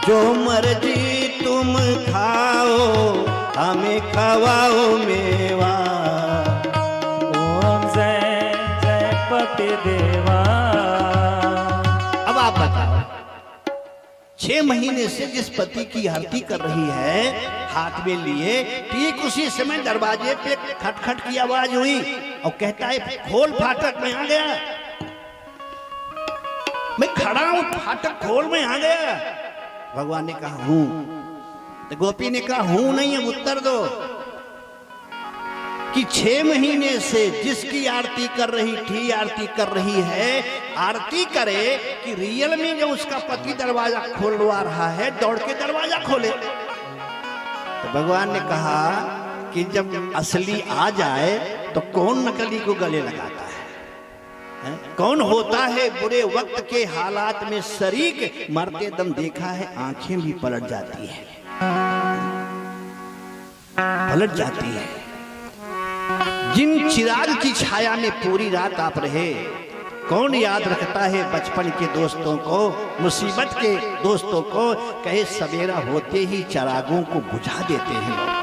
जो मर्जी तुम खाओ हमें खवाओ मेवा। ओम जय जय पति देवा। अब आप बताओ, 6 महीने से जिस पति की आरती कर रही है हाथ में लिए, ठीक उसी समय दरवाजे पे खटखट की आवाज हुई और कहता है खोल फाटक, मैं आ गया। मैं खड़ा हूं, फाटक खोल, मैं आ गया। भगवान ने कहा हूं, तो गोपी ने कहा हूं नहीं, अब उत्तर दो कि 6 महीने से जिसकी आरती कर रही थी, आरती कर रही है, आरती करे कि रियल में जो उसका पति दरवाजा खोलवा रहा है दौड़ के दरवाजा खोले। तो भगवान ने कहा कि जब असली आ जाए तो कौन नकली को गले लगाता है? कौन होता है बुरे वक्त के हालात में शरीक, मरते दम देखा है आंखें भी पलट जाती है, पलट जाती है। जिन चिराग की छाया में पूरी रात आप रहे, कौन याद रखता है बचपन के दोस्तों को, मुसीबत के दोस्तों को? कहे सवेरा होते ही चिरागों को बुझा देते हैं लोग।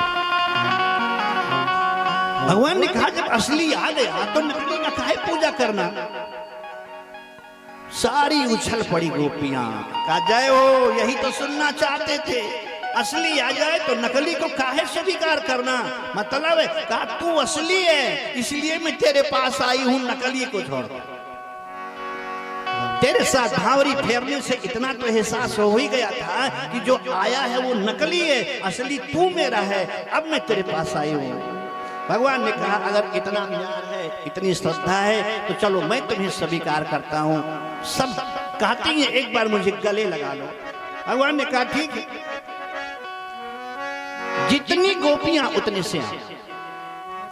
भगवान ने कहा जब असली आ गया तो नकली का काहे पूजा करना? सारी उछल पड़ी गोपियां, कहा जय हो, यही तो सुनना चाहते थे। असली आ जाए तो नकली को काहे स्वीकार करना? मतलब है कहा तू असली है इसलिए मैं तेरे पास आई हूं, नकली को छोड़। तेरे साथ भावरी फेरने से इतना तो एहसास हो ही गया था कि जो आया है वो नकली है, असली तू मेरा है, अब मैं तेरे पास आई हूं। भगवान ने कहा अगर इतना प्यार है, इतनी श्रद्धा है तो चलो मैं तुम्हें स्वीकार करता हूं। सब कहती हैं एक बार मुझे गले लगा लो। भगवान ने कहा ठीक है, जितनी गोपियां उतने से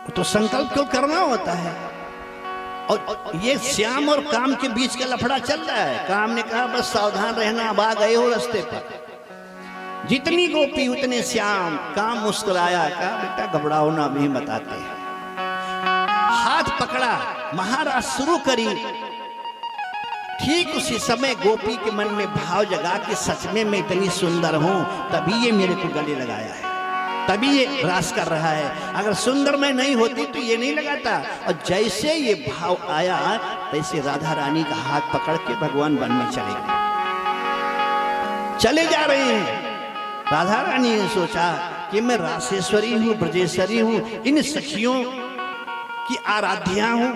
तो संकल्प क्यों करना होता है। और ये श्याम और काम के बीच का लफड़ा चल रहा है। काम ने कहा बस सावधान रहना, अब आ गए हो रास्ते पर। जितनी गोपी उतने श्याम। काम मुस्कुराया, कहा बेटा घबराओ ना, अभी बताते हैं। हाथ पकड़ा, महाराज शुरू करी। ठीक उसी समय गोपी के मन में भाव जगा कि सच में मैं इतनी सुंदर हूं, तभी ये मेरे को गले लगाया है, तभी ये रास कर रहा है। अगर सुंदर मैं नहीं होती तो ये नहीं लगाता। और जैसे ये भाव आया तैसे राधा रानी का हाथ पकड़ के भगवान वन में चले गए। चले जा रहे हैं। राधा रानी ने सोचा कि मैं रासेश्वरी हूं, ब्रजेश्वरी हूं, इन सखियों की आराध्या हूं।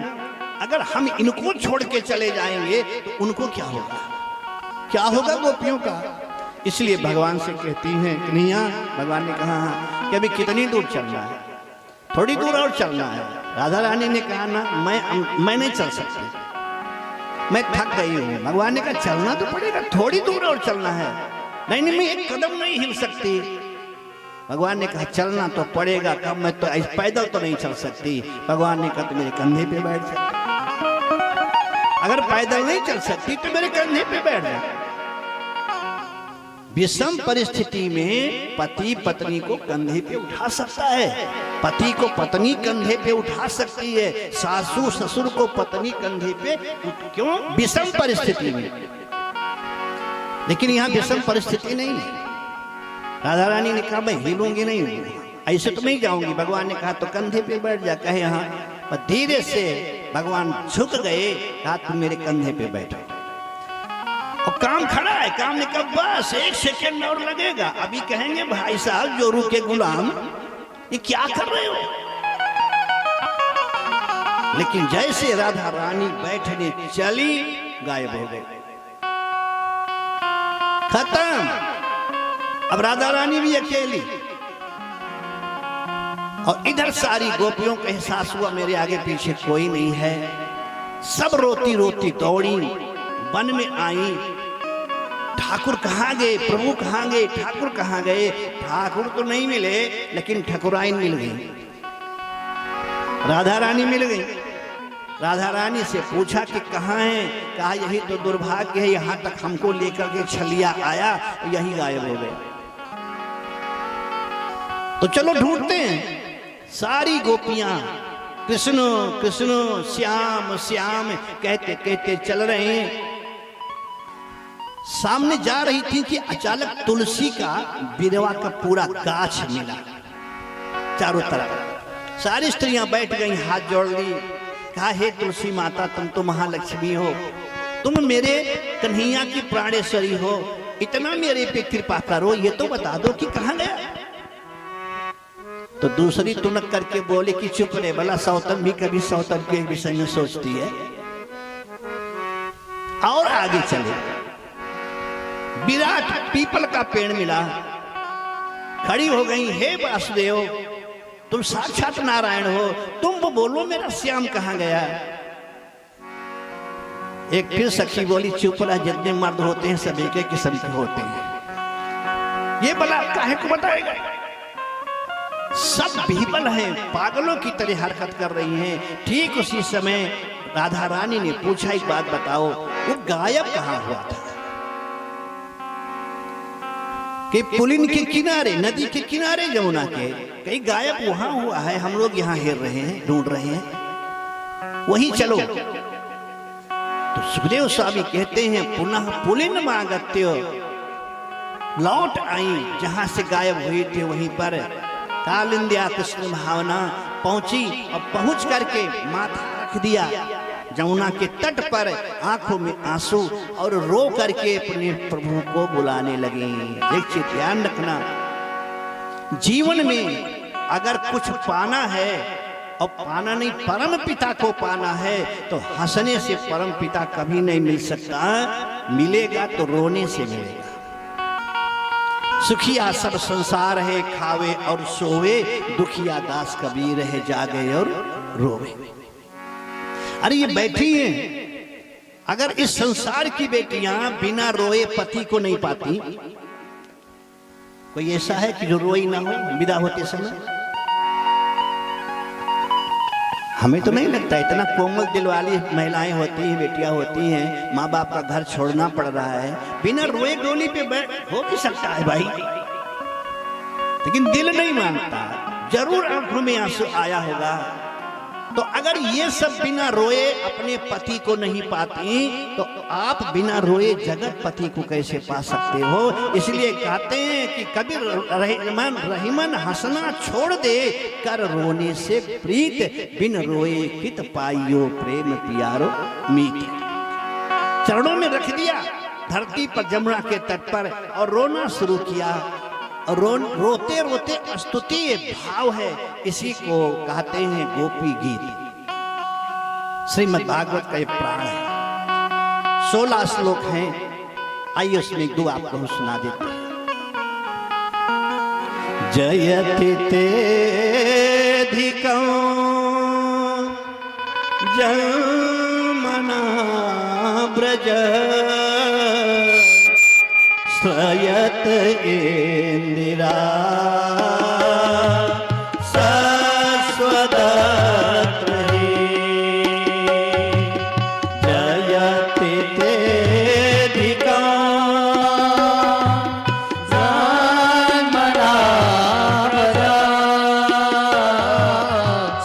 अगर हम इनको छोड़ के चले जाएंगे तो उनको क्या होगा, क्या होगा गोपियों का। इसलिए भगवान से कहती हैं कन्हैया, भगवान ने कहा कि अभी कितनी दूर चलना है, थोड़ी दूर और चलना है। राधा रानी ने कहा ना मैं नहीं चल सकती, मैं थक गई हूँ। भगवान ने कहा चलना तो पड़ेगा, थोड़ी दूर और चलना है। नहीं मैं एक कदम नहीं हिल सकती। भगवान ने कहा चलना तो पड़ेगा, कब मैं तो पैदल तो नहीं चल सकती। भगवान ने कहा तो मेरे कंधे पे बैठ जा। अगर पैदल नहीं चल सकती तो मेरे कंधे पे बैठ जा। विषम परिस्थिति में पति पत्नी को कंधे पे उठा सकता है, पति को पत्नी कंधे पे उठा सकती है, सासू ससुर को पत्नी कंधे पे, क्यों? विषम परिस्थिति में। लेकिन यहाँ विषम परिस्थिति नहीं है। राधा रानी ने कहा मैं हिलूंगी नहीं, ऐसे तो नहीं जाऊंगी। भगवान ने कहा तो कंधे पे बैठ जा। कहे यहाँ पर धीरे से भगवान झुक गए, कहा तुम मेरे कंधे पे बैठो। और काम खड़ा है। काम ने कहा बस 1 सेकेंड और लगेगा। अभी कहेंगे भाई साहब जोरू के गुलाम ये क्या कर रहे हो। लेकिन जैसे राधा रानी बैठने चली गायब हो गई, खत्म। अब राधा रानी भी अकेली और इधर सारी गोपियों को एहसास हुआ मेरे आगे पीछे कोई नहीं है। सब रोती रोती दौड़ी, वन में आई। ठाकुर कहाँ गए, प्रभु कहाँ गए, ठाकुर कहाँ गए। ठाकुर तो नहीं मिले लेकिन ठकुराइन मिल गई, राधा रानी मिल गई। राधा रानी से पूछा कि कहाँ है, कहा यही तो दुर्भाग्य है, यहाँ तक हमको लेकर के छलिया आया, यही गायब हो गया। तो चलो ढूंढते हैं। सारी गोपियां कृष्ण कृष्ण श्याम श्याम कहते कहते चल रहे हैं। सामने जा रही थी कि अचानक तुलसी का बिरवा का पूरा गाछ मिला चारों तरफ। सारी स्त्रियां बैठ गई, हाथ जोड़ ली, कहा हे तुलसी माता, तुम तो महालक्ष्मी हो, तुम मेरे कन्हैया की प्राणेश्वरी हो, इतना मेरे पे कृपा करो, ये तो बता दो कि कहां गया। तो दूसरी तुनक करके बोले कि चुप रहे, भला सौतन भी कभी सौतन के विषय में सोचती है। और आगे चले, विराट पीपल का पेड़ मिला, खड़ी हो गई, हे वासुदेव, तुम साक्षात नारायण हो, तुम वो बोलो मेरा श्याम कहां गया। एक फिर सखी बोली चुप रहा, जितने मर्द होते हैं सभी के किस्म के होते हैं, ये भला काहे को बताएगा। सब बीबल हैं, पागलों की तरह हरकत कर रही हैं। ठीक उसी समय राधा रानी ने पूछा, एक बात बताओ, वो गायब कहां हुआ था। कि पुलिन के किनारे, नदी के किनारे यमुना के, कहीं गायब वहां हुआ है, हम लोग यहाँ हेर रहे हैं, ढूंढ रहे हैं, वही चलो। तो सुखदेव स्वामी कहते हैं पुनः पुलिन मागत्यो, लौट आई जहां से गायब हुई थे वहीं पर कालिंदिया कृष्ण भावना पहुंची, और पहुंच करके माथा रख दिया जमुना के तट पर, आंखों में आंसू, और रो करके अपने प्रभु को बुलाने लगी। देखिए ध्यान रखना, जीवन में अगर कुछ पाना है और पाना नहीं, परम पिता को पाना है, तो हंसने से परम पिता कभी नहीं मिल सकता, मिलेगा तो रोने से मिलेगा। सुखिया सब संसार है, खावे और सोवे, दुखिया दास कबीर है, जागे और रोवे। अरे ये बैठी हैं, अगर इस संसार की बेटियां बिना रोए पति को नहीं पाती, कोई ऐसा है कि जो रोई ना हो विदा होते समय? हमें तो नहीं लगता, इतना कोमल दिल वाली महिलाएं होती हैं, बेटियां होती हैं, माँ बाप का घर छोड़ना पड़ रहा है, बिना रोए डोली पे बैठ हो भी सकता है भाई, लेकिन दिल नहीं मानता, जरूर आंखों में आंसू आया होगा। तो अगर ये सब बिना रोए अपने पति को नहीं पाती, तो आप बिना रोए जगत पति को कैसे पा सकते हो। इसलिए कहते हैं कि कभी रहीमन हंसना छोड़ दे, कर रोने से प्रीत, बिन रोए कित पाइयो प्रेम प्यारो मीत। चरणों में रख दिया धरती पर जमुना के तट पर, और रोना शुरू किया, और रोते रोते स्तुति भाव है, इसी को कहते हैं गोपी गीत। श्रीमद् भागवत का ये प्राण है, 16 श्लोक हैं, आइए उसमें एक दो आपको सुना देते हैं। जयति तेधिकं जमना ब्रज, स्वयत इंदिरा सस्वदत्र ही, जयति तेधिकं जमना ब्रज,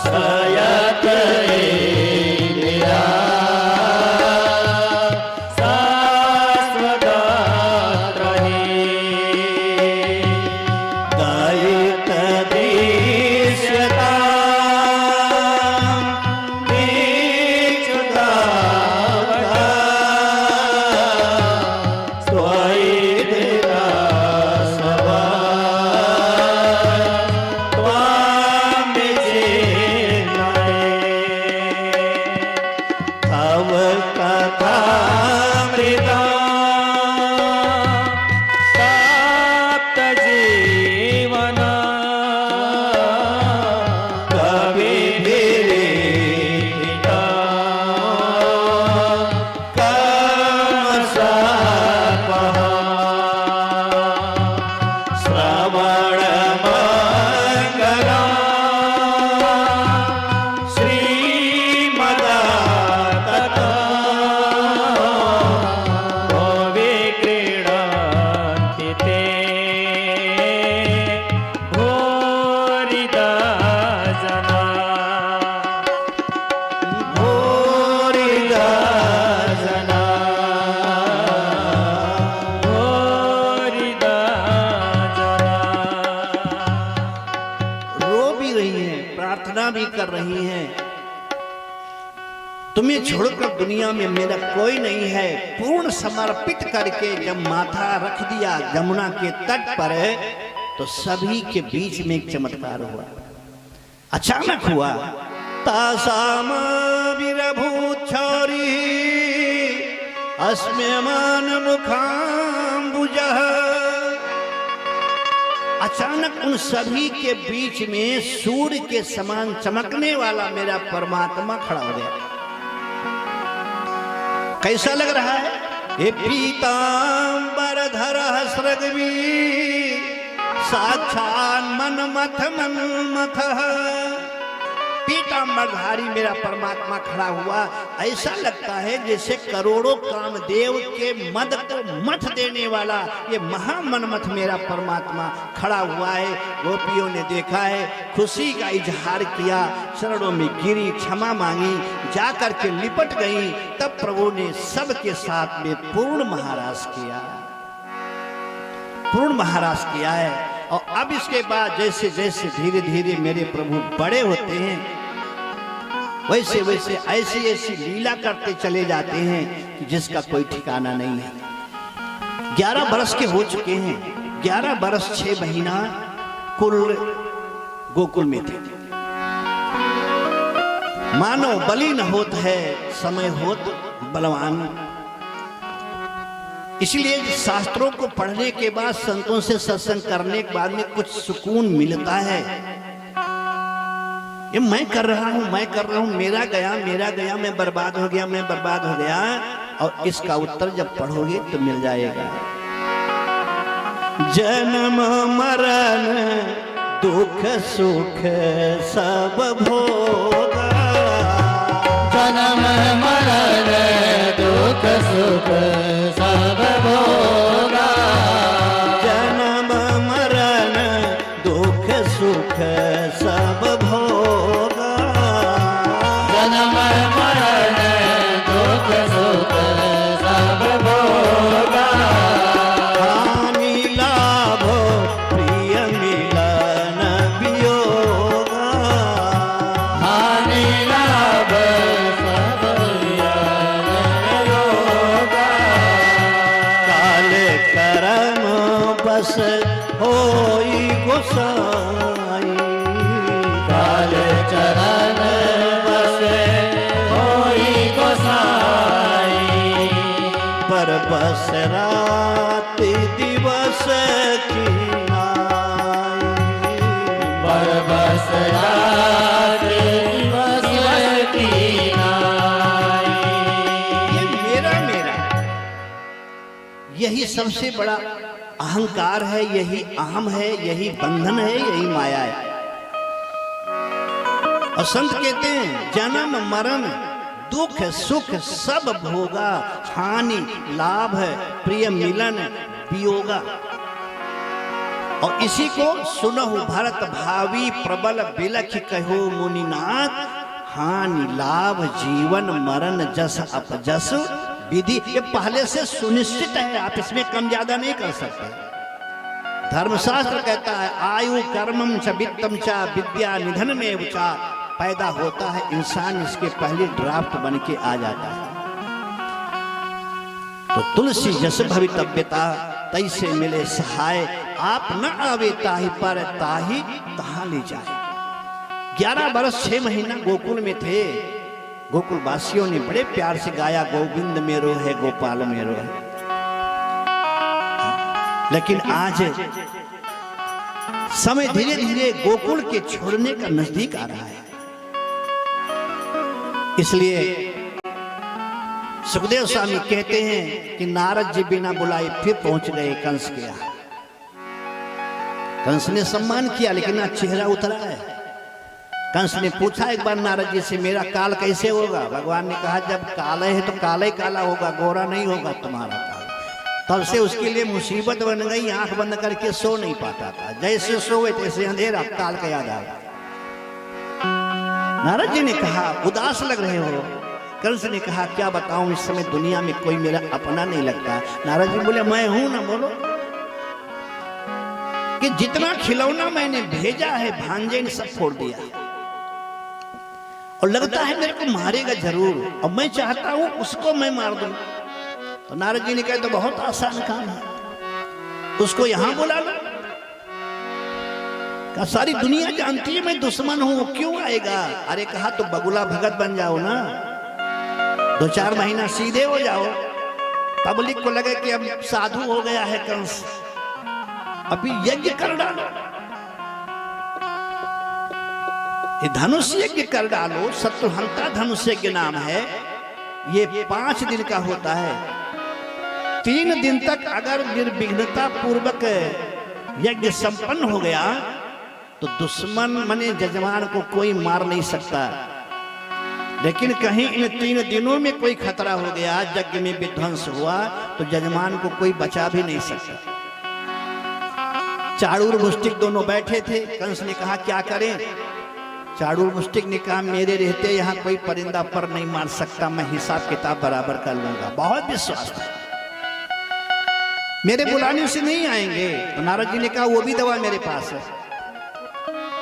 स्वयत इंदिरा मना भी कर रही हैं, तुम्हें छोड़कर दुनिया में मेरा कोई नहीं है। पूर्ण समर्पित करके जब माथा रख दिया यमुना के तट पर, तो सभी के बीच में एक चमत्कार हुआ। अचानक हुआ, तासाम विरभूत छौरी अस्म्यमान मुखाम्बुजः। अचानक उन सभी के बीच में सूर्य के समान चमकने वाला मेरा परमात्मा खड़ा हो गया। कैसा लग रहा है? ये पीतांबर धर स्रग्वी साक्षात मन्मथ। पीतांबरधारी मेरा परमात्मा खड़ा हुआ। ऐसा लगता है जैसे करोड़ों कामदेव के मद को मथ देने वाला ये महामन्मथ मेरा परमात्मा खड़ा हुआ है। गोपियों ने देखा है, खुशी का इजहार किया, चरणों में गिरी, क्षमा मांगी, जाकर के लिपट गई। तब प्रभु ने सबके साथ में पूर्ण महाराज किया, पूर्ण महाराज किया है। और अब इसके बाद जैसे जैसे धीरे धीरे मेरे प्रभु बड़े होते हैं, वैसे वैसे ऐसी ऐसी लीला करते चले जाते हैं कि जिसका कोई ठिकाना नहीं है। 11 बरस के हो चुके हैं, 11 बरस 6 महीना कुल गोकुल में थे। मानो बलि न होत है, समय होत बलवान। इसलिए शास्त्रों को पढ़ने के बाद, संतों से सत्संग करने के बाद में कुछ सुकून मिलता है। ये मैं कर रहा हूं, मेरा गया, मैं बर्बाद हो गया। और इसका उत्तर जब पढ़ोगे तो मिल जाएगा। जन्म मरण दुख सुख सब भोगा, जन्म मरण दुख सुख सब भोगा। जन्म मरण दुख सुख सब भोगा। जन्म मरण दुख सुख सब भोगा। हानि लाभ प्रिय मिलन वियोगा। हानि लाभ सब योगा। काल करम बस होई गोसाई। काल चरण बस होई गोसाई। पर बस रात दिवस की आई। पर बस रात दिवस की नाई। ये मेरा यही सबसे बड़ा अहंकार है, यही अहम है, यही बंधन है, यही माया है। और संत कहते हैं जन्म मरण दुख सुख सब भोगा। हानि लाभ प्रिय मिलन वियोगा। और इसी को सुनहु भरत भावी प्रबल बिलख कहो मुनिनाथ। हानि लाभ जीवन मरण जस अपजस विधि। ये पहले से सुनिश्चित है, आप इसमें कम ज्यादा नहीं कर सकते। धर्मशास्त्र कहता है आयु कर्मम च वित्तम च विद्या निधन में उचा। पैदा होता है इंसान, इसके पहले ड्राफ्ट बन के आ जाता है। तो तुलसी जस भवितव्यता तैसे मिले सहाय। आप न आवे ताहि पर ताहि तहां ले जाए। 11 बरस 6 महीना गोकुल में थे। गोकुल वासियों ने बड़े प्यार से गाया, गोविंद मेरो है, गोपाल मेरो है। लेकिन आज समय धीरे धीरे गोकुल के छोड़ने का नजदीक आ रहा है। इसलिए सुखदेव स्वामी कहते हैं कि नारद जी बिना बुलाए फिर पहुंच गए कंस के यहाँ। कंस ने सम्मान किया, लेकिन आज चेहरा उतरा है। कंस ने पूछा एक बार नारद जी से, मेरा काल कैसे होगा? भगवान ने कहा जब काला है तो काला ही काला होगा, गोरा नहीं होगा तुम्हारा काल। तब से उसके लिए मुसीबत बन गई, आंख बंद करके सो नहीं पाता था। जैसे सोए तैसे अंधेरा, काल का याद आ गया। नारद जी ने कहा उदास लग रहे हो। कंस ने कहा क्या बताऊं, इस समय दुनिया में कोई मेरा अपना नहीं लगता। नारद जी बोले मैं हूं ना, बोलो कि जितना खिलौना मैंने भेजा है भांजे ने सब फोड़ दिया। और लगता है मेरे को मारेगा जरूर और मैं चाहता हूं उसको मैं मार दूं। तो नारद जी ने कहा तो बहुत आसान काम है, उसको यहां बुला लो। कहा सारी दुनिया जानती है मैं दुश्मन हूं, क्यों आएगा? अरे कहा तो बगुला भगत बन जाओ ना, 2-4 महीना सीधे हो जाओ, पब्लिक को लगे कि अब साधु हो गया है कंस, अभी यज्ञ कर डालो, ये धनुष यज्ञ कर डालो। शत्रुहंता धनुष यज्ञ नाम है, ये 5 दिन का होता है। 3 दिन तक अगर निर्विघ्नता पूर्वक यज्ञ संपन्न हो गया तो दुश्मन माने जजमान को कोई मार नहीं सकता। लेकिन कहीं इन 3 दिनों में कोई खतरा हो गया, यज्ञ में विध्वंस हुआ, तो जजमान को कोई बचा भी नहीं सकता। चाणूर मुष्टिक दोनों बैठे थे। कंस ने कहा क्या करें? चाणूर मुष्टिक ने कहा मेरे रहते यहाँ कोई परिंदा पर नहीं मार सकता, मैं हिसाब किताब बराबर कर लूंगा। बहुत विश्वास था, मेरे बुलाने से नहीं आएंगे। तो नारद जी ने कहा वो भी दवा मेरे पास है।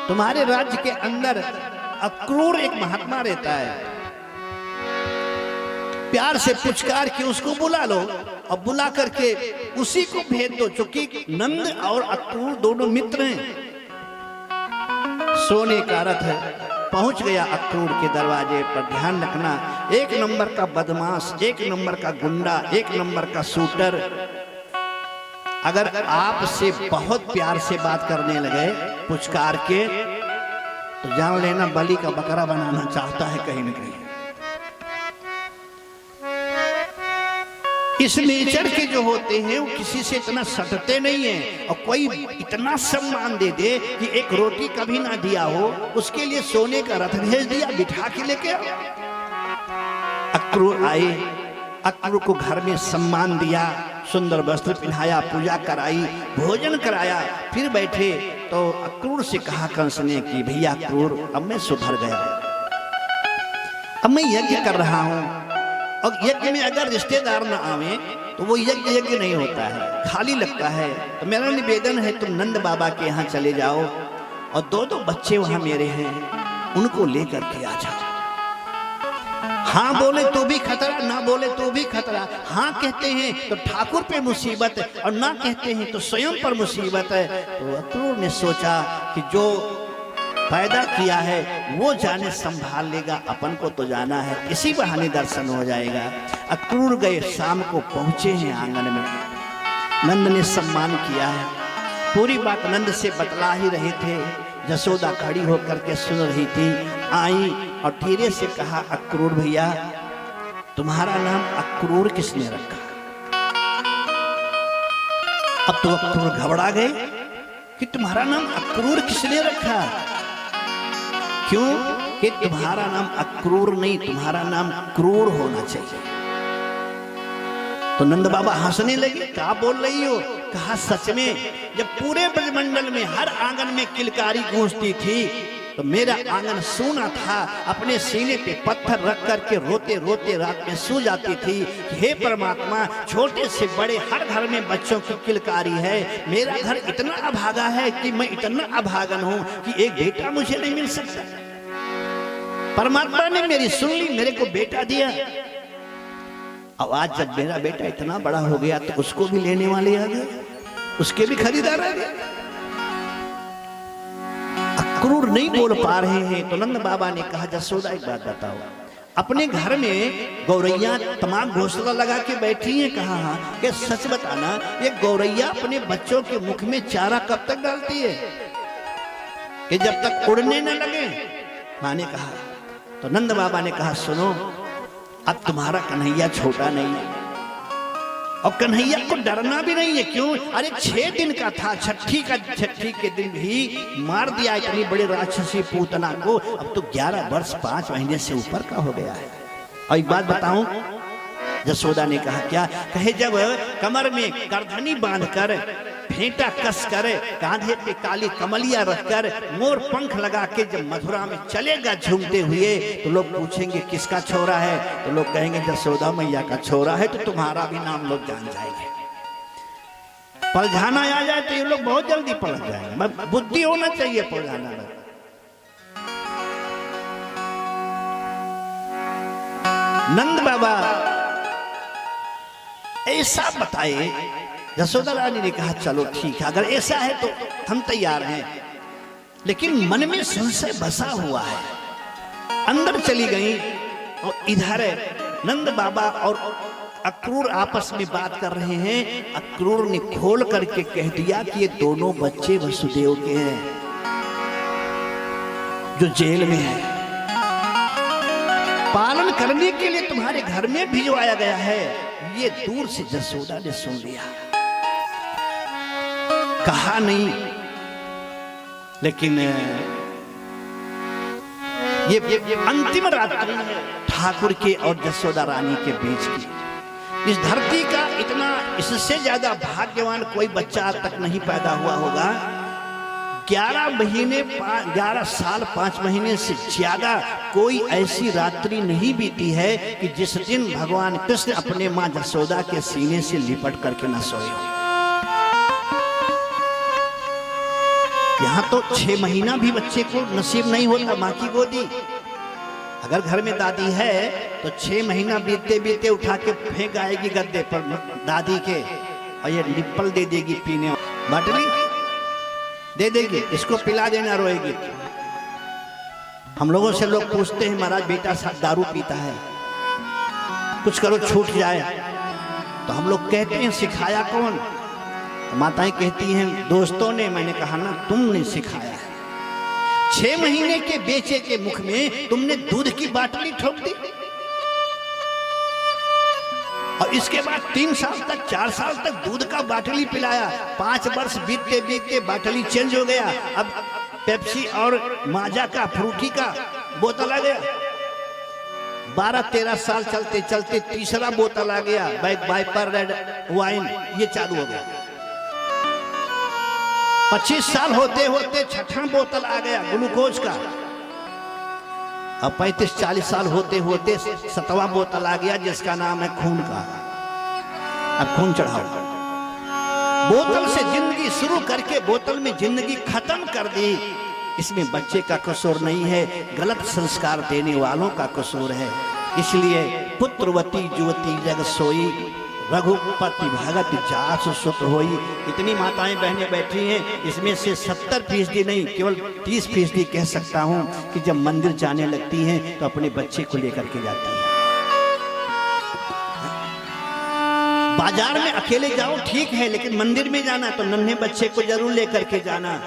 तुम्हारे राज्य के अंदर अक्रूर एक महात्मा रहता है, प्यार से पुचकार के उसको बुला लो और बुला करके उसी को भेज दो, क्योंकि नंद और अक्रूर दोनों मित्र हैं। सोने का रथ पहुंच गया अक्रूर के दरवाजे पर। ध्यान रखना, 1 नंबर का बदमाश, 1 नंबर का गुंडा, 1 नंबर का शूटर अगर आपसे बहुत प्यार से बात करने लगे पुचकार के, तो जान लेना बलि का बकरा बनाना चाहता है कहीं न कहीं। इस नेचर के जो होते हैं वो किसी से इतना सटते नहीं है, और कोई इतना सम्मान दे दे कि एक रोटी कभी ना दिया हो उसके लिए सोने का रथ भेज दिया, बिठा के लेके आओ। अक्रूर आए, अक्रूर को घर में सम्मान दिया, सुंदर वस्त्र पहनाया, पूजा कराई, भोजन कराया, फिर बैठे। तो अक्रूर से कहा कंस ने कि भैया अक्रूर अब मैं सुधर गया, अब मैं यज्ञ कर रहा हूं, और यज्ञ में अगर रिश्तेदार न आवे तो वो यज्ञ नहीं होता है, खाली लगता है। तो मेरा निवेदन है तुम नंद बाबा के यहाँ चले जाओ और 2 बच्चे वहां मेरे हैं, उनको लेकर के आ जाओ। हाँ बोले तो भी खतरा, ना बोले तो भी खतरा। हाँ कहते हैं तो ठाकुर पे मुसीबत है, और ना कहते हैं तो स्वयं पर मुसीबत है। तो अक्रूर ने सोचा कि जो पैदा किया है वो जाने संभाल लेगा, अपन को तो जाना है, इसी बहाने दर्शन हो जाएगा। अक्रूर गए, शाम को पहुंचे हैं आंगन में। नंद ने सम्मान किया है, पूरी बात नंद से बतला ही रहे थे। जसोदा खड़ी होकर के सुन रही थी, आई और धीरे से कहा अक्रूर भैया तुम्हारा नाम अक्रूर किसने रखा? अब तो अक्रूर घबरा गए कि तुम्हारा नाम अक्रूर किसने रखा? क्यों कि तुम्हारा नाम अक्रूर नहीं, तुम्हारा नाम क्रूर होना चाहिए। तो नंद बाबा हंसने लगे, क्या बोल रही हो? कहा सच में जब पूरे ब्रजमंडल में हर आंगन में किलकारी गूंजती थी तो मेरा आंगन सूना था, अपने सीने पे पत्थर रख करके रोते रोते रात में सो जाती थी। हे परमात्मा, छोटे से बड़े हर घर में बच्चों की किलकारी है, मेरा घर इतना अभागा है कि मैं इतना अभागन हूं कि एक बेटा मुझे नहीं मिल सकता। परमात्मा ने मेरी सुन ली, मेरे को बेटा दिया। अब आज जब मेरा बेटा इतना बड़ा हो गया तो उसको भी लेने वाले आ गए, उसके भी खरीदार आ गए। अक्रूर नहीं बोल पा रहे हैं। तो नंद बाबा ने कहा जसोदा एक बात बताओ, अपने घर में गौरैया तमाम घोंसला लगा के बैठी है। कहा हाँ, कि सच बताना ये गौरैया अपने बच्चों के मुख में चारा कब तक डालती है? कि जब तक उड़ने न लगे। माँ ने कहा। तो नंद बाबा ने कहा सुनो, अब तुम्हारा कन्हैया छोटा नहीं है और कन्हैया को डरना भी नहीं है। क्यों? अरे 6 दिन का था, छठी के दिन भी मार दिया इतनी बड़ी राक्षसी पूतना को। अब तो 11 वर्ष 5 महीने से ऊपर का हो गया है। और एक बात बताऊं, जसोदा ने कहा क्या? कहे जब कमर में करधनी बांधकर, फेंटा कस कर, कांधे पे काली कमलिया रखकर, मोर पंख लगा के जब मथुरा में चलेगा झूमते हुए, तो लोग पूछेंगे किसका छोरा है? तो लोग कहेंगे जसोदा मैया का छोरा है। तो तुम्हारा भी नाम लोग जान जाएंगे। पलझाना आ जाए तो ये लोग बहुत जल्दी पलझ जाएंगे। बुद्धि होना चाहिए पलझाना में। नंद बाबा ऐसा बताए। यशोदा रानी ने कहा चलो ठीक है, अगर ऐसा है तो हम तैयार हैं, लेकिन मन में संशय बसा हुआ है। अंदर चली गई और इधर नंद बाबा और अक्रूर आपस में बात कर रहे हैं। अक्रूर ने खोल करके कह दिया कि ये दोनों बच्चे वसुदेव के हैं जो जेल में है, पालन करने के लिए तुम्हारे घर में भिजवाया गया है। ये दूर से जसोदा ने सुन लिया, कहा नहीं, लेकिन ये अंतिम रात्रि है ठाकुर के और जसोदा रानी के बीच की। इस धरती का इतना, इससे ज्यादा भाग्यवान कोई बच्चा आज तक नहीं पैदा हुआ होगा। 11 साल 5 महीने से ज्यादा कोई ऐसी रात्रि नहीं बीती है कि जिस दिन भगवान कृष्ण अपने मां जसोदा के सीने से लिपट करके न सोए हो। यहां तो 6 महीना भी बच्चे को नसीब नहीं होता मां की गोदी। अगर घर में दादी है तो 6 महीना बीतते बीतते उठा के फेंक आएगी गद्दे पर दादी के, और ये निप्पल दे देगी पीने, बाटली दे देगी, इसको पिला देना, रोएगी। हम लोगों से लोग पूछते हैं महाराज बेटा दारू पीता है, कुछ करो छूट जाए, तो हम लोग कहते हैं सिखाया कौन? माताएं कहती हैं दोस्तों ने। मैंने कहा ना, तुमने सिखाया है। 6 महीने के बेचे के मुख में तुमने दूध की बाटली ठोक दी, और इसके बाद 3 साल तक 4 साल तक दूध का बाटली पिलाया। 5 वर्ष बीतते बीतते बाटली चेंज हो गया, अब पेप्सी और माजा का, फ्रूटी का बोतल आ गया। 12-13 साल चलते चलते तीसरा बोतल आ गया, वाइपर रेड वाइन, ये चालू हो गया। 25 साल होते होते 6ठा बोतल आ गया ग्लूकोज का। अब 35-40 साल होते होते 7वां बोतल आ गया जिसका नाम है खून का। अब खून चढ़ाओ। बोतल से जिंदगी शुरू करके बोतल में जिंदगी खत्म कर दी। इसमें बच्चे का कसूर नहीं है, गलत संस्कार देने वालों का कसूर है। इसलिए पुत्रवती जुवती जग सोई, रघुपति भगत जास सुत होई। इतनी माताएं बहनें बैठी हैं, इसमें से 70% नहीं, केवल 30% कह सकता हूं कि जब मंदिर जाने लगती हैं तो अपने बच्चे को लेकर के जाती हैं। बाजार में अकेले जाओ ठीक है, लेकिन मंदिर में जाना तो नन्हे बच्चे को जरूर लेकर के जाना।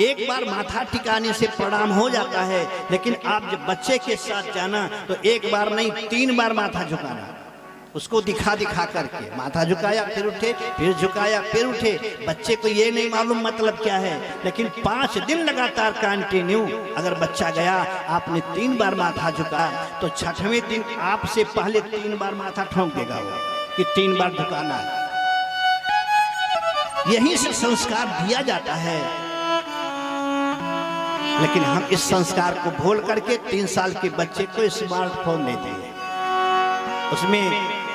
एक बार माथा टिकाने से प्रणाम हो जाता है, लेकिन आप जब बच्चे के साथ जाना तो एक बार नहीं 3 बार माथा झुकाना। उसको दिखा दिखा करके माथा झुकाया फिर उठे, फिर झुकाया फिर उठे। बच्चे को ये नहीं मालूम मतलब क्या है, लेकिन 5 दिन लगातार कंटिन्यू अगर बच्चा गया, आपने 3 बार माथा झुकाया, तो 6वें दिन आपसे पहले 3 बार माथा ठोंक देगा वो कि 3 बार झुकाना है। यहीं से संस्कार दिया जाता है, लेकिन हम इस संस्कार को भूल करके 3 साल के बच्चे को स्मार्टफोन दे दिए, उसमें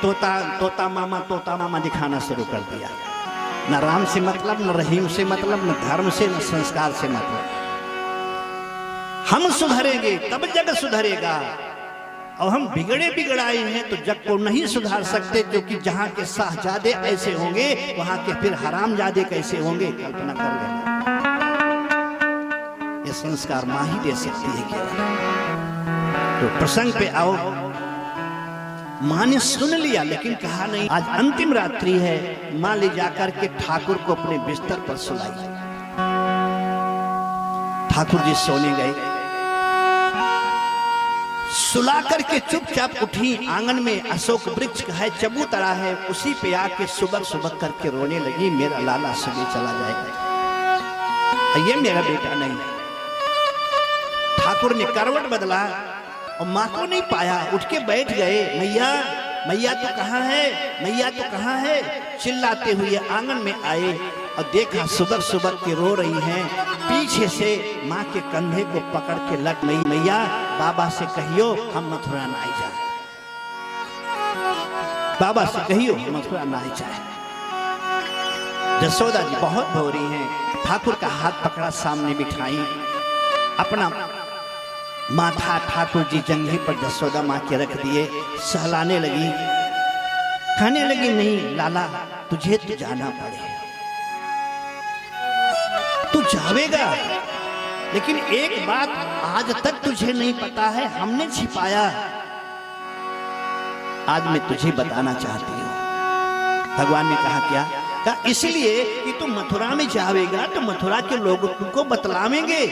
तोता मामा दिखाना शुरू कर दिया। न राम से मतलब, न रहीम से मतलब, न धर्म से, न संस्कार से मतलब। हम सुधरेंगे तब जग सुधरेगा, और हम बिगड़े बिगड़ाए हैं तो जग को नहीं सुधार सकते, क्योंकि जहां के शाहजादे ऐसे होंगे वहां के फिर हरामजादे कैसे होंगे, कल्पना कर लेना। ये संस्कार मां ही दे सकती है केवल। तो प्रसंग पे आओ। मां ने सुन लिया, लेकिन कहा नहीं। आज अंतिम रात्रि है, मां ले जाकर के ठाकुर को अपने बिस्तर पर सुलाई। ठाकुर जी सोने गए, सुला करके चुपचाप उठी। आंगन में अशोक वृक्ष है, चबूतरा है, उसी पे आके सुबह सुबह करके रोने लगी। मेरा लाला सुबह चला जाएगा, ये मेरा बेटा नहीं। ठाकुर ने करवट बदला और माँ को नहीं पाया, उठ के बैठ गए। मैया मैया तो कहाँ है, मैया तो कहाँ है, चिल्लाते हुए आंगन में आए और देखा सुबह सुबह के रो रही हैं। पीछे से माँ के कंधे को पकड़ के लट गई। मैया बाबा से कहियो हम मथुरा ना आई जाए, बाबा से कहियो हम मथुरा ना आई जाए। जसोदा जी बहुत भोरी हैं, ठाकुर का हाथ पकड़ा, सामने बिठाई, अपना माथा ठाकुर जी जंघे पर जसोदा माँ के रख दिए, सहलाने लगी, कहने लगी नहीं लाला तुझे तो जाना पड़ेगा, तू जावेगा, लेकिन एक बात आज तक तुझे नहीं पता है, हमने छिपाया, आज मैं तुझे बताना चाहती हूं। भगवान ने कहा क्या? कहा इसलिए कि तू मथुरा में जावेगा तो मथुरा के लोग तुमको बतलावेंगे,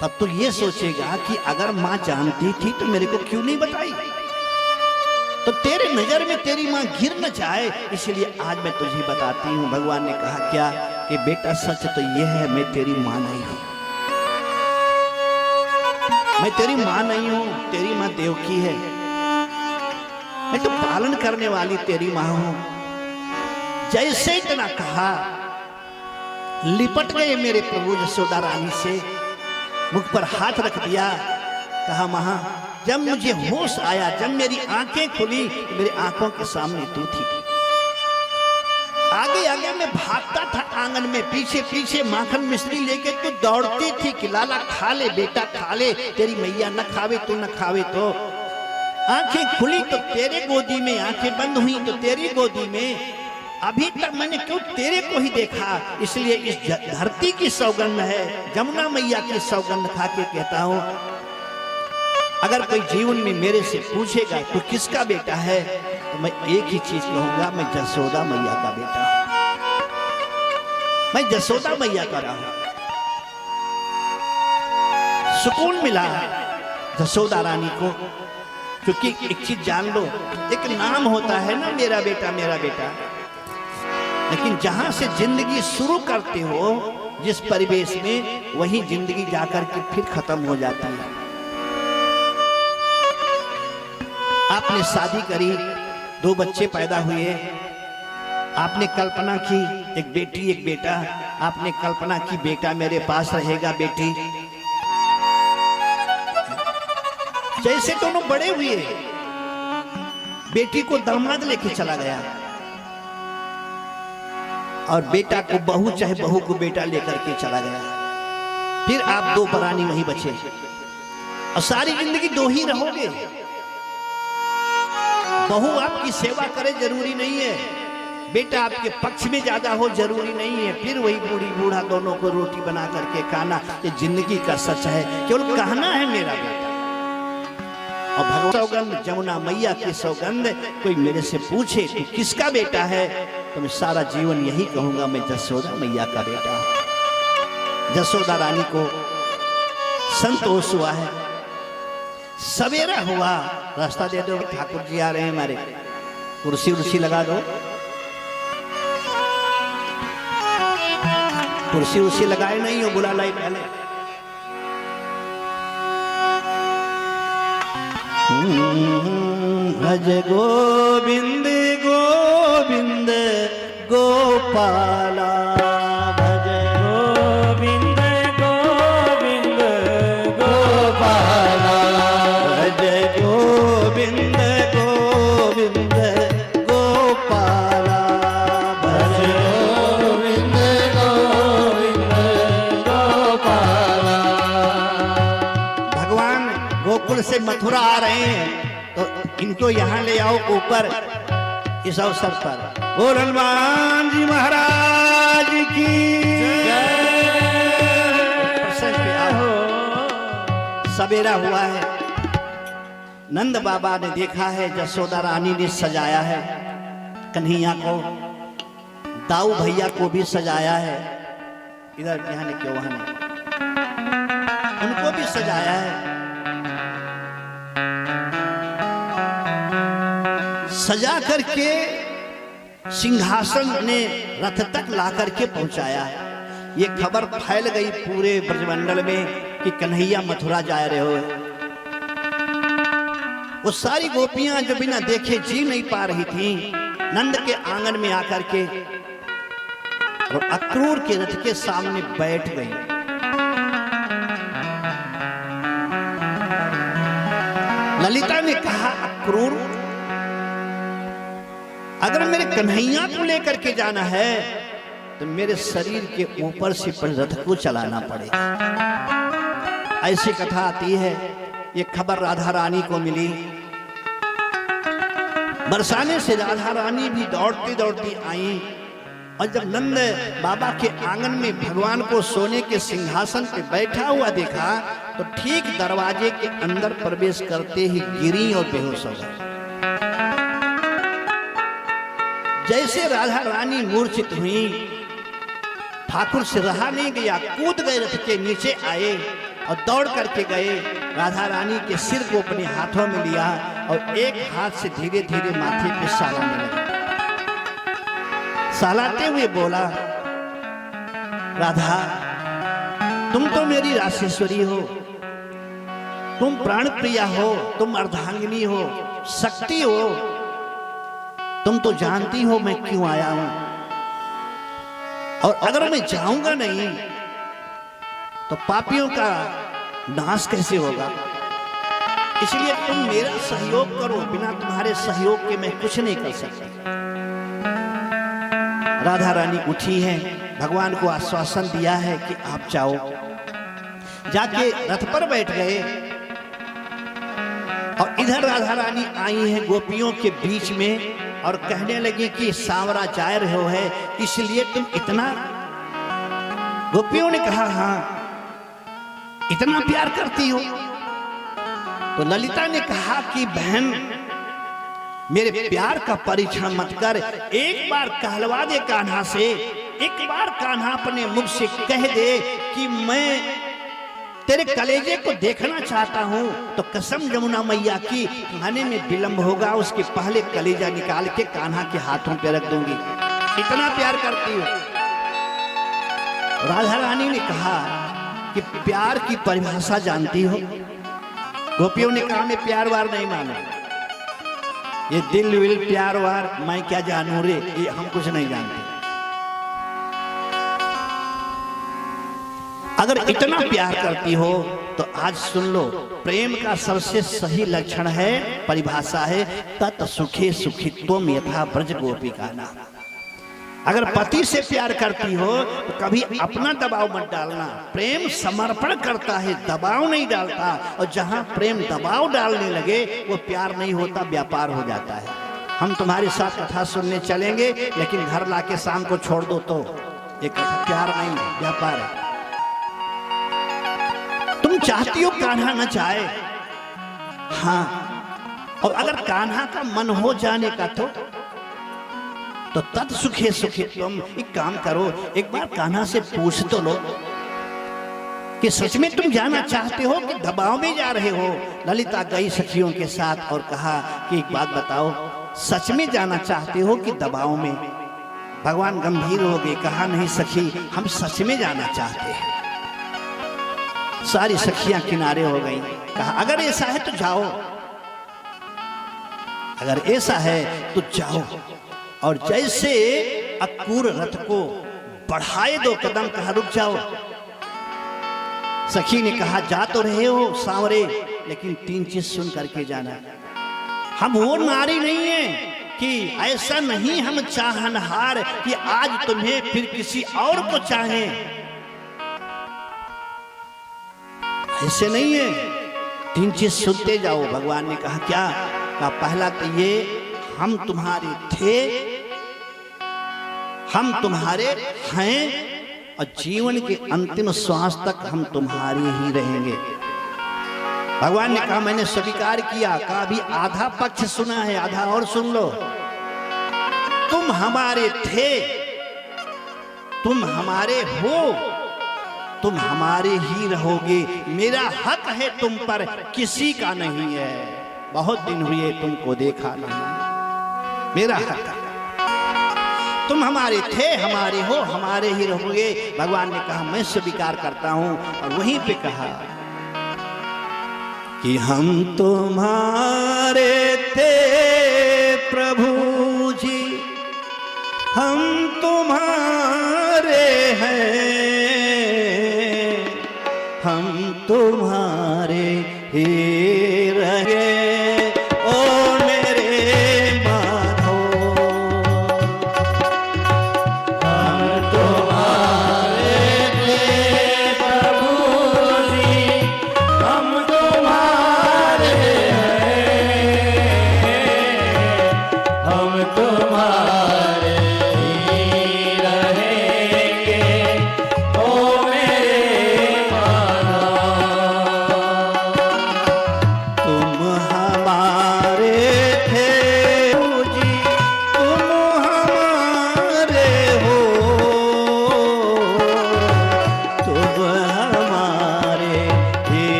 तब तो ये सोचेगा कि अगर माँ जानती थी तो मेरे को क्यों नहीं बताई, तो तेरे नजर में तेरी माँ गिर न जाए, इसलिए आज मैं तुझे बताती हूँ। भगवान ने कहा क्या? कि बेटा सच तो यह है, मैं तेरी माँ नहीं हूं, मैं तेरी माँ नहीं हूं, तेरी माँ देवकी है, मैं तो पालन करने वाली तेरी माँ हूं। जैसे इतना कहा, लिपट गए मेरे प्रभु यशोदा रानी से, मुख पर हाथ रख दिया, कहा मां जब मुझे होश आया, जब मेरी आंखें खुली, मेरी आंखों के सामने तू थी, आगे आगे मैं भागता था आंगन में, पीछे पीछे माखन मिश्री लेके तू दौड़ती थी कि लाला खा ले बेटा खा ले, तेरी मैया न खावे तू न खावे तो। आंखें खुली तो तेरे गोदी में, आंखें बंद हुई तो तेरी गोदी में, अभी तक मैंने क्यों तेरे को ही देखा, इसलिए इस धरती की सौगंध है, जमुना मैया की सौगंध खा के कहता हूं, अगर कोई जीवन में मेरे से पूछेगा तू किसका बेटा है, तो मैं एक ही चीज कहूंगा, मैं जसोदा मैया का बेटा हूं, मैं जसोदा मैया का रहा हूं। सुकून मिला जसोदा रानी को, क्योंकि एक चीज जान लो, एक नाम होता है ना मेरा बेटा मेरा बेटा, लेकिन जहां से जिंदगी शुरू करते हो जिस परिवेश में, वही जिंदगी जाकर के फिर खत्म हो जाती है। आपने शादी करी, 2 बच्चे पैदा हुए, आपने कल्पना की एक बेटी एक बेटा, आपने कल्पना की बेटा मेरे पास रहेगा, बेटी, जैसे दोनों बड़े हुए, बेटी को दामाद लेके चला गया और बेटा को बहू, चाहे बहू को बेटा लेकर के चला गया, फिर आप 2 प्राणी वहीं बचे और सारी जिंदगी 2 ही रहोगे। बहू आपकी सेवा करे जरूरी नहीं है, बेटा आपके पक्ष में ज्यादा हो जरूरी नहीं है, फिर वही बूढ़ी बूढ़ा दोनों को रोटी बना करके खाना, ये जिंदगी का सच है, केवल कहना है मेरा बेटा। और भगवान सौगंध, जमुना मैया की सौगंध, कोई मेरे से पूछे कि किसका बेटा है, तो मैं सारा जीवन यही कहूंगा, मैं जसोदा मैया का बेटा हूं। जसोदा रानी को संतोष हुआ है, सवेरा हुआ, रास्ता दे दो, ठाकुर जी आ रहे हैं हमारे, कुर्सी उर्सी लगा दो, कुर्सी उर्सी लगाए नहीं हो, बुला लाई पहले। भज गोविंद गोविंद गोपाला, भज गोविंद गोविंद गोपाला, भज गोविंद गोविंद गोपाला, भज गोविंद गोविंद गोपाला। भगवान गोकुल से मथुरा आ रहे हैं, तो इनको यहाँ ले आओ ऊपर, इस अवसर पर बोल हनुमान जी महाराज की प्रसन्न पे आओ। सवेरा हुआ है, नंद बाबा ने देखा है जसोदा रानी ने सजाया है कन्हैया को, दाऊ भैया को भी सजाया है, इधर यहाँ ने क्यों वहां ने, उनको भी सजाया है, सजा करके सिंहासन ने रथ तक ला करके पहुंचाया है। ये खबर फैल गई पूरे ब्रजमंडल में कि कन्हैया मथुरा जा रहे हो। वो सारी गोपियां जो बिना देखे जी नहीं पा रही थी, नंद के आंगन में आकर के और अक्रूर के रथ के सामने बैठ गई। ललिता ने कहा, अक्रूर अगर मेरे कन्हैया को लेकर के जाना है तो मेरे शरीर के ऊपर से रथ को चलाना पड़ेगा। ऐसी कथा आती है, ये खबर राधा रानी को मिली। बरसाने से राधा रानी भी दौड़ती दौड़ती आई, और जब नंद बाबा के आंगन में भगवान को सोने के सिंहासन पे बैठा हुआ देखा, तो ठीक दरवाजे के अंदर प्रवेश करते ही गिरी और बेहोश हो गई। जैसे राधा रानी मूर्छित हुई, ठाकुर से रहा नहीं गया, कूद गए, रथ के नीचे आए और दौड़ करके गए, राधा रानी के सिर को अपने हाथों में लिया और एक हाथ से धीरे धीरे माथे पे सालाने लगे। सालाते हुए बोला, राधा तुम तो मेरी रासेश्वरी हो, तुम प्राण प्रिया हो, तुम अर्धांगिनी हो, शक्ति हो, तुम तो जानती हो मैं क्यों आया हूं, और अगर मैं जाऊंगा नहीं तो पापियों का नाश कैसे होगा, इसलिए तुम मेरा सहयोग करो, बिना तुम्हारे सहयोग के मैं कुछ नहीं कर सकती। राधा रानी उठी है, भगवान को आश्वासन दिया है कि आप जाओ, जाके रथ पर बैठ गए, और इधर राधा रानी आई है गोपियों के बीच में और कहने लगी कि सांवरा जा रहे हो है, इसलिए तुम इतना, गोपियों ने कहा हाँ इतना प्यार करती हो। तो ललिता ने कहा कि बहन मेरे प्यार का परीक्षण मत कर, एक बार कहलवा दे कान्हा से, एक बार कान्हा अपने मुख से कह दे कि मैं तेरे कलेजे को देखना चाहता हूं, तो कसम यमुना मैया की खाने में विलंब होगा, उसके पहले कलेजा निकाल के कान्हा के हाथों पे रख दूंगी, इतना प्यार करती हूं। राधा रानी ने कहा कि प्यार की परिभाषा जानती हो? गोपियों ने कहा मैं प्यार वार नहीं मानू, ये दिल विल प्यार वार मैं क्या जानू रे, ये हम कुछ नहीं जानते। अगर इतना प्यार करती हो तो आज सुन लो, प्रेम का सबसे सही लक्षण है, परिभाषा है, तत् सुखे सुखित्वम यथा ब्रज गोपिका नाम। अगर पति से प्यार करती हो तो कभी अपना दबाव मत डालना, प्रेम समर्पण करता है, दबाव नहीं डालता, और जहां प्रेम दबाव डालने लगे वो प्यार नहीं होता, व्यापार हो जाता है। हम तुम्हारे साथ कथा सुनने चलेंगे, लेकिन घर लाके शाम को छोड़ दो तो ये कथा प्यार नहीं, व्यापार है। तुम चाहती हो कान्हा न जाए, हाँ, और अगर कान्हा का मन हो जाने का तो तत् सुखे सुखे तुम एक काम करो, एक बार कान्हा से पूछ तो लो कि सच में तुम जाना चाहते हो कि दबाव में जा रहे हो। ललिता गई सखियों के साथ और कहा कि एक बात बताओ, सच में जाना चाहते हो कि दबाव में? भगवान गंभीर हो गए, कहा नहीं सखी, हम सच में जाना चाहते हैं। सारी सखियां किनारे हो गई, कहा अगर ऐसा है तो जाओ, अगर ऐसा है तो जाओ। और जैसे अक्रूर रथ को बढ़ाए 2 कदम, कहा रुक जाओ। सखी ने कहा जा तो रहे हो सांवरे, लेकिन 3 चीज सुन करके जाना, हम वो नारी नहीं है कि ऐसा नहीं हम चाहनहार कि आज तुम्हें फिर किसी और को चाहें, ऐसे नहीं है। 3 चीज सुनते जाओ। भगवान ने कहा क्या? कहा पहला तो ये, हम तुम्हारे थे, हम तुम्हारे हैं, और जीवन के अंतिम श्वास तक हम तुम्हारे ही रहेंगे। भगवान ने कहा मैंने स्वीकार किया। कहा अभी आधा पक्ष सुना है, आधा और सुन लो। तुम हमारे थे, तुम हमारे हो, तुम हमारे ही रहोगे, मेरा हक है तुम पर, किसी का नहीं है। बहुत दिन हुए तुमको देखा नहीं, मेरा हक है, तुम हमारे थे, हमारे हो, हमारे ही रहोगे। भगवान ने कहा मैं स्वीकार करता हूं, और वहीं पे कहा कि हम तुम्हारे थे प्रभु जी, हम तुम्हारे हैं, हम तुम्हारे ही रहे, ओ मेरे माधो, हम तुम्हारे थे प्रभु जी,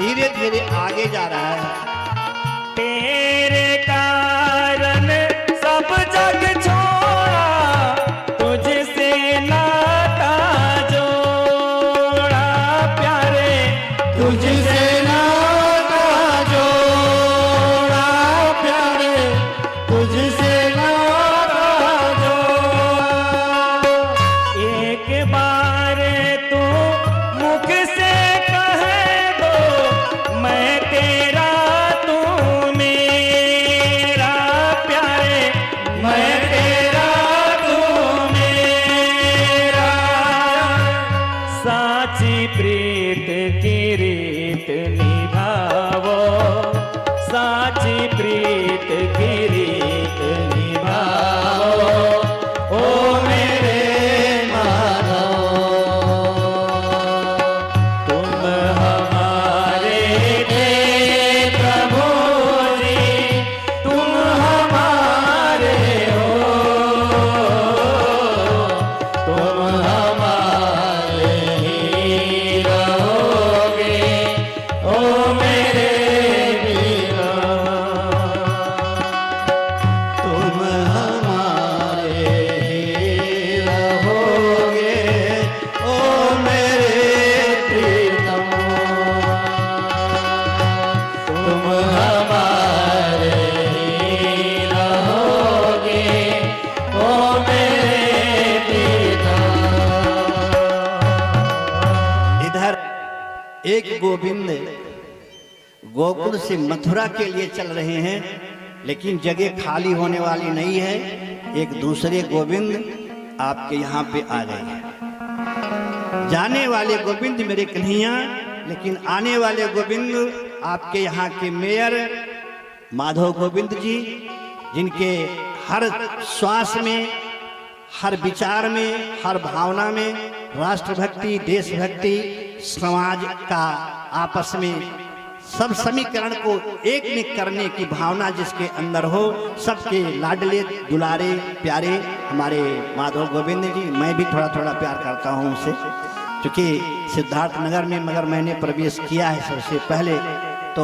धीरे धीरे आगे जा रहा है। तेरे कारण सब जग छोड़ा, तुझसे नाता जोड़ा प्यारे, तुझसे नाता जोड़ा प्यारे, तुझसे नाता जोड़ा। एक बार तू मुख से कह दो, मैं तेरा तू मेरा प्यारे, मैं तेरा तू मेरा। साची प्रीत की रीत निभावो, साची प्रीत की रीत निभावो, ओ मेरे माधव। तुम हमारे थे प्रभु जी, तुम हमारे हो, तुम हमारे ही रहोगे, ओ मेरे वीरा। तुम हमारे ही रहोगे, ओ मेरे प्रीतम। तुम हमारे ही रहोगे, ओ मेरे पिता। इधर एक गोविंद गोकुल से मथुरा के लिए चल रहे हैं, लेकिन जगह खाली होने वाली नहीं है। एक दूसरे गोविंद आपके यहाँ पे आ गए हैं। जाने वाले गोविंद मेरे कन्हैया, लेकिन आने वाले गोविंद आपके यहाँ के मेयर माधव गोविंद जी, जिनके हर श्वास में, हर विचार में, हर भावना में राष्ट्रभक्ति, देशभक्ति, समाज का आपस में सब समीकरण को एक में करने की भावना जिसके अंदर हो, सबके लाडले दुलारे प्यारे हमारे माधव गोविंद जी। मैं भी थोड़ा थोड़ा प्यार करता हूँ उनसे, क्योंकि सिद्धार्थ नगर में मगर मैंने प्रवेश किया है सबसे पहले, तो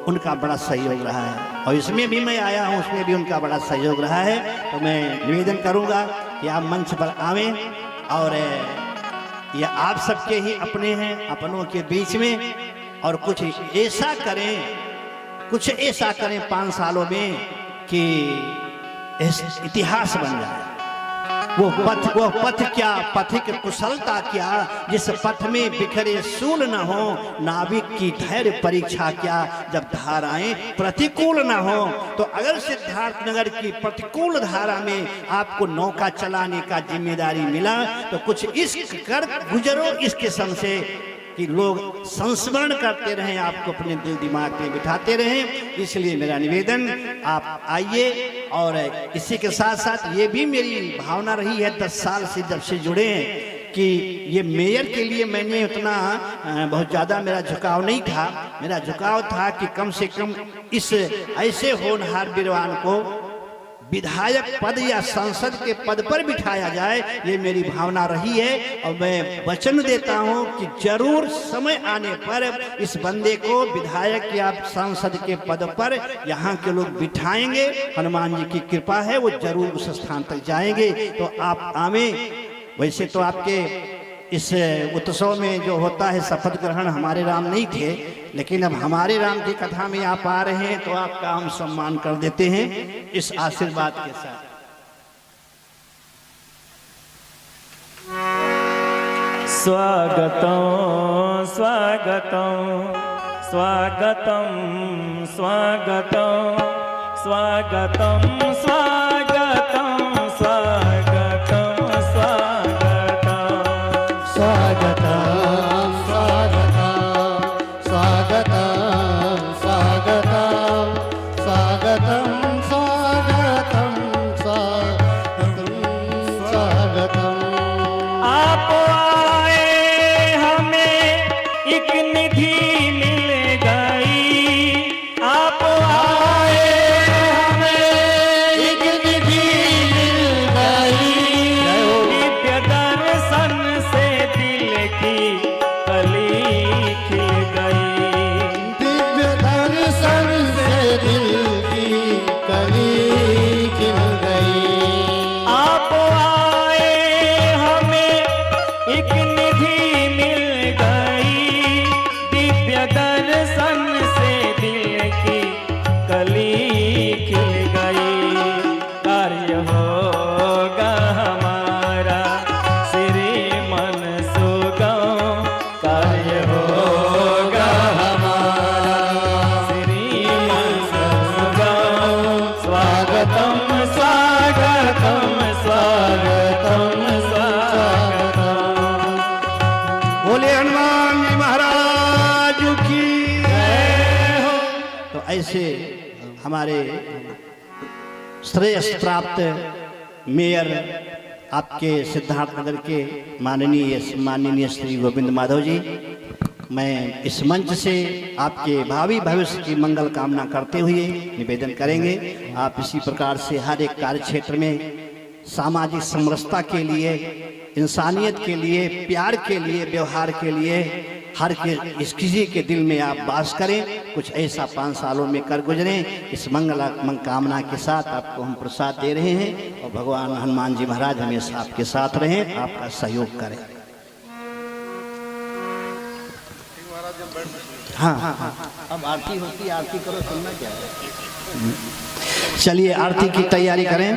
उनका बड़ा सहयोग रहा है, और इसमें भी मैं आया हूँ, उसमें भी उनका बड़ा सहयोग रहा है। तो मैं निवेदन करूँगा कि आप मंच पर आवें, और ये आप सबके ही अपने हैं, अपनों के बीच में, और कुछ ऐसा करें, कुछ ऐसा करें 5 सालों में कि इतिहास बन जाए। वो पथ क्या, पथिक कुशलता क्या, जिस पथ में बिखरे सूल न हो, नाविक की धैर्य परीक्षा क्या, जब धाराएं प्रतिकूल न हो। तो अगर सिद्धार्थ नगर की प्रतिकूल धारा में आपको नौका चलाने का जिम्मेदारी मिला, तो कुछ इश्क कर गुजरो इस किस्म से कि लोग संस्मरण करते रहें, आपको अपने दिल दिमाग में बिठाते रहें। इसलिए मेरा निवेदन, आप आइए। और इसी के साथ साथ ये भी मेरी भावना रही है 10 साल से जब से जुड़े हैं, कि ये मेयर के लिए मैंने उतना बहुत ज़्यादा मेरा झुकाव नहीं था। मेरा झुकाव था कि कम से कम इस ऐसे होनहार विद्वान को विधायक पद या सांसद के पद पर बिठाया जाए, ये मेरी भावना रही है। और मैं वचन देता हूं कि जरूर समय आने पर इस बंदे को विधायक या सांसद के पद पर यहाँ के लोग बिठाएंगे। हनुमान जी की कृपा है, वो जरूर उस स्थान तक जाएंगे। तो आप आवे। वैसे तो आपके इस उत्सव में जो होता है शपथ ग्रहण, हमारे राम नहीं थे, लेकिन अब हमारे राम की कथा में आप आ रहे हैं, तो आपका हम सम्मान कर देते हैं इस आशीर्वाद के साथ। स्वागतम स्वागतम स्वागतम स्वागतम स्वागतम स्वागतम स्वागतम स्वागतम हमारे श्रेयस प्राप्त मेयर आपके सिद्धार्थनगर के माननीय श्री गोविंद माधव जी, मैं इस मंच से आपके भावी भविष्य की मंगल कामना करते हुए निवेदन करेंगे, आप इसी प्रकार से हर एक कार्य क्षेत्र में सामाजिक समरसता के लिए, इंसानियत के लिए, प्यार के लिए, व्यवहार के लिए हर किसी के दिल में आप वास करें। कुछ ऐसा 5 सालों में कर गुजरें। इस मंगल कामना के साथ आपको हम प्रसाद दे रहे हैं और भगवान हनुमान जी महाराज हमेशा आपके साथ रहें, आपका सहयोग करें। हाँ, अब आरती होती, आरती करो, सुनना क्या है। चलिए आरती की तैयारी करें।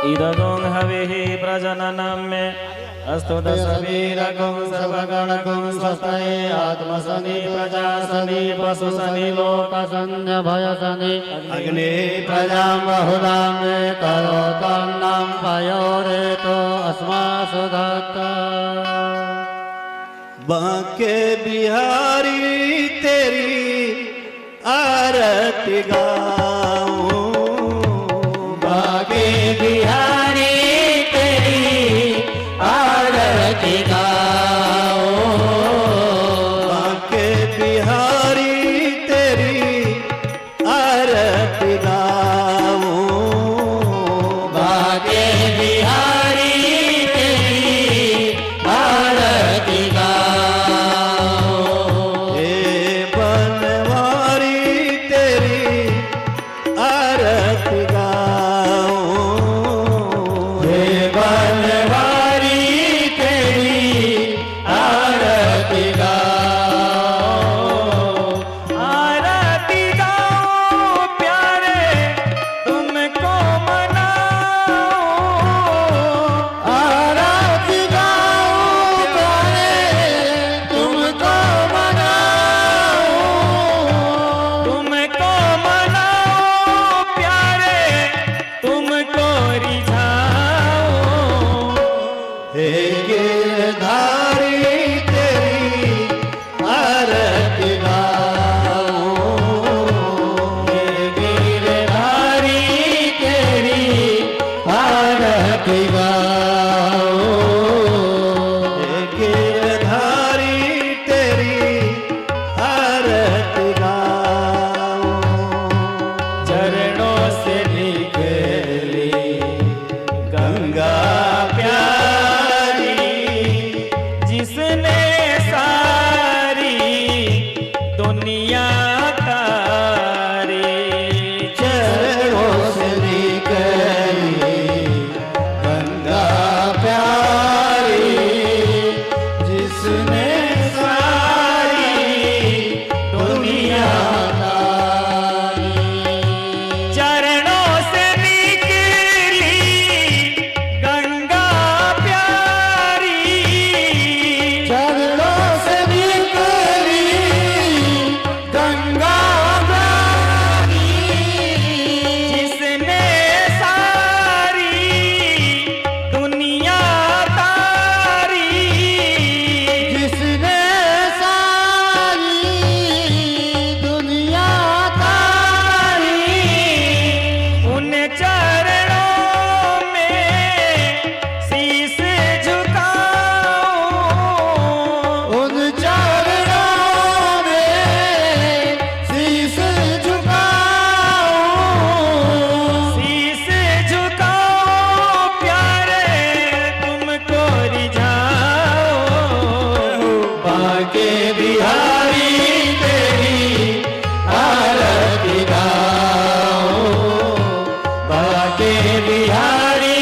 इदगुं हविः प्रजननं मे अस्तु दशवीरगुं सर्वगणगुं स्वस्तये आत्मसनि प्रजासनि पशुसनि लोकसंज्ञभयसनि अग्ने प्रजां बहुलां मे करोतान्नां पयोरेतो अस्मासु दत्ता। बांके बिहारी तेरी आरती गाऊं, बांके बिहारी तेरी आरती गाओ, बांके बिहारी तेरी आरती गाऊं, बांके बिहारी तेरी आरती गाओ। हे बनवारी तेरी आरती गाऊं, हे बनवारी तेरी आरती गाओ। आरती गाओ प्यारे तुमको मनाओ, आरती गाओ प्यारे तुमको मनाओ, तुमको मनाओ प्यारे तुमको रिझाओ। हे गिरधारी तेरी आरती गाऊं, हे गिरधारी तेरी आरती गाओ। हे गिरधारी तेरी आरती गाऊं। चरणों से निकली गंगा प्यारी, जिसने सारी दुनिया तारी। चरणों से निकली गंगा प्यारी, जिसने सारी दुनिया तारी। चरणों से निकली गंगा प्यारी, चरणों से निकली बिहारी तेरी आरती गाओ, बाके बिहारी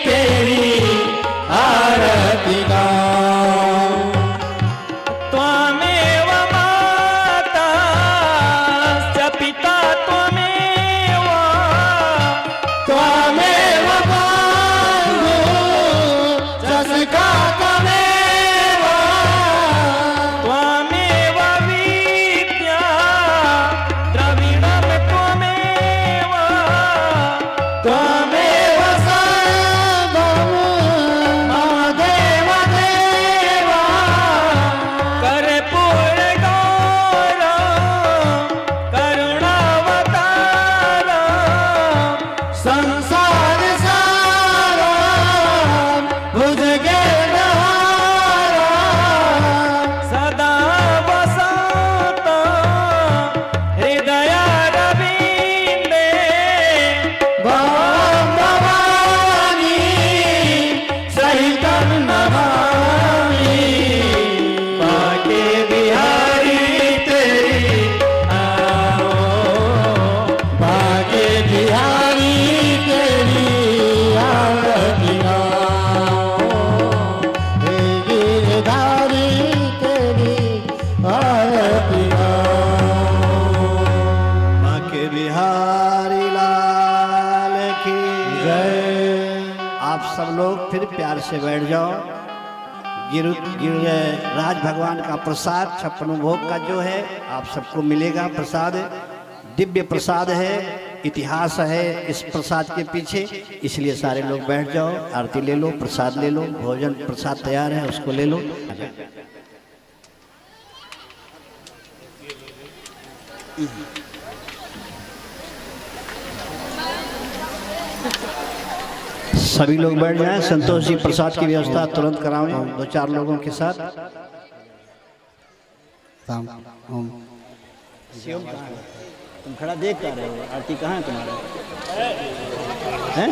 तेरी आरती गाओ। त्वमेव माता च पिता त्वमेव, त्वमेव बन्धु च सखा त्वमेव, त्वमेव विद्या द्रविणं त्वमेव, त्वमेव सर्वं मम देव देव। कर्पूरगौरं करुणावतारं, संसार सारं भुजगेन्द्रहारं, सदा वसन्तं हृदयारविन्दे, भवं भवानी सहितं नमामि। बाके बिहारी तेरी आओ, बाके बिहारी तेरी आरती गाओ, हे गिरधारी तेरी आरती गाओ। बाके बिहारी लाल की जय। आप सब लोग फिर प्यार से बैठ जाओ। गिरिराज भगवान का प्रसाद 56 भोग का जो है आप सबको मिलेगा प्रसाद। दिव्य प्रसाद है, इतिहास है इस प्रसाद के पीछे, इसलिए सारे लोग बैठ जाओ, आरती ले लो, प्रसाद ले लो, भोजन प्रसाद तैयार है उसको ले लो। सभी लोग बैठ जाएं। संतोष जी प्रसाद की व्यवस्था तुरंत कराएं 2-4 लोगों के साथ। तुम खड़ा देख कर रहे हो, आरती कहाँ है तुम्हारा? हैं?